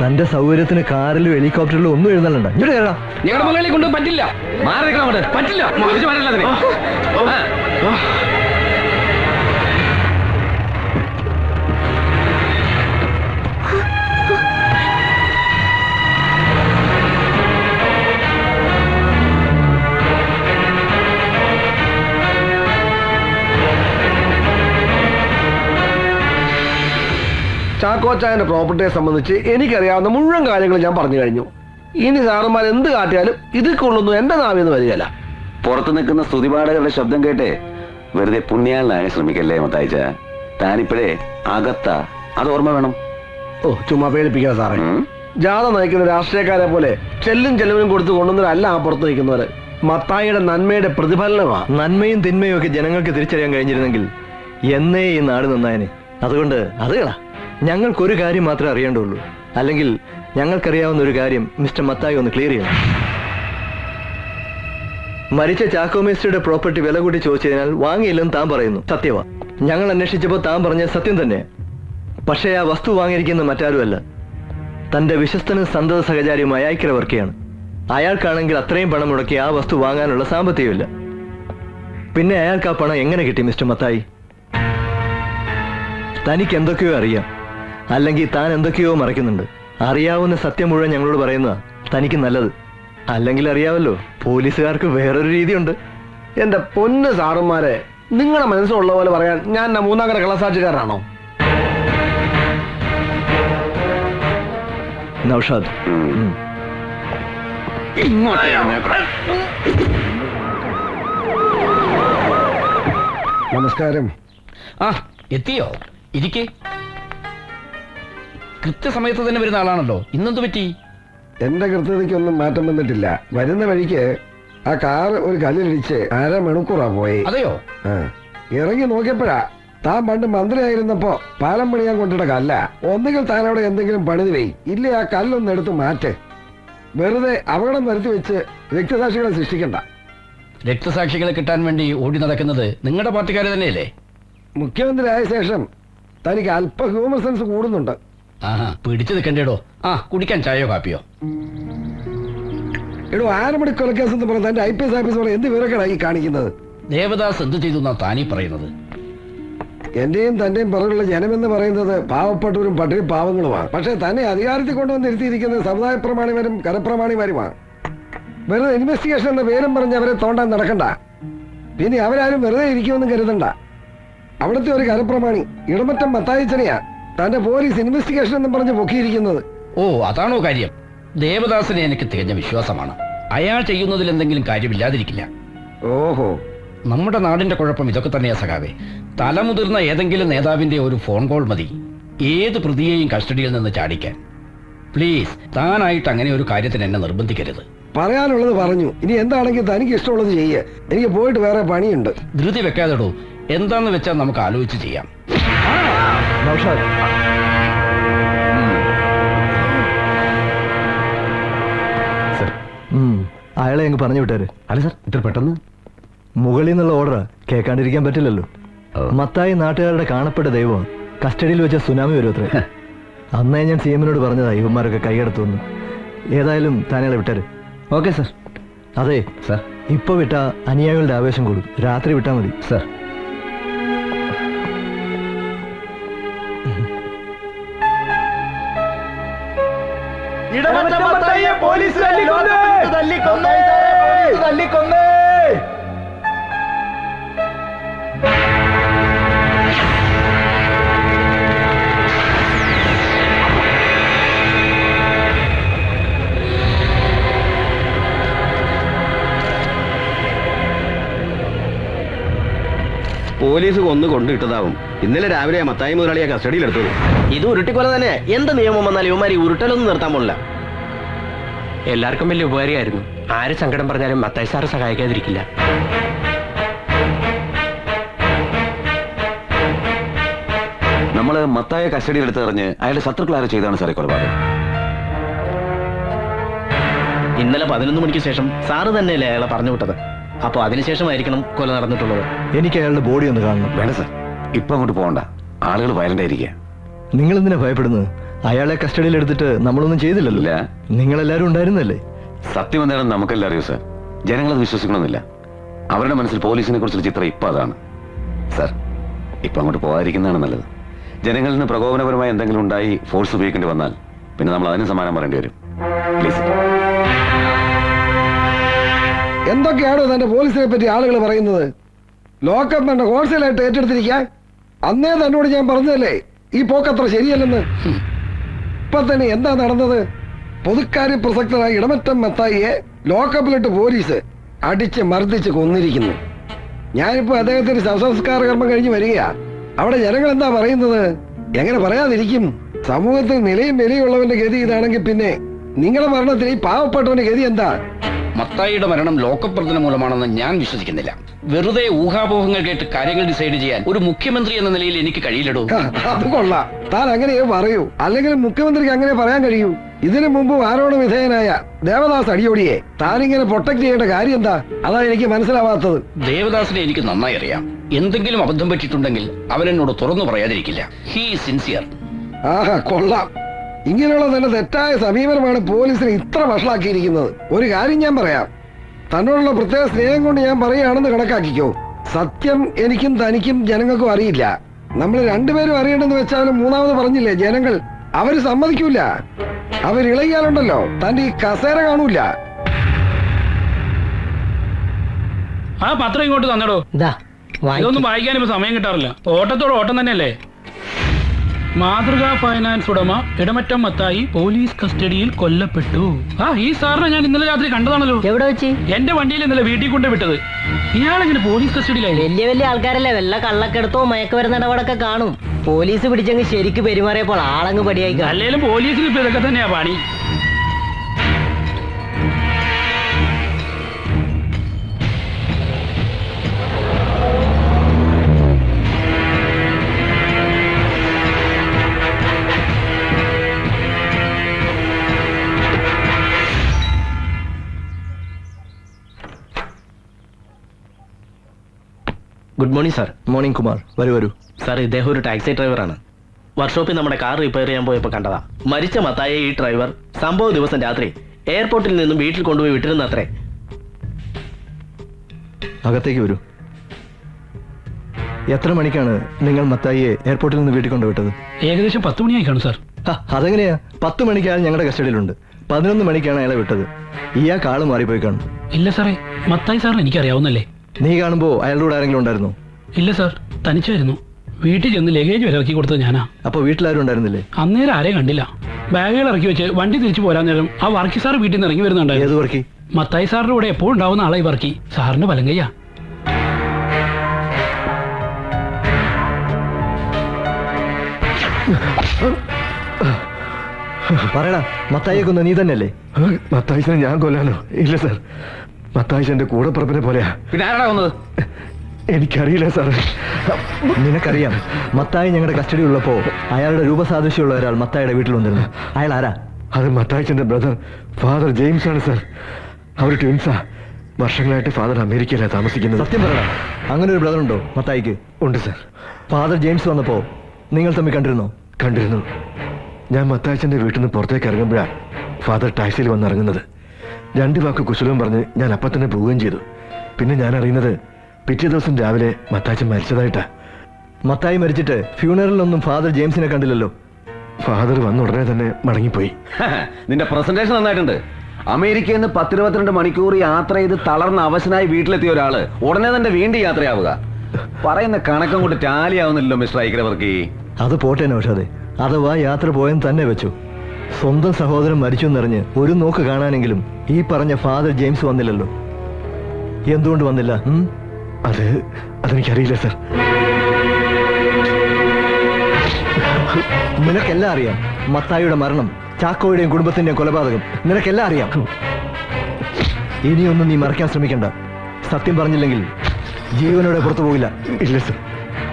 തന്റെ സൗകര്യത്തിന് കാറിലും ഹെലികോപ്റ്ററിലും ഒന്നും എഴുന്നള്ളണ്ട. ഇങ്ങോട്ട് കയറാം. ഞങ്ങളുടെ മകളെ കൊണ്ട് പറ്റില്ല. മാറി നിൽക്കണം അങ്ങോട്ട്. പറ്റില്ല. തിരിച്ച് വരണ്ട അതിന്. ചാക്കോച്ചായന്റെ പ്രോപ്പർട്ടിയെ സംബന്ധിച്ച് എനിക്കറിയാവുന്ന മുഴുവൻ കാര്യങ്ങളും ഞാൻ പറഞ്ഞു കഴിഞ്ഞു. ഇനി സാറന്മാർ എന്ത് കാട്ടിയാലും ഇതൊക്കെയുള്ളൊന്നും എന്റെ നാവിന്ന് വരികയല്ല. പുറത്ത് നിൽക്കുന്ന സ്തുതിപാഠകളുടെ ശബ്ദം കേട്ടേ വെറുതെ പുണ്യാളനാകാൻ ശ്രമിക്കല്ലേ മത്തായിച്ച. താനിപ്പോഴേ അകത്ത, അത് ഓർമ്മ വേണം. ഓ, ചുമ്മാ പേടിപ്പിക്കാ സാറേ. ജാഥ നയിക്കുന്ന രാഷ്ട്രീയക്കാരെ പോലെ ചെല്ലും ചെലവിനും കൊടുത്ത് കൊണ്ടുവന്നവരല്ല ആ പുറത്ത് നിൽക്കുന്നവര്. മത്തായിയുടെ നന്മയുടെ പ്രതിഫലനമാണ്. നന്മയും തിന്മയും ഒക്കെ ജനങ്ങൾക്ക് തിരിച്ചറിയാൻ കഴിഞ്ഞിരുന്നെങ്കിൽ എന്നേ ഈ നാട് നന്നായനെ. അതുകൊണ്ട് അതുകളാ, ഞങ്ങൾക്കൊരു കാര്യം മാത്രമേ അറിയേണ്ടുള്ളൂ. അല്ലെങ്കിൽ ഞങ്ങൾക്കറിയാവുന്ന ഒരു കാര്യം മിസ്റ്റർ മത്തായി ഒന്ന് ക്ലിയർ ചെയ്യണം. മരിച്ച ചാക്കോ മേസ്ത്രിയുടെ പ്രോപ്പർട്ടി വില കൂട്ടി ചോദിച്ചതിനാൽ വാങ്ങിയില്ലെന്ന് താൻ പറയുന്നു. സത്യവാ. ഞങ്ങൾ അന്വേഷിച്ചപ്പോൾ താൻ പറഞ്ഞ സത്യം തന്നെ. പക്ഷേ ആ വസ്തു വാങ്ങിയിരിക്കുന്ന മറ്റാരുമല്ല, തന്റെ വിശ്വസ്തനും സന്തത സഹചാരിയുമായ ഐക്യവർക്കിയാണ്. അയാൾക്കാണെങ്കിൽ അത്രയും പണം മുടക്കി ആ വസ്തു വാങ്ങാനുള്ള സാമ്പത്തികമില്ല. പിന്നെ അയാൾക്ക് ആ പണം എങ്ങനെ കിട്ടി മിസ്റ്റർ മത്തായി? തനിക്ക് എന്തൊക്കെയോ അറിയാം, അല്ലെങ്കിൽ താൻ എന്തൊക്കെയോ മറയ്ക്കുന്നുണ്ട്. അറിയാവുന്ന സത്യം മുഴുവൻ ഞങ്ങളോട് പറയുന്നതാ തനിക്ക് നല്ലത്. അല്ലെങ്കിൽ അറിയാവല്ലോ, പോലീസുകാർക്ക് വേറൊരു രീതിയുണ്ട്. എന്റെ പൊന്ന് സാറുമാരെ, നിങ്ങളുടെ മനസ്സിലുള്ള പോലെ പറയാൻ ഞാൻ മൂന്നാം കട കള്ളസാക്ഷിക്കാരനാണോ? നൗഷാദ്, നമസ്കാരം. ആ, എത്തിയോ? ഇരിക്കേ. കൃത്യസമയത്ത് തന്നെ വരുന്ന ആളാണല്ലോ. ഇന്നെന്ത് പറ്റി? എന്റെ കൃത്യതയ്ക്കൊന്നും മാറ്റം വന്നിട്ടില്ല. വരുന്ന വഴിക്ക് ആ കാർ ഒരു കല്ലിലിടിച്ച് 1/2 മണിക്കൂറാ പോയി. അതെയോ? ഇറങ്ങി നോക്കിയപ്പോഴാ താൻ പണ്ട് മന്ത്രിയായിരുന്നപ്പോ പാലം പണിയാൻ കൊണ്ടിട്ട കല്ല. ഒന്നുകിൽ താൻ അവിടെ എന്തെങ്കിലും പണിത് വെയ്, ഇല്ലേ ആ കല്ലൊന്ന് എടുത്ത് മാറ്റ്. വെറുതെ അപകടം വരുത്തി വെച്ച് രക്തസാക്ഷികളെ സൃഷ്ടിക്കണ്ട. രക്തസാക്ഷികളെ കിട്ടാൻ വേണ്ടി ഓടി നടക്കുന്നത് നിങ്ങളുടെ പാർട്ടിക്കാര് തന്നെയല്ലേ? മുഖ്യമന്ത്രി ആയ ശേഷം തനിക്ക് അല്പ ഹ്യൂമർ സെൻസ് കൂടുന്നുണ്ട്. ആഹാ, പിടിച്ചു നിൽക്കണ്ടേടോ. ആ, കുടിക്കാൻ ചായയോ കാപ്പിയോ? എടോ, 6 മണി കൊലക്കേസ് എന്ന് പറഞ്ഞ തന്റെ IPS ഓഫീസറോട് എന്ത് വിവരങ്ങളായി കാണിക്കുന്നത്? ദേവദാസ് എന്ത് ചെയ്തു എന്നാ താനീ പറയുന്നത്? എന്റെയും തന്റെയും പുറകുള്ള ജനമെന്ന് പറയുന്നത് പാവപ്പെട്ടവരും പട്ടിണി പാവങ്ങളുമാണ്. പക്ഷെ തന്നെ അധികാരത്തിൽ കൊണ്ടുവന്ന് ഇരുത്തിയിരിക്കുന്നത് സമുദായ പ്രമാണിമാരും കരപ്രമാണിമാരുമാണ്. വെറുതെ ഇൻവെസ്റ്റിഗേഷൻ എന്ന പേരും പറഞ്ഞ് അവരെ തോണ്ടാൻ നടക്കണ്ട. പിന്നെ അവരാരും വെറുതെ ഇരിക്കുമെന്നും കരുതണ്ട. അവിടുത്തെ ഒരു കരപ്രമാണി ഇടമറ്റം മത്തായിച്ചനെയാ തന്റെ പോലീസ് ഇൻവെസ്റ്റിഗേഷൻ എന്നും പറഞ്ഞ് പൊക്കിയിരിക്കുന്നത്. ഓ, അതാണോ കാര്യം? ദേവദാസിനെ എനിക്ക് തികഞ്ഞ വിശ്വാസമാണ്. അയാൾ ചെയ്യുന്നതിൽ എന്തെങ്കിലും കാര്യമില്ലാതിരിക്കില്ല. ഓഹോ, നമ്മുടെ നാടിന്റെ കുഴപ്പം ഇതൊക്കെ തന്നെയാ സഖാവേ. തലമുതിർന്ന ഏതെങ്കിലും നേതാവിന്റെ ഒരു ഫോൺ കോൾ മതി ഏത് പ്രതിയെയും കസ്റ്റഡിയിൽ നിന്ന് ചാടിക്കാൻ. പ്ലീസ്, താനായിട്ട് അങ്ങനെ ഒരു കാര്യത്തിന് എന്നെ നിർബന്ധിക്കരുത്. പറയാനുള്ളത് പറഞ്ഞു. ഇനി എന്താണെങ്കിൽ തനിക്ക് ഇഷ്ടമുള്ളത് ചെയ്യേ. എനിക്ക് പോയിട്ട് വേറെ പണിയുണ്ട്. ധൃതി വെക്കാതെടോ. എന്താന്ന് വെച്ചാൽ നമുക്ക് ആലോചിച്ച് ചെയ്യാം. അയാളെ അങ്ങ് പറഞ്ഞു വിട്ടാര്. അല്ല സാർ, ഇത്ര പെട്ടെന്ന് മുകളിൽ നിന്നുള്ള ഓർഡറാ, കേൾക്കാണ്ടിരിക്കാൻ പറ്റില്ലല്ലോ. മത്തായി നാട്ടുകാരുടെ കാണപ്പെട്ട ദൈവമാണ്. കസ്റ്റഡിയിൽ വെച്ച സുനാമി വരും അത്രേ. അന്നേ ഞാൻ CM-നോട് പറഞ്ഞതാ ഇവന്മാരൊക്കെ കൈയടത്തുന്നു. ഏതായാലും താനയാളെ വിട്ടാര്. Okay sir. അതെ സാർ, ഇപ്പൊ വിട്ടാ അനുയായികളുടെ ആവേശം കൂടും. രാത്രി വിട്ടാ മതി സാർ. പോലീസ് കൊന്നു കൊണ്ടിട്ടതാവും. ഇന്നലെ രാവിലെ മത്തായി മുതലാളിയെ കസ്റ്റഡിയിലെടുത്തത്. ഇത് ഉരുട്ടിക്കൊല തന്നെ. എന്ത് നിയമം വന്നാൽ ഇവന്മാർ ഉരുട്ടലൊന്നും നിർത്താൻ പോലില്ല. എല്ലാവർക്കും വലിയ ഉപകാരമായിരുന്നു. ആര് സങ്കടം പറഞ്ഞാലും മത്തായി സാറ് സഹായിക്കാതിരിക്കില്ല. നമ്മൾ നമ്മള് മത്തായ കസ്റ്റഡിയിൽ എടുത്തെറിഞ്ഞ് അയാളുടെ ശത്രുക്കൾ ആരോ ചെയ്താണ് സാറേ കൊലപാതകം. ഇന്നലെ 11 മണിക്ക് ശേഷം സാറ് തന്നെയല്ലേ അയാളെ പറഞ്ഞു വിട്ടത്. അപ്പൊ അതിനുശേഷമായിരിക്കണം കൊല നടന്നിട്ടുള്ളത്. എനിക്ക് അയാളുടെ ബോഡി ഒന്ന് കാണണം. വേണ്ട സാർ, ഇപ്പൊ അങ്ങോട്ട് പോകണ്ട. ആളുകൾ വയലന്റ് ആയിരിക്കുക. നിങ്ങൾ എന്തിനാ ഭയപ്പെടുന്നത്? അയാളെ കസ്റ്റഡിയിൽ എടുത്തിട്ട് നമ്മളൊന്നും ചെയ്തില്ലല്ലോ. നിങ്ങളെല്ലാരും ഉണ്ടായിരുന്നല്ലേ? സത്യം എന്താണെന്ന് നമുക്കെല്ലാം അറിയൂ സാർ. ജനങ്ങളത് വിശ്വസിക്കണമെന്നില്ല. അവരുടെ മനസ്സിൽ പോലീസിനെ കുറിച്ചുള്ള ചിത്രം ഇപ്പൊ അതാണ് സാർ. ഇപ്പൊ അങ്ങോട്ട് പോകാതിരിക്കുന്നതാണ് നല്ലത്. ജനങ്ങളിൽ നിന്ന് പ്രകോപനപരമായി എന്തെങ്കിലും ഉണ്ടായി ഫോഴ്സ് ഉപയോഗിക്കേണ്ടി വന്നാൽ പിന്നെ നമ്മൾ അതിന് സമാനം പറയേണ്ടി വരും. പ്ലീസ്. എന്തൊക്കെയാണോ തന്റെ പോലീസിനെ പറ്റി ആളുകൾ പറയുന്നത്? ലോക്കപ്പ് വേണ്ട ഹോൾസെയിലായിട്ട് ഏറ്റെടുത്തിരിക്കാൻ അന്നേ തന്നോട് ഞാൻ പറഞ്ഞതല്ലേ ഈ പോക്കത്ര ശരിയല്ലെന്ന്. ഇപ്പൊ തന്നെ എന്താ നടന്നത്? പൊതുക്കാര്യ പ്രസക്തനായ ഇടമറ്റം മത്തായിയെ ലോക്കപ്പിലിട്ട് പോലീസ് അടിച്ച് മർദ്ദിച്ച് കൊന്നിരിക്കുന്നു. ഞാനിപ്പോ അദ്ദേഹത്തിന് ശവസംസ്കാര കർമ്മം കഴിഞ്ഞ് വരികയാ. അവിടെ ജനങ്ങൾ എന്താ പറയുന്നത്? എങ്ങനെ പറയാതിരിക്കും? സമൂഹത്തിൽ നിലയും വിലയുള്ളവന്റെ ഗതി ഇതാണെങ്കിൽ പിന്നെ നിങ്ങളുടെ മരണത്തിന് ഈ പാവപ്പെട്ടവന്റെ ഗതി എന്താ? മത്തായിയുടെ മരണം ലോക്കപ്പ് പ്രവർത്തന മൂലമാണെന്ന് ഞാൻ വിശ്വസിക്കുന്നില്ല. വെറുതെ ഊഹാപോഹങ്ങൾ കേട്ട് കാര്യങ്ങൾ ഡിസൈഡ് ചെയ്യാൻ ഒരു മുഖ്യമന്ത്രി എന്ന നിലയിൽ എനിക്ക് കഴിയില്ലടോ. അത് കൊള്ളാം. താൻ അങ്ങനെയേ പറയൂ. അല്ലെങ്കിൽ മുഖ്യമന്ത്രിക്ക് അങ്ങനെ പറയാൻ കഴിയൂ. ഇതിനു മുമ്പ് ആരോട് വിധേയനായ ദേവദാസ് അടിയോടിയെ താനിങ്ങനെ പ്രൊട്ടക്ട് ചെയ്യേണ്ട കാര്യം എന്താ? അതാണ് എനിക്ക് മനസ്സിലാവാത്തത്. ദേവദാസിനെ എനിക്ക് നന്നായി അറിയാം. എന്തെങ്കിലും അബദ്ധം പറ്റിയിട്ടുണ്ടെങ്കിൽ അവൻ എന്നോട് തുറന്നു പറയാതിരിക്കില്ല. He sincere. ആഹാ, കൊള്ളാം. ഇങ്ങനെയുള്ള തന്നെ തെറ്റായ സമീപനമാണ് പോലീസിനെ ഇത്ര വഷളാക്കിയിരിക്കുന്നത്. ഒരു കാര്യം ഞാൻ പറയാം. തന്നോടുള്ള പ്രത്യേക സ്നേഹം കൊണ്ട് ഞാൻ പറയുകയാണെന്ന് കണക്കാക്കിക്കോ. സത്യം എനിക്കും തനിക്കും ജനങ്ങൾക്കും അറിയില്ല. നമ്മൾ രണ്ടുപേരും അറിയണമെന്ന് വെച്ചാലും മൂന്നാമത് പറഞ്ഞില്ലേ ജനങ്ങൾ, അവര് സമ്മതിക്കൂല. അവരിളകിയാലുണ്ടല്ലോ തന്റെ ഈ കസേര കാണൂല. ആ പത്രം ഇങ്ങോട്ട് തന്നെടോ. ഇതൊന്നും വായിക്കാൻ ഇപ്പൊ സമയം കിട്ടാറില്ല. ഓട്ടത്തോട് ഓട്ടം തന്നെയല്ലേ. മാതൃകാ ഫൈനാൻസ് ഉടമ ഇടമറ്റം മത്തായി പോലീസ് കസ്റ്റഡിയിൽ കൊല്ലപ്പെട്ടു. ഈ സാറിനെ ഞാൻ ഇന്നലെ രാത്രി കണ്ടതാണല്ലോ. എവിടെ വെച്ച്? എന്റെ വണ്ടിയിൽ ഇന്നലെ വീട്ടിൽ കൊണ്ട് വിട്ടത്. ഇയാളെങ്ങനെ പോലീസ് കസ്റ്റഡിയിലായി? വലിയ വലിയ ആൾക്കാരല്ലേ, വല്ല കള്ളക്കെടുത്തോ മയക്കുമരുന്ന് ഇടപാടൊക്കെ കാണും. പോലീസ് പിടിച്ചങ്ങ് ശരിക്ക് പെരുമാറിയപ്പോൾ ആളങ്ങ് പടിയായി. അല്ലേലും പോലീസിന് ഇപ്പൊ ഇതൊക്കെ തന്നെയാ പണി. Good morning sir. Morning Kumar. വരൂ വരൂ. സാർ, ഇദ്ദേഹം ഒരു ടാക്സി ഡ്രൈവറാണ്. വർക്ക്ഷോപ്പിൽ നമ്മുടെ കാർ റിപ്പയർ ചെയ്യാൻ പോയപ്പോൾ കണ്ടതാ. മരിച്ച മത്തായ ഈ ഡ്രൈവർ സംഭവ ദിവസം രാത്രി എയർപോർട്ടിൽ നിന്നും വീട്ടിൽ കൊണ്ടുപോയി വിട്ടിരുന്നത്രേ. അകത്തേക്ക് വരൂ. എത്ര മണിക്കാണ് നിങ്ങൾ മത്തായിയെ എയർപോർട്ടിൽ നിന്ന് വീട്ടിൽ കൊണ്ടുവിട്ടത്? ഏകദേശം 10 മണിയായി കാണും സാർ. അതെങ്ങനെയാ? 10 മണിക്ക് അയാൾ ഞങ്ങളുടെ കസ്റ്റഡിയിലുണ്ട്. 11 മണിക്കാണ് അയാളെ വിട്ടത്. ഇയാൾക്ക് ആള് മാറിപ്പോയി കാണും. ഇല്ല സാറേ, മത്തായി സാറിന് എനിക്കറിയാവുന്നല്ലേ. നീ കാണുമ്പോ അയാളുടെ കൂടെ ആരെങ്കിലും ഉണ്ടായിരുന്നോ? ഇല്ല സാർ, തനിച്ചായിരുന്നു. വീട്ടിൽ ചെന്ന് ലഗേജ് വരെ ഇറക്കി കൊടുത്തത് ഞാനാ. അപ്പൊ വീട്ടിലാരും ഉണ്ടായിരുന്നില്ലേ? അന്നേരം ആരെയും കണ്ടില്ല. ബാഗുകൾ ഇറക്കി വെച്ച് വണ്ടി തിരിച്ചു പോരാൻ നേരം ആ വർക്കി സാർ വീട്ടിൽ നിന്ന് ഇറങ്ങി വരുന്നുണ്ടായിരുന്നു. ഏത് വർക്കി? മത്തായി സാറിന്റെ കൂടെ എപ്പോഴും ഉണ്ടാവുന്ന ആളായി വർക്കി. സാറിന്റെ വലങ്കയ്യ. പറയടാ, മത്തായിയെ കൊന്ന നീ തന്നെയല്ലേ? മത്തായിച്ചനെ ഞാൻ കൊല്ലാനോ? ഇല്ല സാർ, മത്തായിച്ചന്റെ കൂടെ പുറപ്പിനെ പോലെയാ. പിന്നെ ആരാ വന്നത്? എനിക്കറിയില്ല സാറേ. നിനക്കറിയാം, മത്തായി ഞങ്ങളുടെ കസ്റ്റഡി ഉള്ളപ്പോ അയാളുടെ രൂപസാദൃശ്യമുള്ള ഒരാൾ മത്തായിയുടെ വീട്ടിൽ വന്നിരുന്നു. അയാൾ ആരാ? അത് മത്തായിച്ചന്റെ ബ്രദർ ഫാദർ ജെയിംസ് ആണ് സാർ. അവർ ട്വിൻസാ. വർഷങ്ങളായിട്ട് ഫാദർ അമേരിക്കയിലാണ് താമസിക്കുന്നത്. സത്യം പറയണം, അങ്ങനെ ഒരു ബ്രദർ ഉണ്ടോ മത്തായിക്ക്? ഉണ്ട് സാർ. ഫാദർ ജെയിംസ് വന്നപ്പോ നിങ്ങൾ തമ്മിൽ കണ്ടിരുന്നോ? കണ്ടിരുന്നു. ഞാൻ മത്തായിച്ചന്റെ വീട്ടിൽ നിന്ന് പുറത്തേക്ക് ഇറങ്ങുമ്പോഴാണ് ഫാദർ ടാക്സിയിൽ വന്നിറങ്ങുന്നത്. 2 വാക്ക് കുശലവും പറഞ്ഞ് ഞാൻ അപ്പം തന്നെ പോവുകയും ചെയ്തു. പിന്നെ ഞാൻ അറിയുന്നത് പിറ്റേ ദിവസം രാവിലെ മത്തായിച്ചൻ മരിച്ചതായിട്ടാ. മത്തായി മരിച്ചിട്ട് ഫ്യൂണറലിലൊന്നും ഫാദർ ജെയിംസിനെ കണ്ടില്ലല്ലോ. ഫാദർ വന്ന ഉടനെ തന്നെ മടങ്ങിപ്പോയി. നിന്റെ പ്രസന്റേഷൻ നന്നായിട്ടുണ്ട്. അമേരിക്കയിൽ നിന്ന് 10-22 മണിക്കൂർ യാത്ര ചെയ്ത് തളർന്ന അവശനായി വീട്ടിലെത്തിയ ഒരാള് ഉടനെ തന്നെ വീണ്ടും യാത്രയാവുക. പറയുന്ന കണക്കം കൊണ്ട് ടാലിയാവുന്നില്ലല്ലോ മിസ്റ്റർ ഐക്രവർക്കി. അത് പോട്ടെ നൗഷാദേ, അഥവാ യാത്ര പോയെന്ന് തന്നെ വെച്ചു. സ്വന്തം സഹോദരൻ മരിച്ചു എന്നറിഞ്ഞ് ഒരു നോക്ക് കാണാനെങ്കിലും ഈ പറഞ്ഞ ഫാദർ ജെയിംസ് വന്നില്ലല്ലോ. എന്തുകൊണ്ട് വന്നില്ല? അതെനിക്കറിയില്ല സർ. നിനക്കെല്ലാം അറിയാം. മത്തായിയുടെ മരണം, ചാക്കോയുടെയും കുടുംബത്തിന്റെയും കൊലപാതകം നിനക്കെല്ലാം അറിയാം. ഇനിയൊന്നും നീ മറയ്ക്കാൻ ശ്രമിക്കണ്ട. സത്യം പറഞ്ഞില്ലെങ്കിൽ ജീവനോടെ പുറത്തു പോകില്ല. ഇല്ല സർ,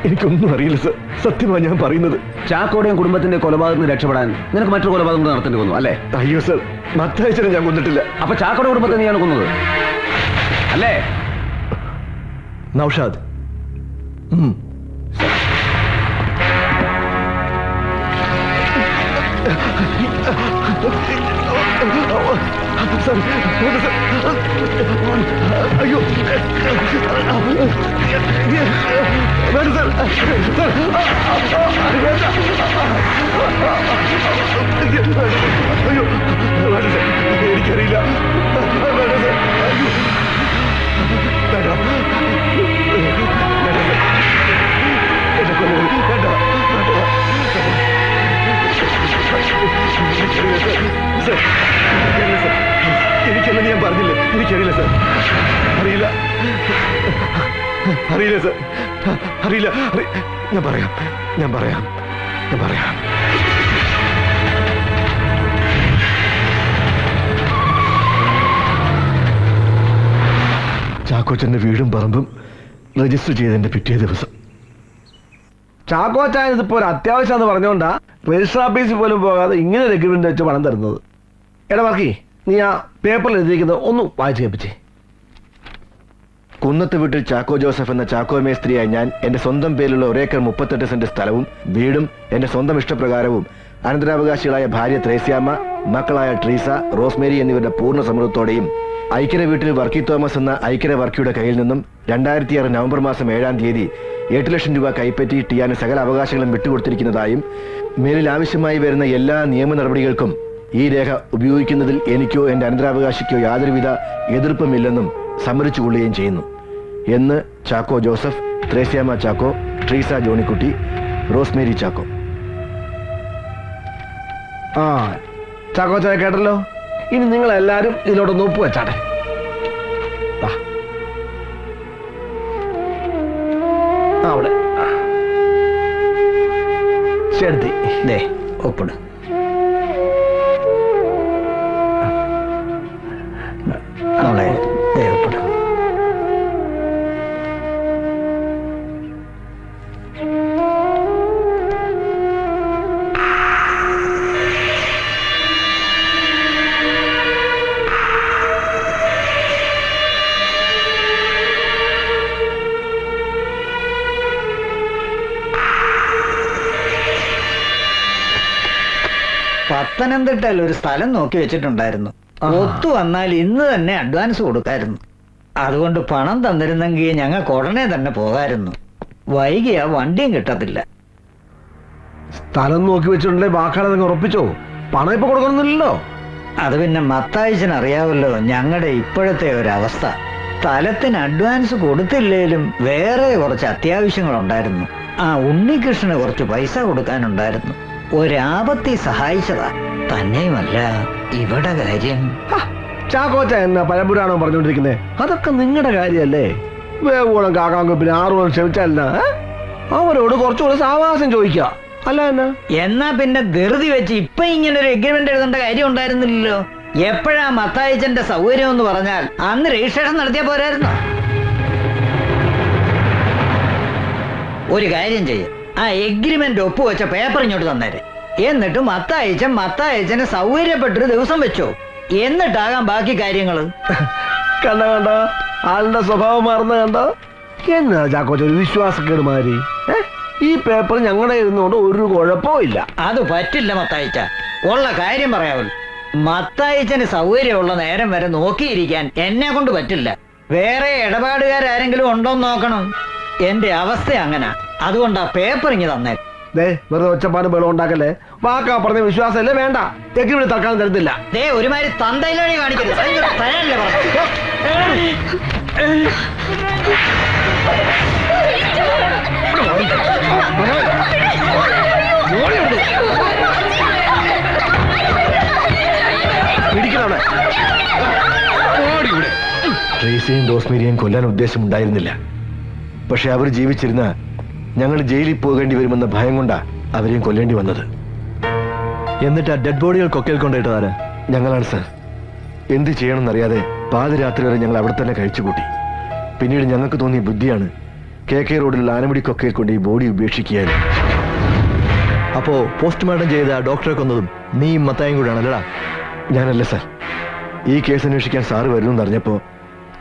എനിക്കൊന്നും അറിയില്ല സർ. സത്യമാണ് ഞാൻ പറയുന്നത്. ചാക്കോടെയും കുടുംബത്തിന്റെ കൊലപാതകത്തിന് രക്ഷപ്പെടാൻ നിനക്ക് മറ്റൊരു കൊലപാതകം കൂടെ നടത്തേണ്ടി വന്നു അല്ലേ? അയ്യോ സർ, മത്തായിച്ചനെ ഞാൻ കൊന്നിട്ടില്ല. അപ്പൊ ചാക്കോടെ കുടുംബത്തെ നീയാണ് കൊന്നത് അല്ലേ? നൗഷാദ്, അയ്യോ വേണ്ട സർ, അയ്യോ വേണ്ട സർ, എനിക്കറിയില്ല. വേണ്ട സർ, അയ്യോ വേണ്ട, എന്നെ കൊല്ലരുത്, വേണ്ട, എനിക്കല്ല, ഞാൻ പറഞ്ഞില്ല, എനിക്കറിയില്ല സർ, അറിയില്ല, അറിയില്ല സർ, അറിയില്ല. ഞാൻ പറയാം. ചാക്കോച്ചന്റെ വീടും പറമ്പും രജിസ്റ്റർ ചെയ്തതിന്റെ പിറ്റേ ദിവസം. ചാക്കോച്ചാൻ ഇതിപ്പോ ഒരു അത്യാവശ്യം പറഞ്ഞുകൊണ്ടാ രജിസ്റ്റർ ഓഫീസിൽ പോലും പോകാതെ ഇങ്ങനെ ഒരു എഗ്രിമെന്റ് വെച്ച് പണം തരുന്നത്. എടാ ബാക്കി നീ ആ പേപ്പറിൽ എഴുതിയിരിക്കുന്നത് ഒന്ന് വായിച്ചു കേൾപ്പിച്ചേ. കുന്നത്ത് വീട്ടിൽ ചാക്കോ ജോസഫ് എന്ന ചാക്കോ മേസ്ത്രിയായി ഞാൻ എന്റെ സ്വന്തം പേരിലുള്ള 1 ഏക്കർ 38 സെന്റ് സ്ഥലവും വീടും എന്റെ സ്വന്തം ഇഷ്ടപ്രകാരവും അനന്തരാവകാശികളായ ഭാര്യ ത്രേസ്യാമ്മ, മക്കളായ ട്രീസ, റോസ്മേരി എന്നിവരുടെ പൂർണ്ണ സമ്മതത്തോടെയും ഐക്യര വീട്ടിൽ വർക്കി തോമസ് എന്ന ഐക്യര വർക്കിയുടെ കയ്യിൽ നിന്നും 2006 നവംബർ മാസം 7-ാം തീയതി 8 ലക്ഷം രൂപ കൈപ്പറ്റി ടിയാന് സകല അവകാശങ്ങളും വിട്ടുകൊടുത്തിരിക്കുന്നതായും മേലിൽ ആവശ്യമായി വരുന്ന എല്ലാ നിയമ നടപടികൾക്കും ഈ രേഖ ഉപയോഗിക്കുന്നതിൽ എനിക്കോ എന്റെ അനന്തരാവകാശിക്കോ യാതൊരുവിധ എതിർപ്പുമില്ലെന്നും സമ്മതിച്ചുകൊള്ളുകയും ചെയ്യുന്നു എന്ന് ചാക്കോ ജോസഫ്, ത്രേസ്യാമ്മ ചാക്കോ, ട്രീസ ജോണിക്കുട്ടി, റോസ്മേരി ചാക്കോ. ആ ചാക്കോ ചായ കേട്ടല്ലോ. ഇനി നിങ്ങൾ എല്ലാരും ഇതിലോട്ടൊന്ന് ഒപ്പ് വെച്ചാട്ടെ. അവിടെ ശരി, ദേ ഒപ്പിട്. നമ്മളെ ദേ ഒപ്പിട്. പത്തനംതിട്ടയിൽ ഒരു സ്ഥലം നോക്കി വെച്ചിട്ടുണ്ടായിരുന്നു. ഒത്തു വന്നാൽ ഇന്ന് തന്നെ അഡ്വാൻസ് കൊടുക്കായിരുന്നു. അതുകൊണ്ട് പണം തന്നിരുന്നെങ്കിൽ ഞങ്ങൾക്ക് ഉടനെ തന്നെ പോകായിരുന്നു. വൈകിയാ വണ്ടിയും കിട്ടത്തില്ല. സ്ഥലം നോക്കി വെച്ചിട്ടുണ്ടെങ്കിൽ വാക്കാളെ ഉറപ്പിച്ചോ? പണം ഇപ്പൊ കൊടുക്കണമെന്നില്ലല്ലോ. അത് പിന്നെ മത്തായിച്ചന് അറിയാമല്ലോ ഞങ്ങളുടെ ഇപ്പോഴത്തെ ഒരവസ്ഥ. സ്ഥലത്തിന് അഡ്വാൻസ് കൊടുത്തില്ലേലും വേറെ കുറച്ച് അത്യാവശ്യങ്ങളുണ്ടായിരുന്നു. ആ ഉണ്ണികൃഷ്ണന് കുറച്ച് പൈസ കൊടുക്കാനുണ്ടായിരുന്നു. ഒരാപത്തി സഹായിച്ചതാ. തന്നെയുമല്ല ഇവിടെ കാര്യം. ചാക്കോച്ച എന്നാ പഴപുരാണോ പറഞ്ഞുകൊണ്ടിരിക്കുന്നേ? അതൊക്കെ നിങ്ങളുടെ കാര്യല്ലേ. വേവോളം കാക്കാങ്കൊപ്പിന് 6 കൊല്ലം ക്ഷമിച്ചല്ല. അവരോട് കുറച്ചുകൂടെ സാവകാശം ചോദിക്ക, അല്ല എന്നാ പിന്നെ ധൃതി വെച്ച് ഇപ്പൊ ഇങ്ങനെ ഒരു എഗ്രിമെന്റ് എഴുതേണ്ട കാര്യം ഉണ്ടായിരുന്നില്ലല്ലോ. എപ്പോഴാ മത്തായിച്ചന്റെ സൗകര്യം എന്ന് പറഞ്ഞാൽ അന്ന് രജിസ്ട്രേഷൻ നടത്തിയാ പോരായിരുന്നോ? ഒരു കാര്യം ചെയ്യ, ആ എഗ്രിമെന്റ് ഒപ്പുവെച്ച പേപ്പർ ഇങ്ങോട്ട് തന്നേരെ. എന്നിട്ട് മത്തായിച്ചന് സൗകര്യപ്പെട്ടൊരു ദിവസം വെച്ചോ. എന്നിട്ടാകാം ബാക്കി കാര്യങ്ങള്. കണ്ടോ ആളുടെ സ്വഭാവം മാറുന്ന കണ്ടോ? എന്നാ ചാക്കോച്ച ഒരു വിശ്വാസക്കേട് മാറി. ഈ പേപ്പർ ഞങ്ങളുടെ ഇരുന്നുകൊണ്ട് ഒരു കുഴപ്പവും ഇല്ല. അത് പറ്റില്ല മത്തായിച്ച, ഉള്ള കാര്യം പറയാമല്ലോ. മത്തായിച്ചന് സൗകര്യമുള്ള നേരം വരെ നോക്കിയിരിക്കാൻ എന്നെ കൊണ്ട് പറ്റില്ല. വേറെ ഇടപാടുകാരെങ്കിലും ഉണ്ടോന്ന് നോക്കണം. എന്റെ അവസ്ഥ അങ്ങനെ. അതുകൊണ്ട് ആ പേപ്പർ ഇങ്ങ് തന്നെ. വെറുതെ ഒച്ചപ്പാട് ബലം ഉണ്ടാക്കല്ലേ. വാക്കാ പറഞ്ഞ വിശ്വാസമല്ലേ വേണ്ട. എഗ്രിമെന്റ് തൽക്കാലം തരത്തില്ല. ഒരുമാതിരി തന്തയിലൊഴി കാണിക്കരുത്. ട്രേസിയെയും റോസ്മേരിയെയും കൊല്ലാൻ ഉദ്ദേശമുണ്ടായിരുന്നില്ല. പക്ഷെ അവർ ജീവിച്ചിരുന്ന ഞങ്ങൾ ജയിലിൽ പോകേണ്ടി വരുമെന്ന ഭയം കൊണ്ടാ അവരെയും കൊല്ലേണ്ടി വന്നത്. എന്നിട്ട് ആ ഡെഡ് ബോഡികൾ കൊക്കയിൽ കൊണ്ടിട്ടതാര്? ഞങ്ങളാണ് സർ. എന്ത് ചെയ്യണമെന്നറിയാതെ പാതിരാത്രി വരെ ഞങ്ങൾ അവിടെ തന്നെ കഴിച്ചുകൂട്ടി. പിന്നീട് ഞങ്ങൾക്ക് തോന്നിയ ബുദ്ധിയാണ് KK റോഡിലുള്ള ആനമുടി കൊക്കയിൽ കൊണ്ട് ഈ ബോഡി ഉപേക്ഷിക്കുകയായിരുന്നു. അപ്പോ പോസ്റ്റ്മോർട്ടം ചെയ്ത ഡോക്ടറെ കൊന്നതും നീയും മത്തായും കൂടെയാണല്ലടാ? ഞാനല്ല സാർ. ഈ കേസ് അന്വേഷിക്കാൻ സാറ് വരുമെന്ന് അറിഞ്ഞപ്പോ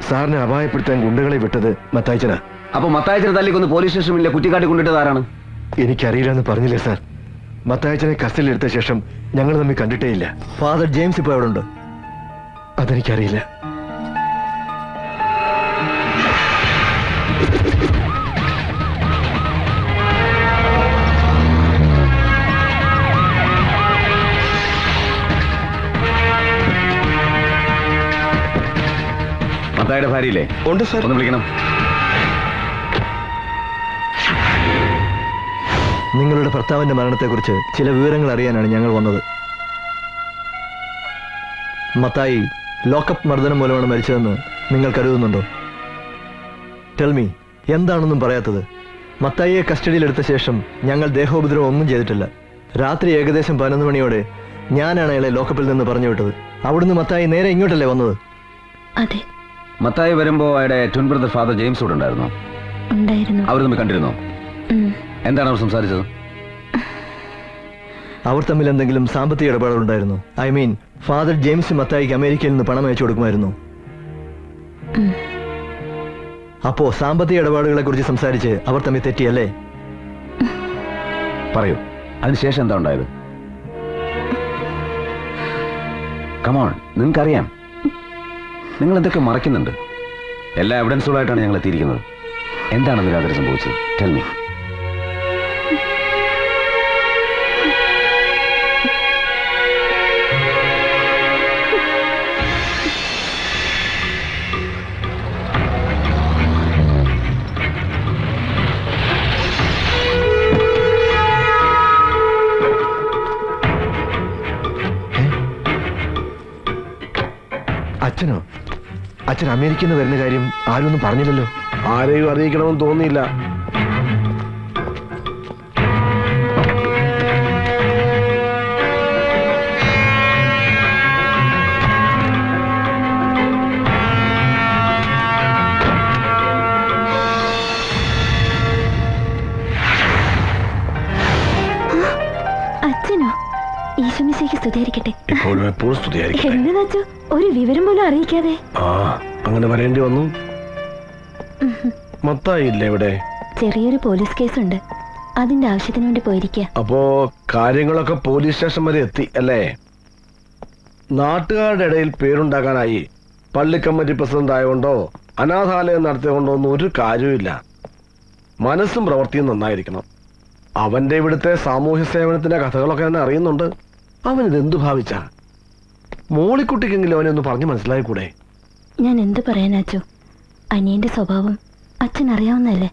സാറിനെ അപായപ്പെടുത്താൻ ഗുണ്ടകളെ വിട്ടത് മത്തായിച്ചനാ. അപ്പൊ മത്തായച്ചനെ തല്ലിക്കൊന്ന് പോലീസ് സ്റ്റേഷനിലെ കുറ്റിക്കാട്ടി കൊണ്ടിട്ടത് ആരാണ്? എനിക്കറിയില്ല എന്ന് പറഞ്ഞില്ലേ സാർ. മത്തായച്ചനെ കസ്റ്റഡിയിൽ എടുത്ത ശേഷം ഞങ്ങൾ തമ്മിൽ കണ്ടിട്ടേ ഇല്ല. ഫാദർ ജെയിംസ് ഇപ്പൊ എവിടെ ഉണ്ട്? അതെനിക്കറിയില്ല. മത്തായിയുടെ ഭാര്യയില്ലേ? ഉണ്ട് സാർ. ഒന്ന് വിളിക്കണം. നിങ്ങളുടെ ഭർത്താവിന്റെ മരണത്തെക്കുറിച്ച് ചില വിവരങ്ങൾ അറിയാനാണ് ഞങ്ങൾ വന്നത്. മത്തായി ലോക്കപ്പ് മർദ്ദനം മൂലമാണ് മരിച്ചതെന്ന് നിങ്ങൾ കരുതുന്നുണ്ടോ? ടെൽമി, എന്താണെന്നും പറയാത്തത്? മത്തായിയെ കസ്റ്റഡിയിലെടുത്ത ശേഷം ഞങ്ങൾ ദേഹോപദ്രവം ഒന്നും ചെയ്തിട്ടില്ല. രാത്രി ഏകദേശം 11 മണിയോടെ ഞാനാണ് അയാളെ ലോക്കപ്പിൽ നിന്ന് പറഞ്ഞു വിട്ടത്. അവിടുന്ന് മത്തായി നേരെ ഇങ്ങോട്ടല്ലേ വന്നത്? അതെ. മത്തായി വരുമ്പോ അയാളുടെ ട്വിൻ ബ്രദർ ഫാദർ ജെയിംസ് കൂടെ ഉണ്ടായിരുന്നോ? ഉണ്ടായിരുന്നു. അവർ തമ്മിൽ കണ്ടിരുന്നോ? എന്താണ് അവർ സംസാരിച്ചത്? അവർ തമ്മിൽ എന്തെങ്കിലും സാമ്പത്തിക ഇടപാടുണ്ടായിരുന്നു? ഐ മീൻ, ഫാദർ ജെയിംസ് മത്തായിക്ക് അമേരിക്കയിൽ നിന്ന് പണം അയച്ചു കൊടുക്കുമായിരുന്നു. അപ്പോ സാമ്പത്തിക ഇടപാടുകളെ കുറിച്ച് സംസാരിച്ച് അവർ തമ്മിൽ തെറ്റിയല്ലേ? പറയൂ, അതിനുശേഷം എന്താ ഉണ്ടായത്? കമോൺ, നിങ്ങൾക്കറിയാം. നിങ്ങൾ എന്തൊക്കെ മറയ്ക്കുന്നുണ്ട്. എല്ലാ എവിഡൻസുകളായിട്ടാണ് ഞങ്ങൾ എത്തിയിരിക്കുന്നത്. എന്താണ് അതിൽ രാത്രി സംഭവിച്ചത്? Tell me. അച്ഛനോ? അച്ഛൻ അമേരിക്കയിൽ നിന്ന് വരുന്ന കാര്യം ആരും ഒന്നും പറഞ്ഞില്ലല്ലോ. ആരെയും അറിയിക്കണമെന്ന് തോന്നിയില്ല. അച്ഛനോ? ഈശോമിശിഹായ്ക്ക് സ്തുതിയായിരിക്കട്ടെ. എപ്പോഴും എപ്പോഴും സ്തുതിയായിരിക്കട്ടെ. എന്നതാച്ചോ ഒരു വിവരം പോലും അറിയിക്കാതെ? അങ്ങനെ വരേണ്ടി വന്നു. മത്തായി ഇല്ലേ ഇവിടെ? ചെറിയൊരു പോലീസ് കേസുണ്ട്, അതിന്റെ ആവശ്യത്തിന് വേണ്ടി പോയിരിക്കുക. അപ്പോ കാര്യങ്ങളൊക്കെ പോലീസ് സ്റ്റേഷൻ വരെ എത്തി അല്ലേ? നാട്ടുകാരുടെ ഇടയിൽ പേരുണ്ടാക്കാനായി പള്ളി കമ്മിറ്റി പ്രസിഡന്റ് ആയതുകൊണ്ടോ അനാഥാലയം നടത്തിയതുകൊണ്ടോ ഒന്നും ഒരു കാര്യവുമില്ല. മനസ്സും പ്രവൃത്തിയും നന്നായിരിക്കണം. അവന്റെ ഇവിടുത്തെ സാമൂഹ്യ സേവനത്തിന്റെ കഥകളൊക്കെ തന്നെ അറിയുന്നുണ്ട്. അവനിതെന്തു ഭാവിച്ച? മോളിക്കുട്ടിക്കെങ്കിലും അവനെ ഒന്ന് പറഞ്ഞു മനസ്സിലായിക്കൂടെ? ഞാൻ എന്ത് പറയാനാച്ചോ, അനിയന്റെ സ്വഭാവം അച്ഛൻ അറിയാവുന്നല്ലേ.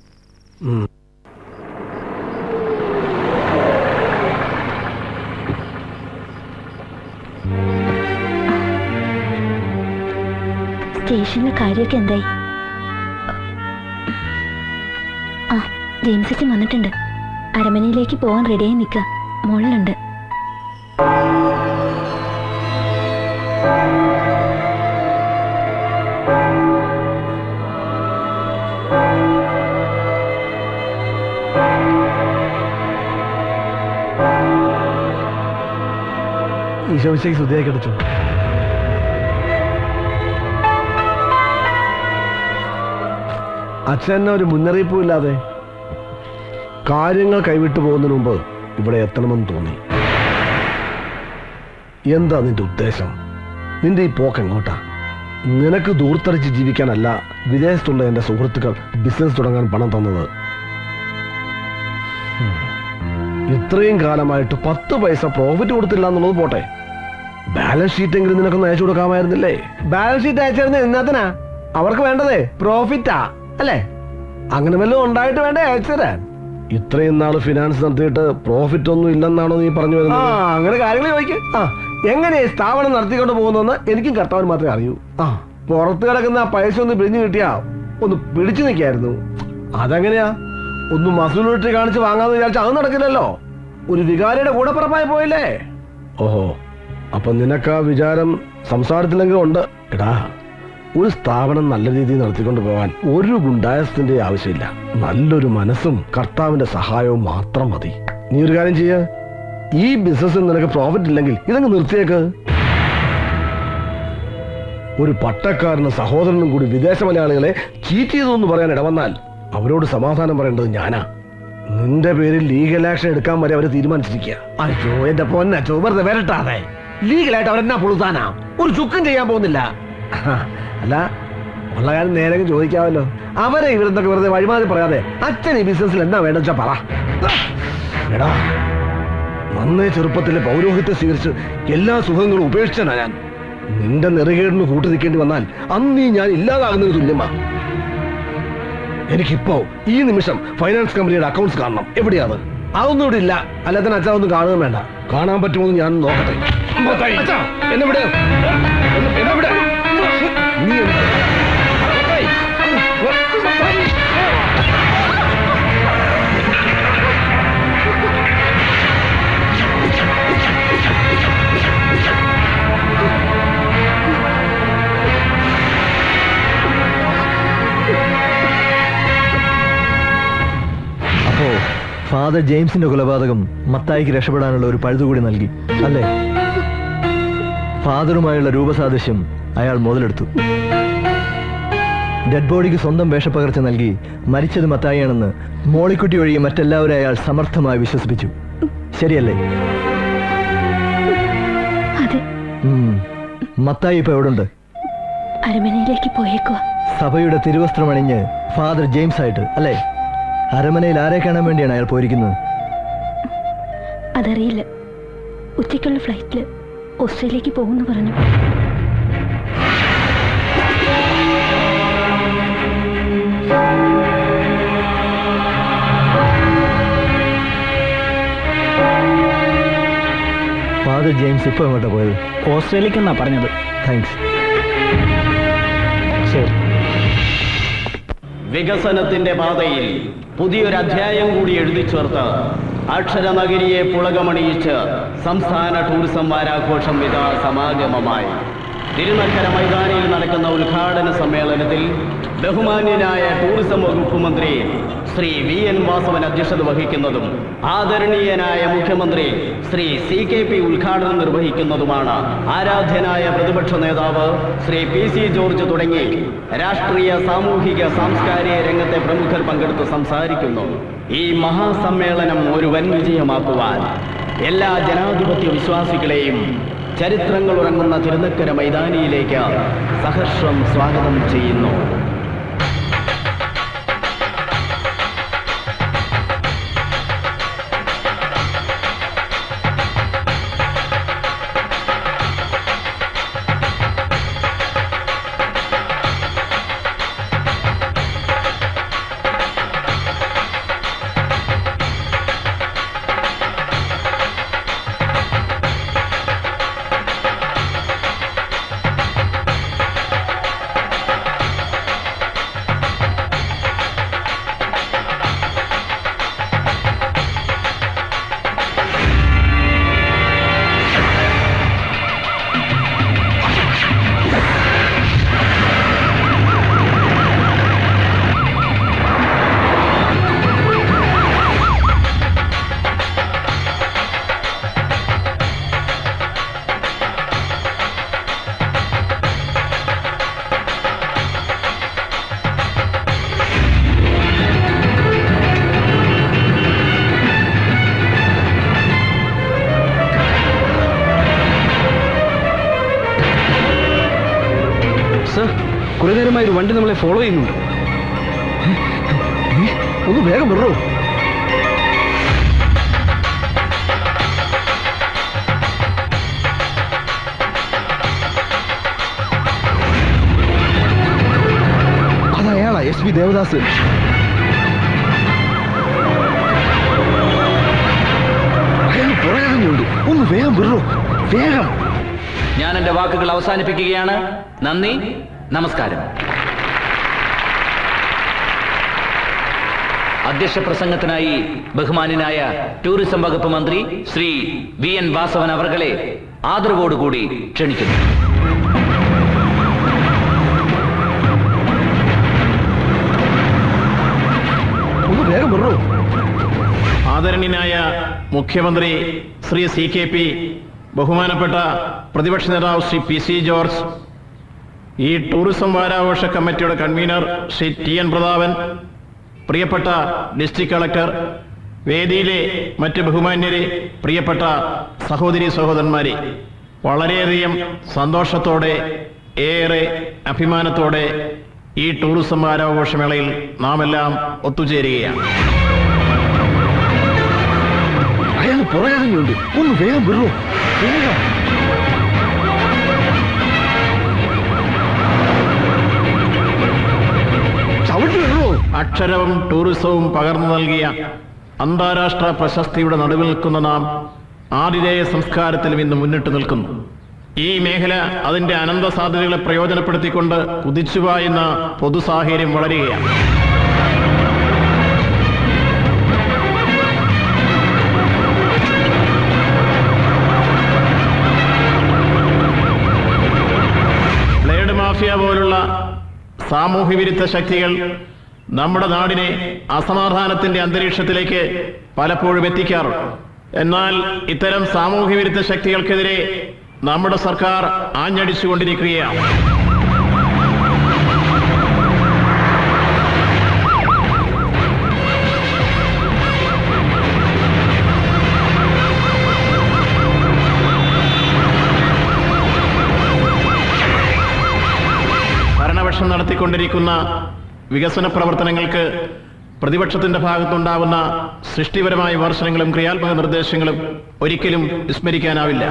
സ്റ്റേഷനിലെ കാര്യമൊക്കെ എന്തായി? ആ, ജെയിംസ് അച്ഛൻ വന്നിട്ടുണ്ട്. അരമനയിലേക്ക് പോവാൻ റെഡിയായി നിൽക്കുക. മുകളിലുണ്ട്. ഈശോമിശിഹായ്ക്ക് സ്തുതിയായി കിടച്ചു. അച്ഛൻ ഒരു മുന്നറിയിപ്പും ഇല്ലാതെ കാര്യങ്ങൾ കൈവിട്ടു പോകുന്നതിന് മുമ്പ് ഇവിടെ എത്തണമെന്ന് തോന്നി. എന്താ നിന്റെ ഉദ്ദേശം? നിന്റെ ഈ പോക്ക് എങ്ങോട്ടാ? നിനക്ക് ദൂർത്തടിച്ച് ജീവിക്കാനല്ല വിദേശത്തുള്ള എന്റെ സുഹൃത്തുക്കൾ ബിസിനസ് തുടങ്ങാൻ പണം തന്നത്. ഇത്രയും കാലമായിട്ട് 10 പൈസ പ്രോഫിറ്റ് കൊടുത്തില്ല എന്നുള്ളത് പോട്ടെ, ബാലൻസ് ഷീറ്റ് എങ്കിലും നിനക്കൊന്ന് അയച്ചു കൊടുക്കാമായിരുന്നില്ലേ? Balance sheet അയച്ചിരുന്ന എന്നാത്തിനാ? അവർക്ക് വേണ്ടതേ പ്രോഫിറ്റാ അല്ലേ? അങ്ങനെ വല്ലതും ഉണ്ടായിട്ട് വേണ്ടേ അയച്ചു തരാൻ? ഇത്രയും നാള് ഫിനാൻസ് നടത്തിയിട്ട് പ്രോഫിറ്റ് ഒന്നും ഇല്ലെന്നാണോ നീ പറഞ്ഞു വരുന്നത്? അങ്ങനെ കാര്യങ്ങൾ ചോദിക്കും. എങ്ങനെ സ്ഥാപനം നടത്തിക്കൊണ്ട് പോകുന്നെന്ന് എനിക്കും കർത്താവിന് മാത്രമേ അറിയൂ. പുറത്ത് കിടക്കുന്ന ആ പൈസ ഒന്ന് പിരിഞ്ഞു കിട്ടിയാ ഒന്ന് പിടിച്ചു നിൽക്കായിരുന്നു. അതെങ്ങനെയാ? ഒന്ന് മസൂലിറ്റി കാണിച്ച് വാങ്ങാന്ന് വിചാരിച്ച അത് നടക്കില്ലല്ലോ. ഒരു വികാരിയുടെ കൂടെ പുറപ്പായി പോയില്ലേ? ഓഹോ, അപ്പൊ നിനക്ക് ആ വിചാരം സംസാരത്തിലെങ്കിലും ഉണ്ട്. എടാ, ഒരു സ്ഥാപനം നല്ല രീതിയിൽ നടത്തിക്കൊണ്ട് പോകാൻ ഒരു ഗുണ്ടായസത്തിന്റെ ആവശ്യമില്ല. നല്ലൊരു മനസ്സും കർത്താവിന്റെ സഹായവും മാത്രം മതി. നീ ഒരു കാര്യം ചെയ്യ, ഈ ബിസിനസ്സിൽ നിനക്ക് പ്രോഫിറ്റ് ഇല്ലെങ്കിൽ ഇതങ്ങ് നിർത്തിയേക്ക്. ഒരു പട്ടക്കാരനും സഹോദരനും കൂടി വിദേശ മലയാളികളെ ചീറ്റ് ചെയ്തു എന്ന് പറയാൻ ഇടവന്നാൽ അവരോട് സമാധാനം പറയേണ്ടത് ഞാനാ. നിന്റെ പേരിൽ ലീഗൽ ആക്ഷൻ എടുക്കാൻ വരെ അവര് തീരുമാനിച്ചിരിക്കുക. അയ്യോ എന്റെ പൊന്നച്ചോ, വെറുതെ വരട്ടാതെ. ലീഗലായിട്ട് അവരെന്നാ പുളുത്താനാ? ഒരു ചുക്കും ചെയ്യാൻ പോകുന്നില്ല. അല്ല, ഉള്ള കാര്യം നേരെ ചോദിക്കാമല്ലോ. അവരെ ഇവരെന്തൊക്കെ വെറുതെ വഴിമാറി പറയാതെ അച്ഛൻ ഈ ബിസിനസ്സിൽ എന്നാ വേണ്ട വെച്ചാ പറ. എടാ, നന്നേ ചെറുപ്പത്തിലെ പൗരോഹിത്യം സ്വീകരിച്ച് എല്ലാ സുഖങ്ങളും ഉപേക്ഷിച്ചാ ഞാൻ. നിന്റെ നെറുകേടിന് കൂട്ടു നിൽക്കേണ്ടി വന്നാൽ അന്നീ ഞാൻ ഇല്ലാതാകുന്നതിന് തുല്യമാ. എനിക്കിപ്പോ ഈ നിമിഷം ഫൈനാൻസ് കമ്പനിയുടെ അക്കൗണ്ട്സ് കാണണം. എവിടെയാണ്? അതൊന്നും ഇവിടെ ഇല്ല. അല്ലാതെ അച്ഛൻ ഒന്നും കാണുകയും വേണ്ട. കാണാൻ പറ്റുമോ ഞാൻ നോക്കട്ടെ. എന്നെ വിടെ നീ അപ്പോ ഫാദർ ജെയിംസിന്റെ കൊലപാതകം മത്തായിക്ക് രക്ഷപ്പെടാനുള്ള ഒരു പഴുതുകൂടി നൽകി അല്ലേ? ഫാദറുമായുള്ള രൂപസാദൃശ്യം അയാൾ മുതലെടുത്തു. ഡെഡ് ബോഡിക്ക് സ്വന്തം വേഷപ്പകർച്ച നൽകി മരിച്ചത് മത്തായിയാണെന്ന് മോളിക്കുട്ടി ഒഴികെ മറ്റെല്ലാവരും അയാൾ സമർത്ഥമായി വിശ്വസിപ്പിച്ചു. ശരിയല്ലേ? മത്തായി ഇപ്പൊ എവിടുണ്ട്? അരമനയിലേക്ക് പോയേക്കോ. സഭയുടെ തിരുവസ്ത്രമണിഞ്ഞ് ഫാദർ ജെയിംസ് ആയിട്ട് അല്ലേ? അരമനയിൽ ആരെ കാണാൻ വേണ്ടിയാണ് അയാൾ പോയിരിക്കുന്നത്? അതറിയില്ല. ഉച്ചയ്ക്കുള്ള ഫ്ലൈറ്റില് ഓസ്ട്രേലിയക്ക് പോകുന്നു പറഞ്ഞു. ഫാദർ ജെയിംസ് ഇപ്പൊ എങ്ങോട്ടാ പോയത്? ഓസ്ട്രേലിയക്ക് എന്നാ പറഞ്ഞത്. താങ്ക്സ്. ശരി. വികസനത്തിന്റെ പാതയിൽ പുതിയൊരു അധ്യായം കൂടി എഴുതി ചേർത്ത് അക്ഷരനഗരിയെ പുളകമണിയിച്ച് സംസ്ഥാന ടൂറിസം വാരാഘോഷം ഇതാ സമാഗമമായി. തിരുനക്കര മൈതാനിയിൽ നടക്കുന്ന ഉദ്ഘാടന സമ്മേളനത്തിൽ ബഹുമാന്യനായ ടൂറിസം വകുപ്പ് മന്ത്രി ശ്രീ VN വാസവൻ അധ്യക്ഷത വഹിക്കുന്നതും ആദരണീയനായ മുഖ്യമന്ത്രി ശ്രീ CKP ഉദ്ഘാടനം നിർവഹിക്കുന്നതുമാണ്. ആരാധ്യനായ പ്രതിപക്ഷ നേതാവ് ശ്രീ PC ജോർജ് തുടങ്ങി രാഷ്ട്രീയ, സാമൂഹിക, സാംസ്കാരിക രംഗത്തെ പ്രമുഖർ പങ്കെടുത്ത് സംസാരിക്കുന്നു. ഈ മഹാസമ്മേളനം ഒരു വൻ വിജയമാക്കുവാൻ എല്ലാ ജനാധിപത്യ വിശ്വാസികളെയും ചരിത്രങ്ങൾ ഉറങ്ങുന്ന തിരുനക്കര മൈതാനിയിലേക്ക് സഹർഷം സ്വാഗതം ചെയ്യുന്നു. കുറെ നേരമായി ഒരു വണ്ടി നമ്മളെ ഫോളോ ചെയ്യുന്നുണ്ട്. ഒന്ന് വേഗം വിടറോ. അതയാളാ SP ദേവദാസ്. അയാൾ പുറകെ തന്നെയുണ്ട്. ഒന്ന് വേഗം വിടറോ, വേഗം. ഞാൻ എന്റെ വാക്കുകൾ അവസാനിപ്പിക്കുകയാണ്. നന്ദി, നമസ്കാരം. അധ്യക്ഷ പ്രസംഗത്തിനായി ബഹുമാന്യനായ ടൂറിസം വകുപ്പ് മന്ത്രി ശ്രീ VN വാസവൻ അവർകളെ ആദരവോടുകൂടി ക്ഷണിക്കുന്നു. ഒന്ന് വേഗം വിടറോ. ആദരണീയനായ മുഖ്യമന്ത്രി ശ്രീ CKP, ബഹുമാനപ്പെട്ട പ്രതിപക്ഷ നേതാവ് ശ്രീ PC ജോർജ്, ഈ ടൂറിസം വാരാഘോഷ കമ്മിറ്റിയുടെ കൺവീനർ ശ്രീ TN പ്രതാപൻ, പ്രിയപ്പെട്ട ഡിസ്ട്രിക്ട് കളക്ടർ, വേദിയിലെ മറ്റ് ബഹുമാന്യരെ, പ്രിയപ്പെട്ട സഹോദരി സഹോദരന്മാരെ, വളരെയധികം സന്തോഷത്തോടെ, ഏറെ അഭിമാനത്തോടെ ഈ ടൂറിസം വാരാഘോഷമേളയിൽ നാം എല്ലാം ഒത്തുചേരുകയാണ്. അയാൾ പുറകിലുണ്ട്, ഒന്ന് വേഗം വിടൂ. അക്ഷരവും ടൂറിസവും പകർന്നു നൽകിയ അന്താരാഷ്ട്ര പ്രശസ്തിയുടെ നടുവിൽ നിൽക്കുന്ന നാം ആതിഥേയ സംസ്കാരത്തിലും ഇന്ന് മുന്നിട്ട് നിൽക്കുന്നു. ഈ മേഖല അതിന്റെ അനന്ത സാധ്യതകളെ പ്രയോജനപ്പെടുത്തിക്കൊണ്ട് കുതിച്ചുപായുന്ന പൊതുസാഹചര്യം വളരുകയാണ്. ബ്ലേഡ് മാഫിയ പോലുള്ള സാമൂഹ്യ വിരുദ്ധ ശക്തികൾ നമ്മുടെ നാടിനെ അസമാധാനത്തിന്റെ അന്തരീക്ഷത്തിലേക്ക് പലപ്പോഴും എത്തിക്കാറുണ്ട്. എന്നാൽ ഇത്തരം സാമൂഹ്യ വിരുദ്ധ ശക്തികൾക്കെതിരെ നമ്മുടെ സർക്കാർ ആഞ്ഞടിച്ചുകൊണ്ടിരിക്കുകയാണ്. ഭരണപക്ഷം നടത്തിക്കൊണ്ടിരിക്കുന്ന വികസന പ്രവർത്തനങ്ങൾക്ക് പ്രതിപക്ഷത്തിന്റെ ഭാഗത്തുണ്ടാവുന്ന സൃഷ്ടിപരമായ വിമർശനങ്ങളും ക്രിയാത്മക നിർദ്ദേശങ്ങളും ഒരിക്കലും വിസ്മരിക്കാനാവില്ല.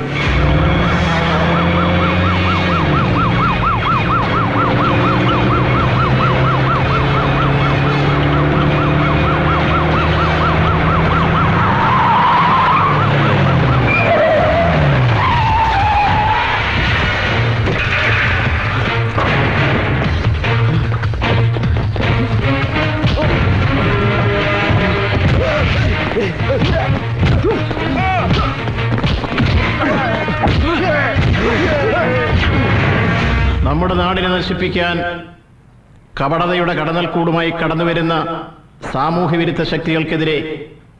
നമ്മുടെ നാടിനെ നശിപ്പിക്കാൻ കപടതയുടെ കടന്നൽക്കൂടുമായി കടന്നുവരുന്ന സാമൂഹ്യ വിരുദ്ധ ശക്തികൾക്കെതിരെ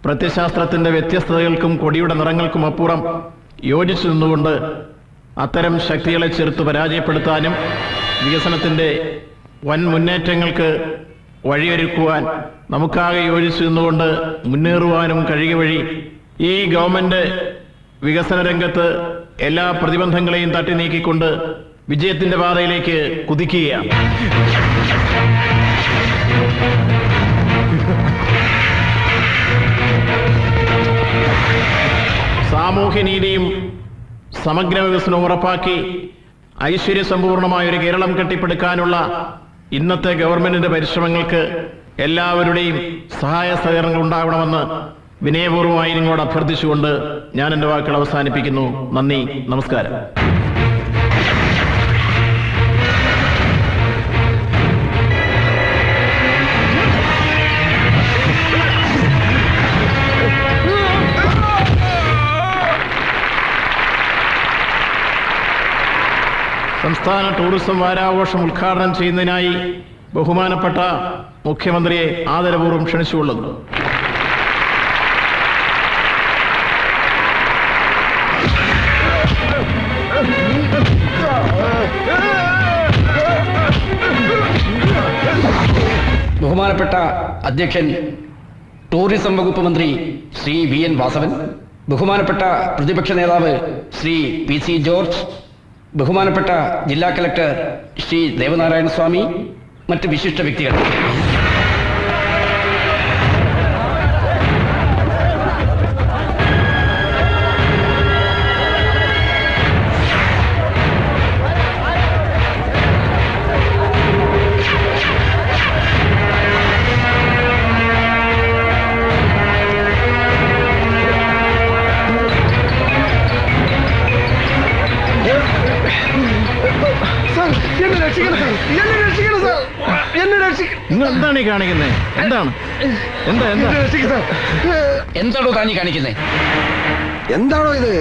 പ്രത്യശാസ്ത്രത്തിന്റെ വ്യത്യസ്തതകൾക്കും കൊടിയുടെ നിറങ്ങൾക്കും അപ്പുറം യോജിച്ചു നിന്നുകൊണ്ട് അത്തരം ശക്തികളെ ചെറുത്ത് പരാജയപ്പെടുത്താനും വികസനത്തിന്റെ വൻ മുന്നേറ്റങ്ങൾക്ക് വഴിയൊരുക്കുവാൻ നമുക്കാകെ യോജിച്ചു നിന്നുകൊണ്ട് മുന്നേറുവാനും കഴിയുക വഴി ഈ ഗവൺമെന്റ് വികസന രംഗത്ത് എല്ലാ പ്രതിബന്ധങ്ങളെയും തട്ടി നീക്കിക്കൊണ്ട് വിജയത്തിന്റെ പാതയിലേക്ക് കുതിക്കുകയാണ്. സാമൂഹ്യനീതിയും സമഗ്ര വികസനവും ഉറപ്പാക്കി ഐശ്വര്യസമ്പൂർണമായ ഒരു കേരളം കെട്ടിപ്പടുക്കാനുള്ള ഇന്നത്തെ ഗവൺമെന്റിന്റെ പരിശ്രമങ്ങൾക്ക് എല്ലാവരുടെയും സഹായ സഹകരണങ്ങൾ ഉണ്ടാവണമെന്ന് വിനയപൂർവ്വമായി നിങ്ങളോട് അഭ്യർത്ഥിച്ചുകൊണ്ട് ഞാൻ എൻ്റെ വാക്കുകൾ അവസാനിപ്പിക്കുന്നു. നന്ദി, നമസ്കാരം. സംസ്ഥാന ടൂറിസം വാരാഘോഷം ഉദ്ഘാടനം ചെയ്യുന്നതിനായി ബഹുമാനപ്പെട്ട മുഖ്യമന്ത്രിയെ ആദരപൂർവ്വം ക്ഷണിച്ചുകൊള്ളുന്നു. ബഹുമാനപ്പെട്ട അധ്യക്ഷൻ ടൂറിസം വകുപ്പ് മന്ത്രി ശ്രീ VN വാസവൻ, ബഹുമാനപ്പെട്ട പ്രതിപക്ഷ നേതാവ് ശ്രീ PC ജോർജ്, ബഹുമാനപ്പെട്ട ജില്ലാ കലക്ടർ ശ്രീ ദേവനാരായണ സ്വാമി, മറ്റ് വിശിഷ്ട വ്യക്തികൾ, നിങ്ങൾ എന്താണ് ഈ കാണിക്കുന്നത്? എന്താണ് എന്താണോ താനി കാണിക്കുന്നത്? എന്താണോ ഇത്?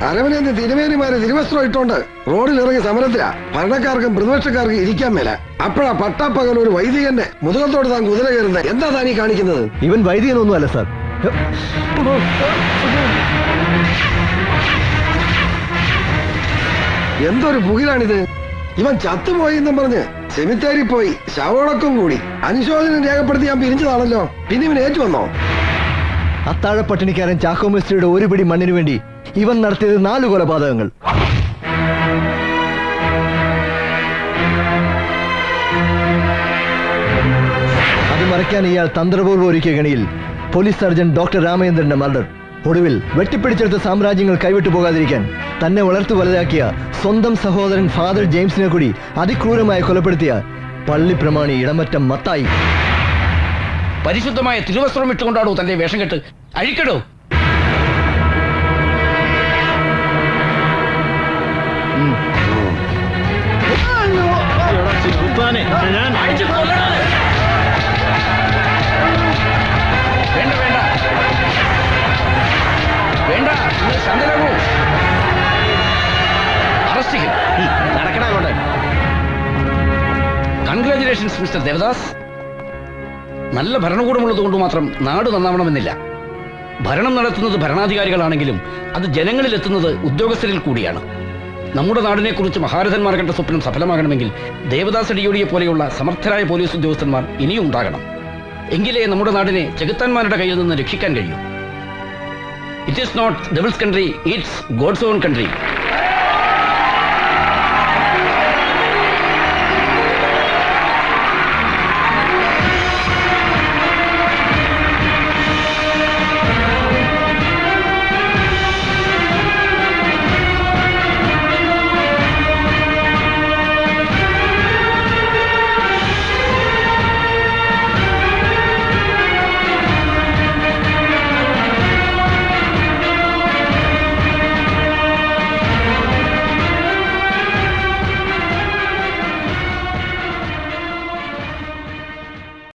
അരവനെന്ന് തിരുമേനിമാര് തിരുവസ്ത്രം ഇട്ടോണ്ട് റോഡിൽ ഇറങ്ങി സമരത്തിലാ. ഭരണക്കാർക്കും പ്രതിപക്ഷക്കാർക്കും ഇരിക്കാൻ മേല. അപ്പോഴാ പട്ടാപ്പകൽ ഒരു വൈദികന്റെ മുതുകത്തോട് താൻ കുതിര കയറുന്നത്. എന്താ താനീ കാണിക്കുന്നത്? ഇവൻ വൈദികനൊന്നും അല്ല സാർ, എന്തൊരു പുകിലാണിത്? ഇവൻ ചത്തുപോയി എന്നും പറഞ്ഞ് സെമിത്തേരി പോയി ശവടക്കം കൂടി അനുശോചനം രേഖപ്പെടുത്തി ഞാൻ പിരിഞ്ഞതാണല്ലോ. പിന്നെ ഇവൻ ഏറ്റു വന്നോ? അത്താഴപ്പട്ടിണിക്കാരൻ ചാക്കോ മിസ്ത്രിയുടെ ഒരു പിടി മണ്ണിനു വേണ്ടി ഇവൻ നടത്തിയത് 4 കൊലപാതകങ്ങൾ. അത് മറയ്ക്കാൻ ഇയാൾ തന്ത്രപൂർവ്വം ഒരുക്കിയ ഗണിയിൽ പോലീസ് സർജൻ ഡോക്ടർ രാമചന്ദ്രന്റെ മർഡർ. ഒടുവിൽ വെട്ടിപ്പിടിച്ചെടുത്ത സാമ്രാജ്യങ്ങൾ കൈവിട്ടു പോകാതിരിക്കാൻ തന്നെ വളർത്തു വലുതാക്കിയ സ്വന്തം സഹോദരൻ ഫാദർ ജെയിംസിനെ കൂടി അതിക്രൂരമായി കൊലപ്പെടുത്തിയ പള്ളി പ്രമാണി ഇടമറ്റം മത്തായി. പരിശുദ്ധമായ തിരുവസ്ത്രം ഇട്ടുകൊണ്ടാണോ തന്റെ വേഷം കെട്ട്? അഴിക്കടോ. വേണ്ട വേണ്ട വേണ്ട, ശാന്തരാകൂ. അറസ്റ്റ് ചെയ്യും. നടക്കണ അങ്ങോട്ട്. Congratulations mister Devadas. നല്ല ഭരണകൂടമുള്ളത് കൊണ്ട് മാത്രം നാട് നന്നാവണമെന്നില്ല. ഭരണം നടത്തുന്നത് ഭരണാധികാരികളാണെങ്കിലും അത് ജനങ്ങളിൽ എത്തുന്നത് ഉദ്യോഗസ്ഥരിൽ കൂടിയാണ്. നമ്മുടെ നാടിനെ കുറിച്ച് മഹാരഥന്മാർ കണ്ട സ്വപ്നം സഫലമാകണമെങ്കിൽ ദേവദാസ് അടിയോടിയെ പോലെയുള്ള സമർത്ഥരായ പോലീസ് ഉദ്യോഗസ്ഥന്മാർ ഇനിയും ഉണ്ടാകണം. എങ്കിലേ നമ്മുടെ നാടിനെ ചെകുത്താന്മാരുടെ കയ്യിൽ നിന്ന് രക്ഷിക്കാൻ കഴിയൂ. It is not devil's country, it's God's own country.